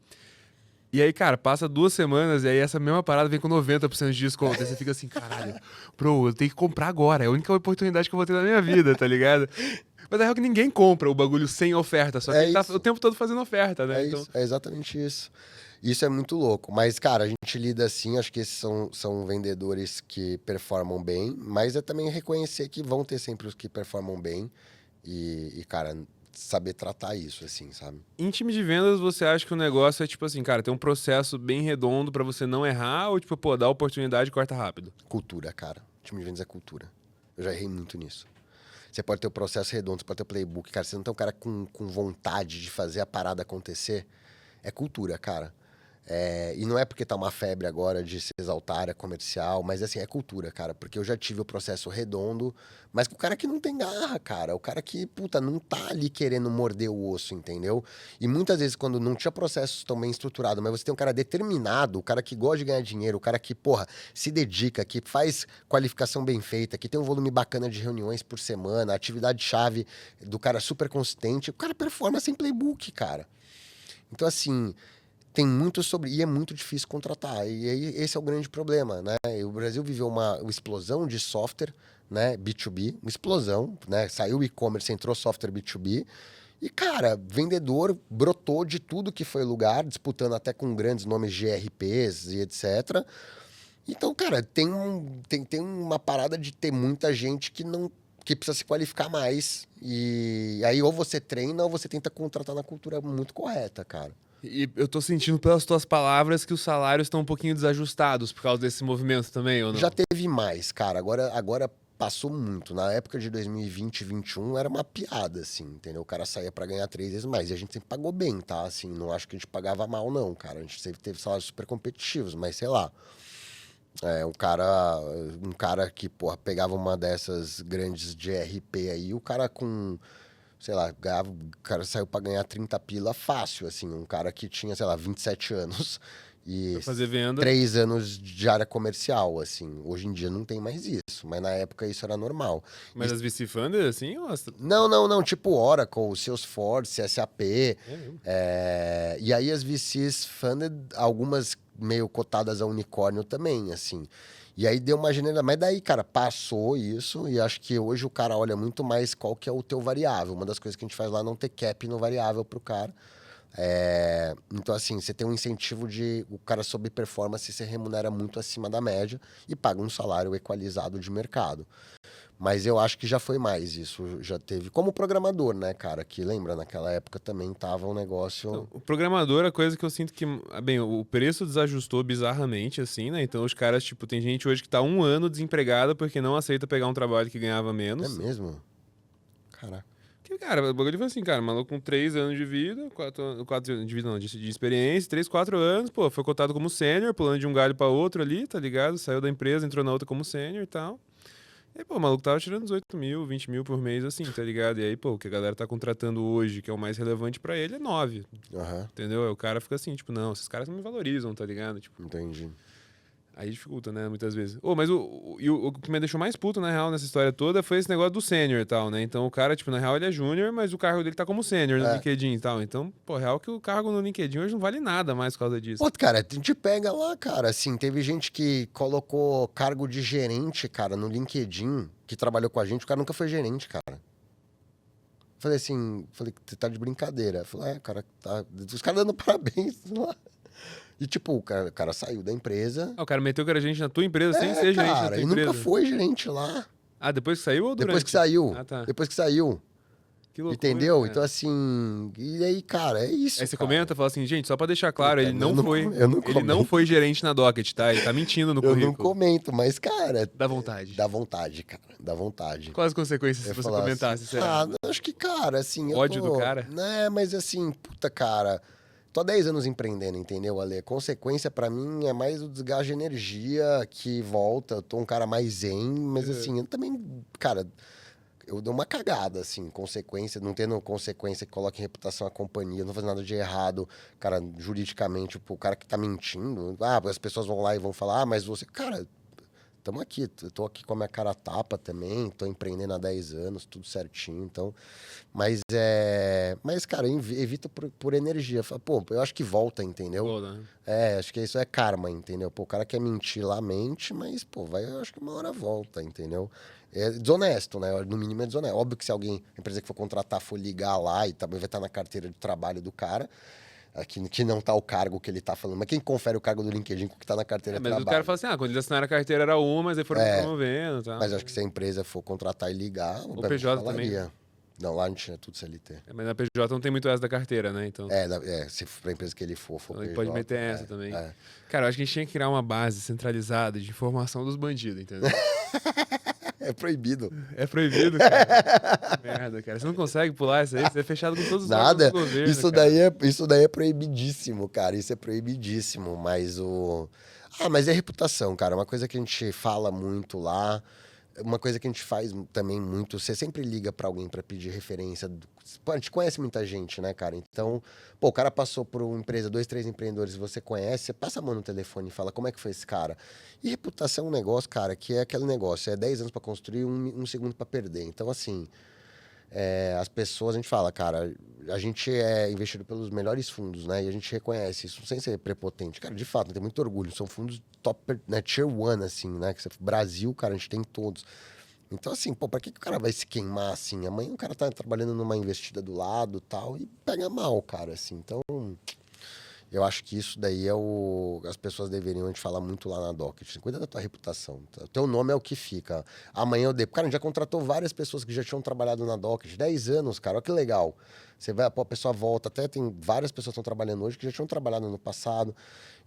S2: E aí, cara, passa 2 semanas e aí essa mesma parada vem com 90% de desconto. Aí você fica assim, caralho, bro, eu tenho que comprar agora. É a única oportunidade que eu vou ter na minha vida, tá ligado? Mas é real que ninguém compra o bagulho sem oferta, só que ele tá o tempo todo fazendo oferta, né?
S1: Então... é exatamente isso. Isso é muito louco. Mas, cara, a gente lida assim, acho que esses são vendedores que performam bem, mas é também reconhecer que vão ter sempre os que performam bem e cara, saber tratar isso, assim, sabe?
S2: Em time de vendas, você acha que o negócio é tipo assim, cara, tem um processo bem redondo pra você não errar ou tipo, pô, dá oportunidade e corta rápido?
S1: Cultura, cara. Time de vendas é cultura. Eu já errei muito nisso. Você pode ter o processo redondo, você pode ter o playbook, cara. Você não tem um cara com vontade de fazer a parada acontecer. É cultura, cara. E não é porque tá uma febre agora de se exaltar área comercial, mas assim, é cultura, cara. Porque eu já tive o processo redondo, mas com o cara que não tem garra, cara. O cara que, puta, não tá ali querendo morder o osso, entendeu? E muitas vezes, quando não tinha processos tão bem estruturados, mas você tem um cara determinado, o cara que gosta de ganhar dinheiro, o cara que, porra, se dedica, que faz qualificação bem feita, que tem um volume bacana de reuniões por semana, atividade-chave do cara super consistente, o cara performa sem playbook, cara. Então, assim... tem muito sobre... e é muito difícil contratar. E aí, esse é o grande problema, né? O Brasil viveu uma explosão de software, né? B2B, uma explosão, né? Saiu o e-commerce, entrou software B2B. E, cara, vendedor brotou de tudo que foi lugar, disputando até com grandes nomes de ERPs e etc. Então, cara, tem uma parada de ter muita gente que não que precisa se qualificar mais. E aí ou você treina ou você tenta contratar na cultura muito correta, cara.
S2: E eu tô sentindo pelas tuas palavras que os salários estão um pouquinho desajustados por causa desse movimento também, ou não?
S1: Já teve mais, cara. Agora passou muito. Na época de 2020 e 2021 era uma piada, assim, entendeu? O cara saía pra ganhar 3 vezes mais. E a gente sempre pagou bem, tá? Assim, não acho que a gente pagava mal, não, cara. A gente sempre teve salários super competitivos, mas sei lá. Um cara que, porra, pegava uma dessas grandes de RP aí, o cara com, sei lá, o cara saiu pra ganhar 30 pila fácil, assim. Um cara que tinha, sei lá, 27 anos e
S2: Pra fazer venda.
S1: 3 anos de área comercial, assim. Hoje em dia não tem mais isso, mas na época isso era normal.
S2: Mas as VC Funders, assim,
S1: Não, tipo Oracle, Salesforce, SAP.
S2: mesmo?
S1: E aí as VCs funded, algumas meio cotadas a unicórnio também, assim. E aí deu uma generalização. Mas daí, cara, passou isso e acho que hoje o cara olha muito mais qual que é o teu variável. Uma das coisas que a gente faz lá é não ter cap no variável pro cara. Então, assim, você tem um incentivo de o cara sob performance se remunera muito acima da média e paga um salário equalizado de mercado. Mas eu acho que já foi mais isso. Já teve. Como programador, né, cara? Que lembra, naquela época também tava um negócio.
S2: O programador, a coisa que eu sinto que, bem, o preço desajustou bizarramente, assim, né? Então os caras, tipo, tem gente hoje que tá 1 ano desempregada porque não aceita pegar um trabalho que ganhava
S1: É
S2: menos.
S1: mesmo? Caraca.
S2: Que, cara, o bagulho foi assim, cara, maluco com 3 anos de vida, 4 anos de vida, não, de experiência, 3, 4 anos, pô, foi cotado como sênior, pulando de um galho pra outro ali, tá ligado? Saiu da empresa, entrou na outra como sênior e tal. E, pô, o maluco tava tirando 18 mil, 20 mil por mês, assim, tá ligado? E aí, pô, o que a galera tá contratando hoje, que é o mais relevante pra ele, é 9,
S1: Aham,
S2: entendeu? Aí o cara fica assim, tipo, não, esses caras não me valorizam, tá ligado? Tipo,
S1: entendi.
S2: aí dificulta, né, muitas vezes. Mas o que me deixou mais puto, na real, nessa história toda, foi esse negócio do sênior e tal, né? Então o cara, tipo, na real ele é júnior, mas o cargo dele tá como sênior no
S1: É.
S2: LinkedIn e tal. Então, pô, real que o cargo no LinkedIn hoje não vale nada mais por causa disso.
S1: Pô, cara, a gente pega lá, cara, assim, teve gente que colocou cargo de gerente, cara, no LinkedIn, que trabalhou com a gente, o cara nunca foi gerente, cara. Falei assim, você tá de brincadeira. Falei, cara, tá. Os caras dando parabéns lá. E tipo, o cara saiu da empresa.
S2: Ah, o cara meteu que era gente na tua empresa sem ser gerente da
S1: Cara,
S2: tua
S1: e
S2: empresa.
S1: nunca foi gerente lá.
S2: Ah, depois que saiu ou durante?
S1: Depois que saiu.
S2: Ah, tá.
S1: Depois que saiu.
S2: Que loucura,
S1: Entendeu?
S2: cara.
S1: Então, assim. E aí, cara, é isso.
S2: Aí você
S1: cara.
S2: comenta, fala assim, gente, só pra deixar claro,
S1: Puta,
S2: ele não
S1: eu não
S2: foi.
S1: com- eu não
S2: Ele não
S1: comento.
S2: foi gerente na Docket, tá? Ele tá mentindo no
S1: Eu não
S2: currículo.
S1: comento, mas, cara.
S2: Dá vontade.
S1: Dá vontade, cara. Dá vontade.
S2: Quais as consequências se
S1: Eu
S2: você
S1: falar
S2: comentasse,
S1: assim,
S2: será?
S1: não, acho que, cara, assim.
S2: Ódio do cara?
S1: Né, mas assim, puta, cara. Tô há 10 anos empreendendo, entendeu, Ale? Consequência pra mim é mais o desgaste de energia que volta. Eu tô um cara mais zen, mas assim, eu também, cara, eu dou uma cagada, assim, consequência, não tendo consequência que coloque em reputação a companhia, não fazendo nada de errado, cara, juridicamente, tipo, o cara que tá mentindo, as pessoas vão lá e vão falar, mas você, cara, tamo aqui, eu tô aqui com a minha cara tapa também, tô empreendendo há 10 anos, tudo certinho, então, mas cara, evita por energia, fala, pô, eu acho que volta, entendeu?
S2: Pô, né?
S1: Acho que isso é karma, entendeu? Pô, o cara quer mentir lá, mente, mas, pô, eu acho que uma hora volta, entendeu? É desonesto, né? No mínimo é desonesto. Óbvio que se alguém, a empresa que for contratar, for ligar lá e também vai estar na carteira de trabalho do cara, aqui, que não tá o cargo que ele tá falando. Mas quem confere o cargo do LinkedIn com o que tá na carteira de
S2: Mas o
S1: trabalho?
S2: cara fala assim, quando eles assinaram a carteira era uma, mas aí foram promovendo e tal.
S1: Mas acho que se a empresa for contratar e ligar,
S2: O PJ também.
S1: falaria. Não, lá a gente é tudo CLT.
S2: Mas na PJ não tem muito essa da carteira, né? Então,
S1: Se for a empresa que ele for
S2: ele
S1: PJ,
S2: pode meter essa também.
S1: é.
S2: Cara, eu acho que a gente tinha que criar uma base centralizada de informação dos bandidos, entendeu?
S1: É proibido.
S2: É proibido, cara. Que merda, cara. Você não consegue pular isso aí? Você é fechado com todos os órgãos
S1: Nada.
S2: do governo,
S1: Isso
S2: cara.
S1: daí é proibidíssimo, cara. Isso é proibidíssimo. Mas é reputação, cara. Uma coisa que a gente fala muito lá. Uma coisa que a gente faz também muito, você sempre liga pra alguém pra pedir referência. Pô, a gente conhece muita gente, né, cara? Então, pô, o cara passou por uma empresa, 2, 3 empreendedores que você conhece, você passa a mão no telefone e fala como é que foi esse cara. E reputação é um negócio, cara, que é aquele negócio, é 10 anos pra construir, um segundo pra perder. Então, assim, as pessoas, a gente fala, cara, a gente é investido pelos melhores fundos, né? E a gente reconhece isso sem ser prepotente. Cara, de fato, tem muito orgulho. São fundos top, né? Tier 1, assim, né? Brasil, cara, a gente tem todos. Então, assim, pô, pra que o cara vai se queimar, assim? Amanhã o cara tá trabalhando numa investida do lado e tal e pega mal, cara, assim. Então, Eu acho que isso daí as pessoas deveriam, a gente fala muito lá na Docket. Cuida da tua reputação. O teu nome é o que fica. Amanhã eu dei. Cara, a gente já contratou várias pessoas que já tinham trabalhado na Docket. 10 anos, cara. Olha que legal. Você vai, pô, a pessoa volta. Até tem várias pessoas que estão trabalhando hoje que já tinham trabalhado no passado.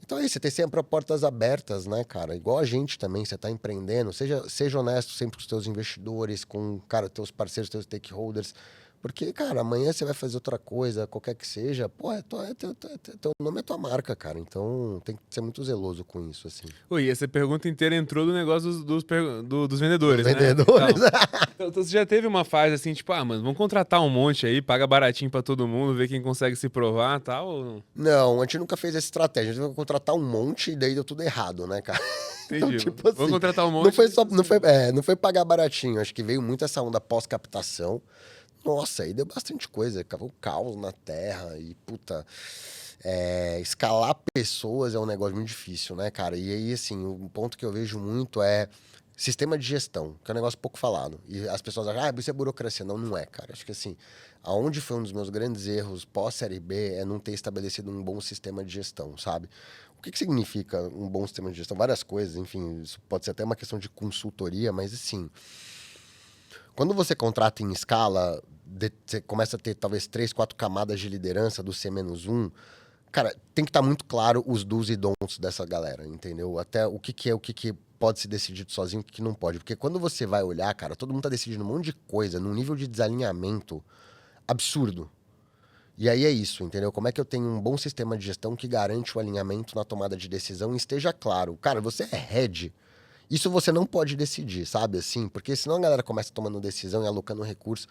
S1: Então é isso, você tem sempre portas abertas, né, cara? Igual a gente também, você tá empreendendo. Seja honesto sempre com os teus investidores, com, cara, teus parceiros, teus stakeholders. Porque, cara, amanhã você vai fazer outra coisa, qualquer que seja, pô, teu nome é tua marca, cara. Então tem que ser muito zeloso com isso, assim.
S2: Oi, essa pergunta inteira entrou do negócio dos vendedores, né?
S1: Vendedores.
S2: Então, você já teve uma fase assim, tipo, mano, vamos contratar um monte aí, paga baratinho pra todo mundo, ver quem consegue se provar e tal? Ou não?
S1: Não, a gente nunca fez essa estratégia. A gente vai contratar um monte e daí deu tudo errado, né, cara?
S2: Entendi.
S1: Então, tipo assim,
S2: Vamos contratar um monte.
S1: não foi pagar baratinho. Acho que veio muito essa onda pós-captação. Nossa, aí deu bastante coisa. Cavou caos na terra e, puta... escalar pessoas é um negócio muito difícil, né, cara? E aí, assim, um ponto que eu vejo muito é sistema de gestão, que é um negócio pouco falado. E as pessoas acham, isso é burocracia. Não, não é, cara. Acho que, assim, aonde foi um dos meus grandes erros pós-Série B é não ter estabelecido um bom sistema de gestão, sabe? O que significa um bom sistema de gestão? Várias coisas, enfim, isso pode ser até uma questão de consultoria, mas, assim... Quando você contrata em escala, você começa a ter talvez 3, 4 camadas de liderança do C-1, cara, tem que estar muito claro os do's e don'ts dessa galera, entendeu? Até o que pode ser decidido sozinho, o que não pode. Porque quando você vai olhar, cara, todo mundo tá decidindo um monte de coisa num nível de desalinhamento absurdo. E aí é isso, entendeu? Como é que eu tenho um bom sistema de gestão que garante o alinhamento na tomada de decisão e esteja claro. Cara, você é head. Isso você não pode decidir, sabe? Assim, porque senão a galera começa tomando decisão e alocando recurso.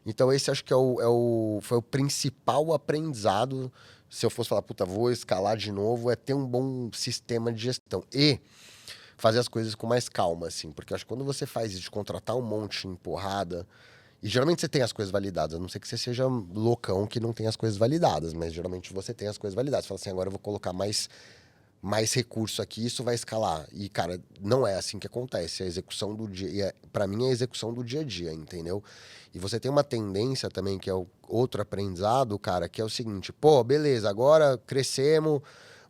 S1: Então esse acho que foi o principal aprendizado. Se eu fosse falar, puta, vou escalar de novo, é ter um bom sistema de gestão. E fazer as coisas com mais calma, assim. Porque eu acho que quando você faz isso de contratar um monte em porrada... E geralmente você tem as coisas validadas. A não ser que você seja loucão que não tem as coisas validadas. Mas geralmente você tem as coisas validadas. Você fala assim, agora eu vou colocar mais recurso aqui, isso vai escalar. E, cara, não é assim que acontece. A execução do dia, para mim, é a execução do dia a dia, entendeu? E você tem uma tendência também, que é o outro aprendizado, cara, que é o seguinte, pô, beleza, agora crescemos,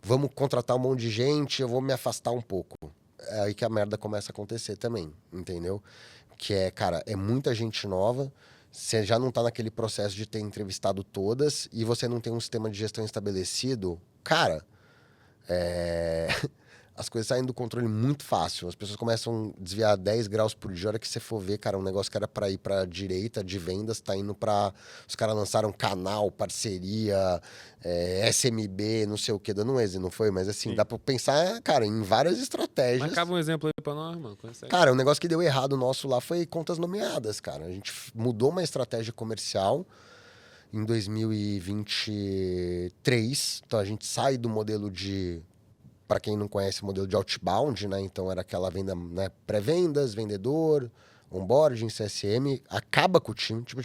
S1: vamos contratar um monte de gente, eu vou me afastar um pouco. É aí que a merda começa a acontecer também, entendeu? Que é, cara, é muita gente nova, você já não tá naquele processo de ter entrevistado todas e você não tem um sistema de gestão estabelecido, cara... As coisas saem do controle muito fácil. As pessoas começam a desviar 10 graus por dia. A hora que você for ver, cara, um negócio que era pra ir pra direita de vendas, tá indo pra... Os caras lançaram canal, parceria, SMB, não sei o que, dando um exemplo, não foi? Mas assim, dá pra pensar, cara, em várias estratégias.
S2: Mas acaba um exemplo aí pra nós, mano.
S1: Cara, o negócio que deu errado nosso lá foi contas nomeadas, cara. A gente mudou uma estratégia comercial em 2023. Então a gente sai do modelo de... Para quem não conhece o modelo de outbound, né? Então era aquela venda, né? Pré-vendas, vendedor, onboarding, CSM, acaba com o time, tipo,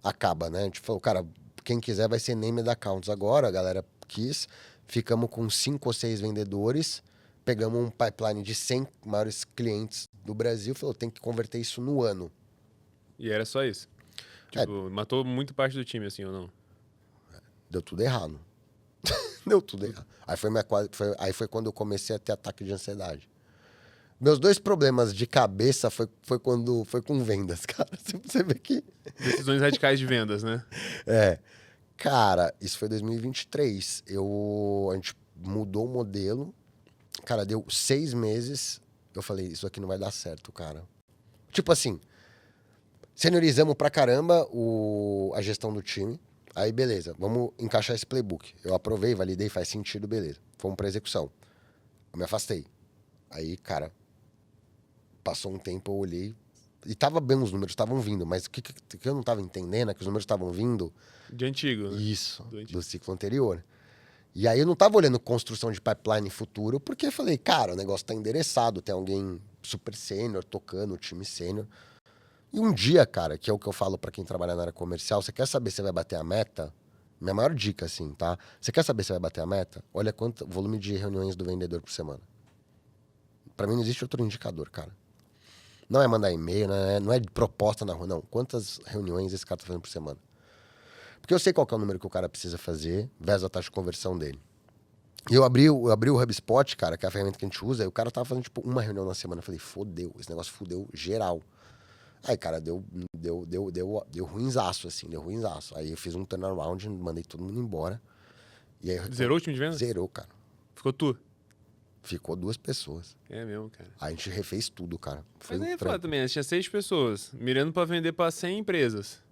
S1: acaba, né? A gente falou, cara, quem quiser vai ser named accounts agora, a galera quis, ficamos com 5 ou 6 vendedores, pegamos um pipeline de 100 maiores clientes do Brasil, falou, tem que converter isso no ano.
S2: E era só isso? Tipo, matou muito parte do time, assim, ou não?
S1: Deu tudo errado. Deu tudo errado. Aí foi quando eu comecei a ter ataque de ansiedade. Meus 2 problemas de cabeça foi com vendas, cara. Você vê que...
S2: Decisões radicais de vendas, né?
S1: Cara, isso foi 2023. A gente mudou o modelo. Cara, deu 6 meses. Eu falei, isso aqui não vai dar certo, cara. Tipo assim, seniorizamos pra caramba a gestão do time. Aí, beleza, vamos encaixar esse playbook. Eu aprovei, validei, faz sentido, beleza. Fomos pra execução. Eu me afastei. Aí, cara, passou um tempo, eu olhei... E tava bem, os números estavam vindo, mas o que eu não tava entendendo é que os números estavam vindo...
S2: De antigo, né?
S1: Isso, do ciclo anterior. E aí eu não tava olhando construção de pipeline futuro, porque eu falei, cara, o negócio tá endereçado, tem alguém super sênior tocando, o time sênior... E um dia, cara, que é o que eu falo pra quem trabalha na área comercial, você quer saber se vai bater a meta? Minha maior dica, assim, tá? Você quer saber se vai bater a meta? Olha quanto volume de reuniões do vendedor por semana. Pra mim não existe outro indicador, cara. Não é mandar e-mail, não é proposta na rua, não. Quantas reuniões esse cara tá fazendo por semana? Porque eu sei qual que é o número que o cara precisa fazer versus a taxa de conversão dele. E eu abri o HubSpot, cara, que é a ferramenta que a gente usa, e o cara tava fazendo, tipo, uma reunião na semana. Eu falei, fodeu, esse negócio fudeu geral. Aí, cara, deu ruinzaço, assim, deu ruinzaço. Aí eu fiz um turnaround, mandei todo mundo embora. E aí,
S2: Zerou o time de vendas?
S1: zerou, cara.
S2: Ficou tu?
S1: Ficou 2 pessoas.
S2: É mesmo, cara.
S1: Aí a gente refez tudo, cara. Foi
S2: Mas aí
S1: um
S2: é
S1: trampo.
S2: foda também, né? Tinha 6 pessoas, mirando pra vender pra 100 empresas.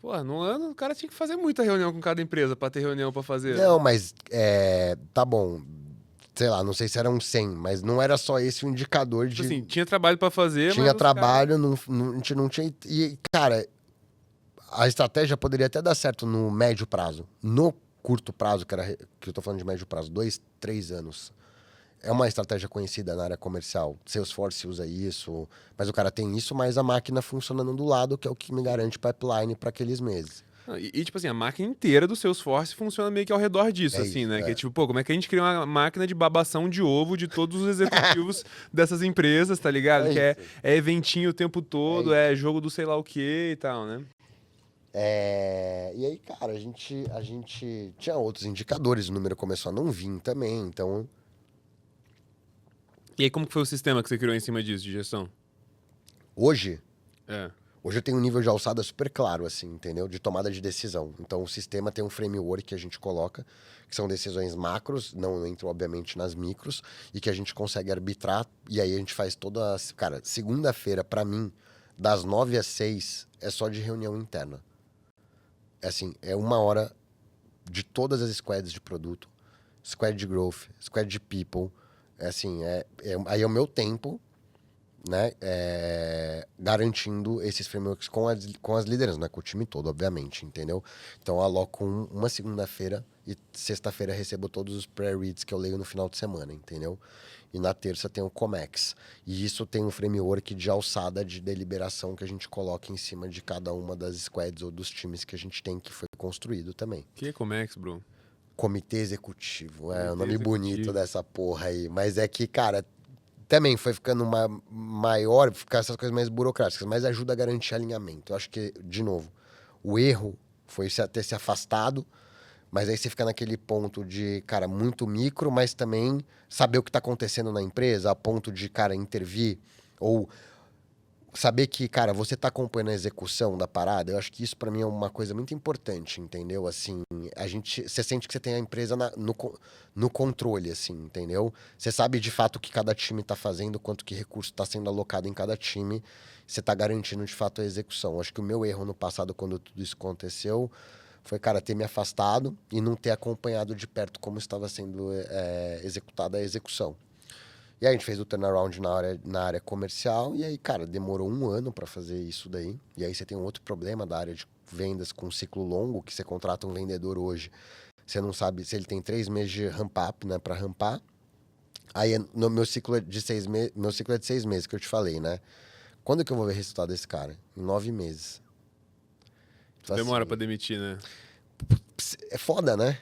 S2: Pô, no ano o cara tinha que fazer muita reunião com cada empresa pra ter reunião pra fazer.
S1: Não, mas tá bom. Sei lá, não sei se eram 100, mas não era só esse o indicador
S2: Tipo
S1: de.
S2: assim, tinha trabalho pra fazer,
S1: Tinha
S2: mas os
S1: trabalho, a gente não tinha. E, cara, a estratégia poderia até dar certo no médio prazo. No curto prazo, que eu tô falando de médio prazo, 2, 3 anos. É uma estratégia conhecida na área comercial. Salesforce usa isso, mas o cara tem isso, mas a máquina funcionando do lado, que é o que me garante pipeline para aqueles meses.
S2: tipo assim, a máquina inteira do Salesforce funciona meio que ao redor disso,
S1: É
S2: assim,
S1: isso,
S2: né? Que é
S1: é.
S2: tipo, pô, como é que a gente cria uma máquina de babação de ovo de todos os executivos dessas empresas, tá ligado?
S1: É
S2: Que é,
S1: isso.
S2: é eventinho o tempo todo,
S1: É
S2: é jogo do sei lá o que e tal, né?
S1: E aí, cara, a gente tinha outros indicadores, o número começou a não vir também, então
S2: E aí, como que foi o sistema que você criou em cima disso, de gestão?
S1: hoje,
S2: É.
S1: hoje eu tenho um nível de alçada super claro, assim, entendeu? De tomada de decisão. Então o sistema tem um framework que a gente coloca, que são decisões macros, não entram obviamente nas micros, e que a gente consegue arbitrar, e aí a gente faz toda, cara, segunda-feira pra mim, das 9 às 6, é só de reunião interna. É assim, é 1 hora de todas as squads de produto, squad de growth, squad de people. É assim, aí é o meu tempo, né? Garantindo esses frameworks com as lideranças, né? Com o time todo, obviamente, entendeu? Então eu aloco uma segunda-feira e sexta-feira recebo todos os pre-reads que eu leio no final de semana, entendeu? E na terça tem o Comex. E isso tem um framework de alçada de deliberação que a gente coloca em cima de cada uma das squads ou dos times que a gente tem que foi construído também.
S2: Que é Comex, bro?
S1: Comitê Executivo, é o
S2: Comitê
S1: nome bonito
S2: Executivo.
S1: dessa porra aí. Mas é que, cara, também foi ficando uma maior, ficar essas coisas mais burocráticas, mas ajuda a garantir alinhamento. Eu acho que, de novo, o erro foi ter se afastado, mas aí você fica naquele ponto de, cara, muito micro, mas também saber o que está acontecendo na empresa, a ponto de, cara, intervir ou saber que, cara, você tá acompanhando a execução da parada. Eu acho que isso pra mim é uma coisa muito importante, entendeu? Assim, você sente que você tem a empresa no controle, assim, entendeu? Você sabe de fato o que cada time tá fazendo, quanto que recurso tá sendo alocado em cada time, você tá garantindo de fato a execução. Eu acho que o meu erro no passado, quando tudo isso aconteceu, foi, cara, ter me afastado e não ter acompanhado de perto como estava sendo executada a execução. E aí a gente fez o turnaround na área comercial, e aí, cara, demorou 1 ano para fazer isso daí. E aí você tem um outro problema da área de vendas com ciclo longo, que você contrata um vendedor hoje, você não sabe se ele tem 3 meses de ramp-up, né, para rampar. Aí no meu ciclo é de 6 meses, meu ciclo é de 6 meses, que eu te falei, né? Quando que eu vou ver resultado desse cara? Em 9 meses. Então,
S2: Demora
S1: assim,
S2: pra demitir, né?
S1: é foda, né?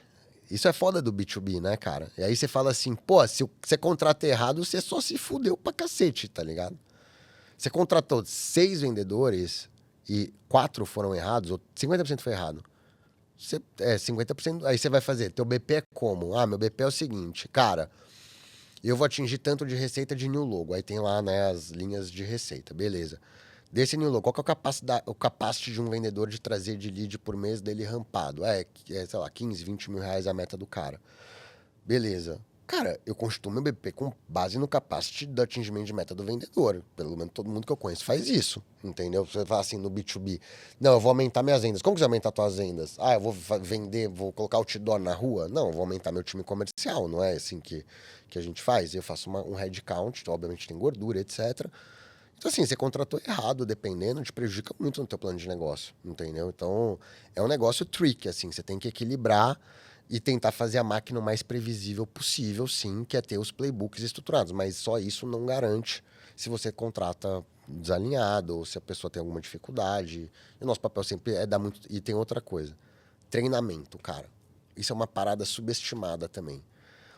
S1: Isso é foda do B2B, né, cara? E aí você fala assim, pô, se você contrata errado, você só se fudeu pra cacete, tá ligado? Você contratou 6 vendedores e 4 foram errados, ou 50% foi errado. 50%, aí você vai fazer, teu BP é como? Ah, meu BP é o seguinte, cara, eu vou atingir tanto de receita de new logo. Aí tem lá, né, as linhas de receita, beleza. Desse new logo, qual que é o capacity de um vendedor de trazer de lead por mês dele rampado? Sei lá, 15, 20 mil reais a meta do cara. Beleza. Cara, eu constituo meu BP com base no capacity do atingimento de meta do vendedor. Pelo menos todo mundo que eu conheço faz isso, entendeu? Você fala assim no B2B, não, eu vou aumentar minhas vendas. Como que você vai aumentar suas vendas? Ah, eu vou vender, vou colocar outdoor na rua? Não, eu vou aumentar meu time comercial, não é assim que a gente faz. Eu faço um headcount, então, obviamente tem gordura, etc. Então, assim, você contratou errado, dependendo, te prejudica muito no teu plano de negócio, entendeu? Então, é um negócio tricky, assim, você tem que equilibrar e tentar fazer a máquina o mais previsível possível, sim, que é ter os playbooks estruturados, mas só isso não garante se você contrata desalinhado ou se a pessoa tem alguma dificuldade. E o nosso papel sempre é dar muito... E tem outra coisa, treinamento, cara. Isso é uma parada subestimada também.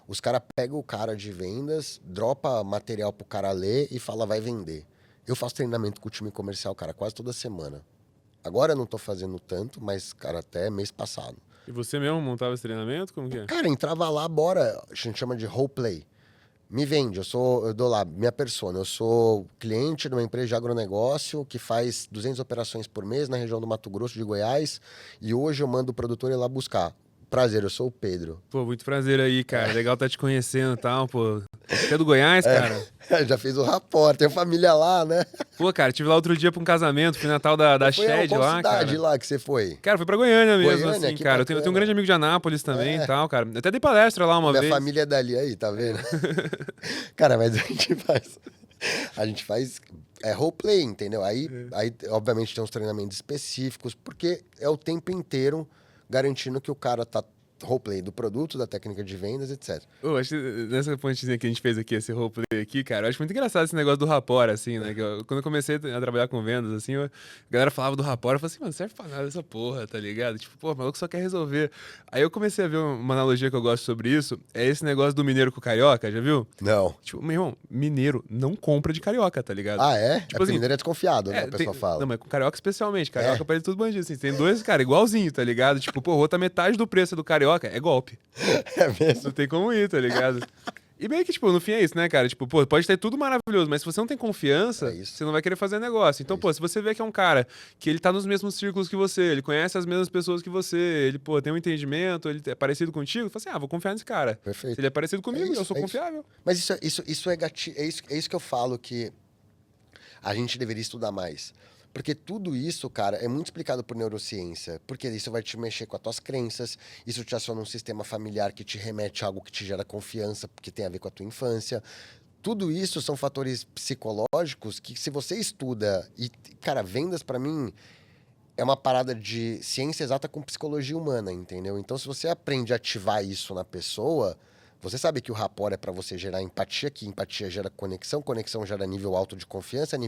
S1: Os caras pegam o cara de vendas, dropa material pro cara ler e fala, vai vender. Eu faço treinamento com o time comercial, cara, quase toda semana. Agora eu não tô fazendo tanto, mas, cara, até mês passado.
S2: E você mesmo montava esse treinamento? Como que é?
S1: Cara, entrava lá, bora, a gente chama de roleplay. Me vende, eu dou lá minha persona. Eu sou cliente de uma empresa de agronegócio que faz 200 operações por mês na região do Mato Grosso, de Goiás, e hoje eu mando o produtor ir lá buscar. Prazer, eu sou o Pedro.
S2: Pô, muito prazer aí, cara. Legal tá te conhecendo e tal, pô. Você é do Goiás, cara?
S1: Já fez o rapport, tem família lá, né?
S2: Pô, cara, tive lá outro dia pra um casamento, fui Natal da
S1: Foi
S2: Shed
S1: qual
S2: lá,
S1: cidade
S2: cara.
S1: lá que você foi?
S2: Cara, fui pra Goiânia mesmo,
S1: Goiânia,
S2: assim,
S1: que
S2: cara. Eu tenho um grande
S1: bacana.
S2: amigo de Anápolis também e tal, cara. Eu até dei palestra lá uma
S1: Minha
S2: vez.
S1: família é dali aí, tá vendo? Cara, mas a gente faz roleplay, entendeu? Aí, obviamente, tem uns treinamentos específicos, porque é o tempo inteiro garantindo que o cara tá roleplay do produto, da técnica de vendas, etc.
S2: Eu acho que nessa pontezinha que a gente fez aqui, esse roleplay aqui, cara, eu acho muito engraçado esse negócio do rapport, assim, né? Quando eu comecei a trabalhar com vendas, assim, a galera falava do rapport, eu falei assim, mano, serve pra nada essa porra, tá ligado? Tipo, pô, o maluco só quer resolver. Aí eu comecei a ver uma analogia que eu gosto sobre isso, é esse negócio do mineiro com o carioca, já viu?
S1: Não.
S2: Tipo, meu irmão, mineiro não compra de carioca, tá ligado?
S1: Ah, é?
S2: Tipo
S1: É porque
S2: assim,
S1: mineiro é desconfiado, né? A pessoa fala.
S2: Não, mas com carioca especialmente. Carioca
S1: É.
S2: pra ele tudo bandido, assim. Tem dois, cara, igualzinho, tá ligado? Tipo, pô, outra metade do preço do carioca é golpe.
S1: É mesmo?
S2: Não tem como ir, tá ligado? E meio que, tipo, no fim é isso, né, cara? Tipo, pô, pode ter tudo maravilhoso, mas se você não tem confiança,
S1: É isso.
S2: você não vai querer fazer negócio. Então, pô, se você vê que é um cara que ele tá nos mesmos círculos que você, ele conhece as mesmas pessoas que você, ele, pô, tem um entendimento, ele é parecido contigo, fala assim, ah, vou confiar nesse cara.
S1: Perfeito.
S2: Se ele é parecido comigo,
S1: isso,
S2: eu sou
S1: é isso.
S2: confiável.
S1: Mas isso é gatilho, é isso que eu falo que a gente deveria estudar mais. Porque tudo isso, cara, é muito explicado por neurociência. Porque isso vai te mexer com as tuas crenças, isso te aciona um sistema familiar que te remete a algo que te gera confiança, porque tem a ver com a tua infância. Tudo isso são fatores psicológicos que, se você estuda, e, cara, vendas pra mim é uma parada de ciência exata com psicologia humana, entendeu? Então, se você aprende a ativar isso na pessoa, você sabe que o rapport é para você gerar empatia, que empatia gera conexão, conexão gera nível alto de confiança,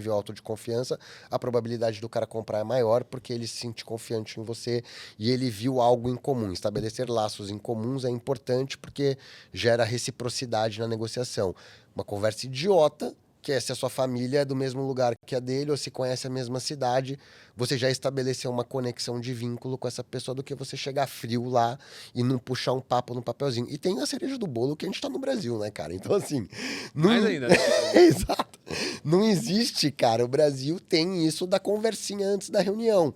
S1: a probabilidade do cara comprar é maior porque ele se sente confiante em você e ele viu algo em comum. Estabelecer laços em comuns é importante porque gera reciprocidade na negociação. Uma conversa idiota, que é se a sua família é do mesmo lugar que a dele ou se conhece a mesma cidade, você já estabeleceu uma conexão de vínculo com essa pessoa do que você chegar frio lá e não puxar um papo no papelzinho. E tem a cereja do bolo que a gente tá no Brasil, né, cara? Então, assim... Não...
S2: Mais ainda, né?
S1: Exato. Não existe, cara. O Brasil tem isso da conversinha antes da reunião.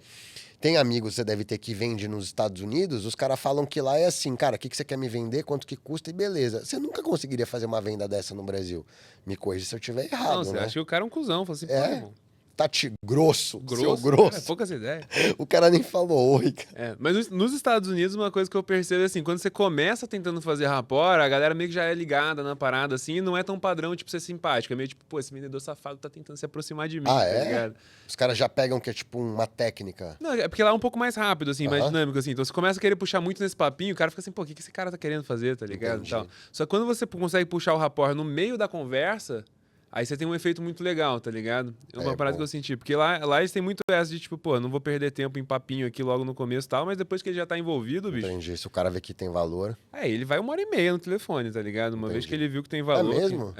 S1: Tem amigos, você deve ter, que vende nos Estados Unidos, os caras falam que lá é assim, cara, o que você quer me vender, quanto que custa e beleza. Você nunca conseguiria fazer uma venda dessa no Brasil. Me corrija se eu estiver errado,
S2: Não, você
S1: né?
S2: acha que o cara é um cuzão. Fala assim, pô,
S1: É.
S2: irmão,
S1: Tati grosso, seu
S2: grosso,
S1: grosso.
S2: poucas ideias.
S1: O cara nem falou oi, cara.
S2: É, mas nos Estados Unidos, uma coisa que eu percebo é assim, quando você começa tentando fazer rapport, a galera meio que já é ligada na parada, assim, e não é tão padrão, tipo, ser simpático. É meio tipo, pô, esse vendedor safado tá tentando se aproximar de mim,
S1: Ah,
S2: tá
S1: é?
S2: ligado?
S1: Os caras já pegam que é tipo uma técnica.
S2: Não, é porque lá é um pouco mais rápido, assim, mais
S1: Aham.
S2: dinâmico, assim. Então você começa a querer puxar muito nesse papinho, o cara fica assim, pô, o que esse cara tá querendo fazer, tá ligado?
S1: Entendi.
S2: E tal. Só que quando você consegue puxar o rapport no meio da conversa, aí você tem um efeito muito legal, tá ligado? É uma parada
S1: bom.
S2: que eu senti. Porque lá eles têm muito essa de, tipo, pô, não vou perder tempo em papinho aqui logo no começo e tal, mas depois que ele já tá envolvido, bicho,
S1: Entendi. Se o cara vê que tem valor.
S2: ele vai 1h30 no telefone, tá ligado? Uma vez
S1: Entendi.
S2: que ele viu que tem valor.
S1: É mesmo?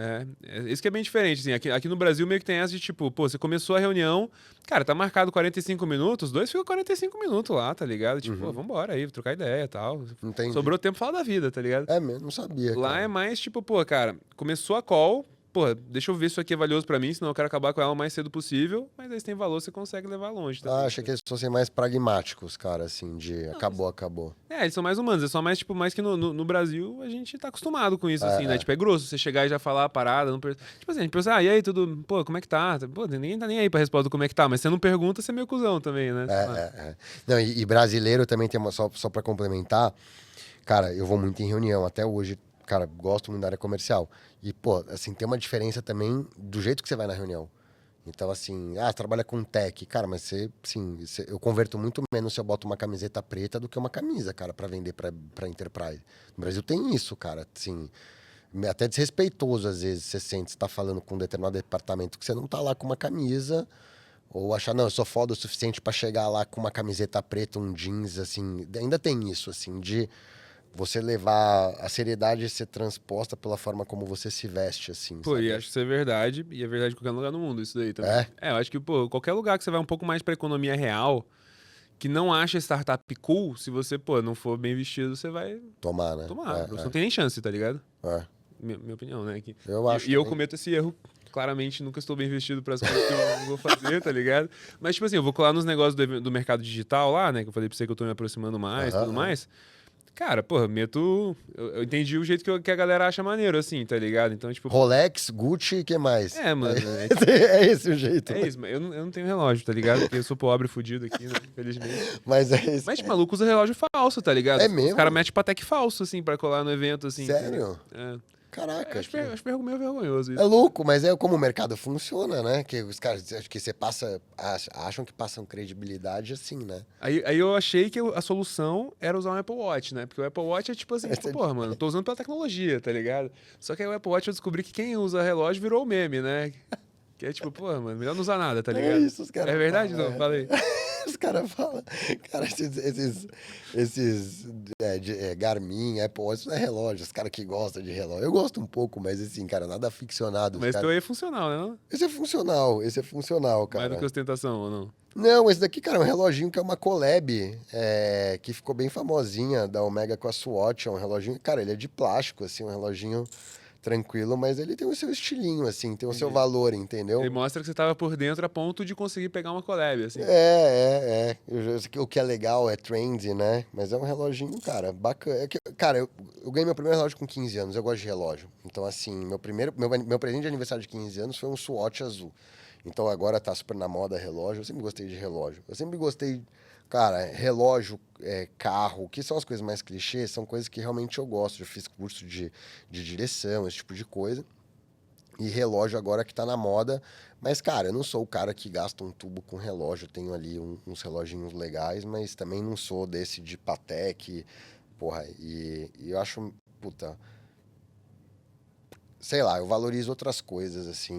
S2: Isso que é bem diferente, assim. Aqui no Brasil meio que tem essa de, tipo, pô, você começou a reunião, cara, tá marcado 45 minutos, os dois ficam 45 minutos lá, tá ligado? Tipo, pô, vambora aí, trocar ideia e tal.
S1: Entendi.
S2: Sobrou tempo, fala da vida, tá ligado?
S1: É mesmo, não sabia,
S2: Lá
S1: cara.
S2: é mais, tipo, pô, cara, começou a call, pô, deixa eu ver se isso aqui é valioso pra mim, senão eu quero acabar com ela o mais cedo possível, mas aí se tem valor, você consegue levar longe, tá?
S1: Ah, achei que eles fossem mais pragmáticos, cara, assim, de acabou, acabou.
S2: Eles são mais humanos, é só mais, tipo, mais que no Brasil a gente tá acostumado com isso, assim, né? Tipo, é grosso você chegar e já falar a parada. Tipo assim, a gente pensa, e aí, tudo, pô, como é que tá? Pô, ninguém tá nem aí pra resposta do como é que tá, mas você não pergunta, você é meio cuzão também, né?
S1: Não, e brasileiro também tem só pra complementar, cara, eu vou muito em reunião, até hoje, cara, gosto muito da área comercial. E, pô, assim, tem uma diferença também do jeito que você vai na reunião. Então, assim, trabalha com tech. Cara, mas eu converto muito menos se eu boto uma camiseta preta do que uma camisa, cara, pra vender pra enterprise. No Brasil tem isso, cara, assim, até desrespeitoso às vezes você sente, você tá falando com um determinado departamento que você não tá lá com uma camisa, ou achar, não, eu sou foda o suficiente pra chegar lá com uma camiseta preta, um jeans, assim, ainda tem isso, assim, de você levar a seriedade ser transposta pela forma como você se veste, assim,
S2: Pô,
S1: sabe?
S2: e acho que isso é verdade, e é verdade em qualquer lugar no mundo, isso daí também.
S1: É?
S2: Eu acho que, pô, qualquer lugar que você vai um pouco mais pra economia real, que não acha startup cool, se você, pô, não for bem vestido, você vai
S1: Tomar, né?
S2: tomar. Você não tem nem chance, tá ligado?
S1: É.
S2: Minha opinião, né?
S1: Eu acho
S2: E eu
S1: também.
S2: cometo esse erro. Claramente, nunca estou bem vestido para as coisas que eu vou fazer, tá ligado? Mas, tipo assim, eu vou colar nos negócios do mercado digital lá, né? Que eu falei pra você que eu tô me aproximando mais e tudo mais. Cara, porra, meto. Eu entendi o jeito que a galera acha maneiro, assim, tá ligado? Então, tipo.
S1: Rolex, Gucci, o que mais?
S2: É, mano.
S1: É esse o jeito.
S2: É isso, mas eu não tenho relógio, tá ligado? Porque eu sou pobre, fudido aqui, né? Infelizmente.
S1: Mas é esse.
S2: Mas, tipo, maluco usa relógio falso, tá ligado?
S1: É
S2: Os
S1: mesmo?
S2: caras metem Patek falso, assim, pra colar no evento, assim.
S1: Sério?
S2: É.
S1: Caraca.
S2: Acho meio vergonhoso
S1: É
S2: isso.
S1: louco, mas é como o mercado funciona, né? Que os caras, acho que você passa, acham que passam credibilidade assim, né?
S2: Aí eu achei que a solução era usar um Apple Watch, né? Porque o Apple Watch é tipo assim, tipo, porra, mano, tô usando pela tecnologia, tá ligado? Só que aí o Apple Watch eu descobri que quem usa relógio virou o meme, né? Que é tipo, porra, mano, melhor não usar nada, tá ligado?
S1: É isso, os caras
S2: É verdade?
S1: falam,
S2: Não, falei.
S1: Os caras falam, cara, esses Garmin, Apple Watch, isso não é relógio, os caras que gostam de relógio. Eu gosto um pouco, mas assim, cara, nada ficcionado.
S2: Mas
S1: cara.
S2: teu aí é funcional, né? Não?
S1: Esse é funcional, cara.
S2: Mais do que ostentação, ou não?
S1: Não, esse daqui, cara, é um reloginho que é uma collab, que ficou bem famosinha da Omega com a Swatch. É um reloginho, cara, ele é de plástico, assim, um reloginho tranquilo, mas ele tem o seu estilinho, assim, tem o seu valor, entendeu?
S2: Ele mostra que você tava por dentro a ponto de conseguir pegar uma collab, assim.
S1: O que é legal, é trendy, né? Mas é um reloginho, cara, bacana. Cara, eu ganhei meu primeiro relógio com 15 anos, eu gosto de relógio. Então, assim, meu presente de aniversário de 15 anos foi um Swatch azul. Então, agora tá super na moda relógio. Eu sempre gostei de relógio. Eu sempre gostei, cara, relógio, carro, que são as coisas mais clichês, são coisas que realmente eu gosto. Eu fiz curso de direção, esse tipo de coisa. E relógio agora que tá na moda. Mas, cara, eu não sou o cara que gasta um tubo com relógio. Eu tenho ali uns reloginhos legais, mas também não sou desse de Patek. Porra, e eu acho, puta, sei lá, eu valorizo outras coisas, assim,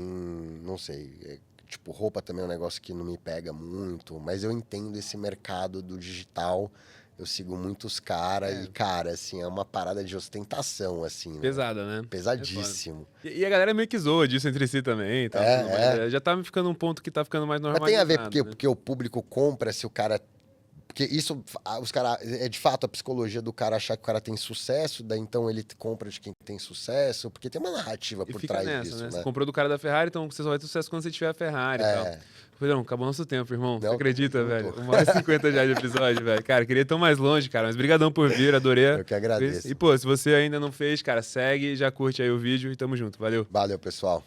S1: não sei. Tipo, roupa também é um negócio que não me pega muito, mas eu entendo esse mercado do digital. Eu sigo muitos caras e, cara, assim, é uma parada de ostentação, assim, né?
S2: Pesada, né?
S1: Pesadíssimo.
S2: E a galera meio que zoa disso entre si também e tal. Já tá ficando um ponto que tá ficando mais
S1: Mas
S2: normalizado.
S1: tem a ver porque,
S2: né?
S1: porque o público compra se o cara. Porque isso, os cara, é de fato a psicologia do cara achar que o cara tem sucesso, daí então ele compra de quem tem sucesso, porque tem uma narrativa
S2: E
S1: por
S2: fica
S1: trás
S2: nessa,
S1: disso,
S2: né?
S1: né?
S2: Você comprou do cara da Ferrari, então você só vai ter sucesso quando você tiver a Ferrari e tal. Não, acabou nosso tempo, irmão. Você
S1: Não,
S2: acredita,
S1: tamo
S2: velho?
S1: junto.
S2: 1h50 já de episódio, velho. Cara, queria ir tão mais longe, cara. Mas brigadão por vir, adorei.
S1: Eu que agradeço.
S2: E, pô, se você ainda não fez, cara, segue, já curte aí o vídeo e tamo junto. Valeu.
S1: Valeu, pessoal.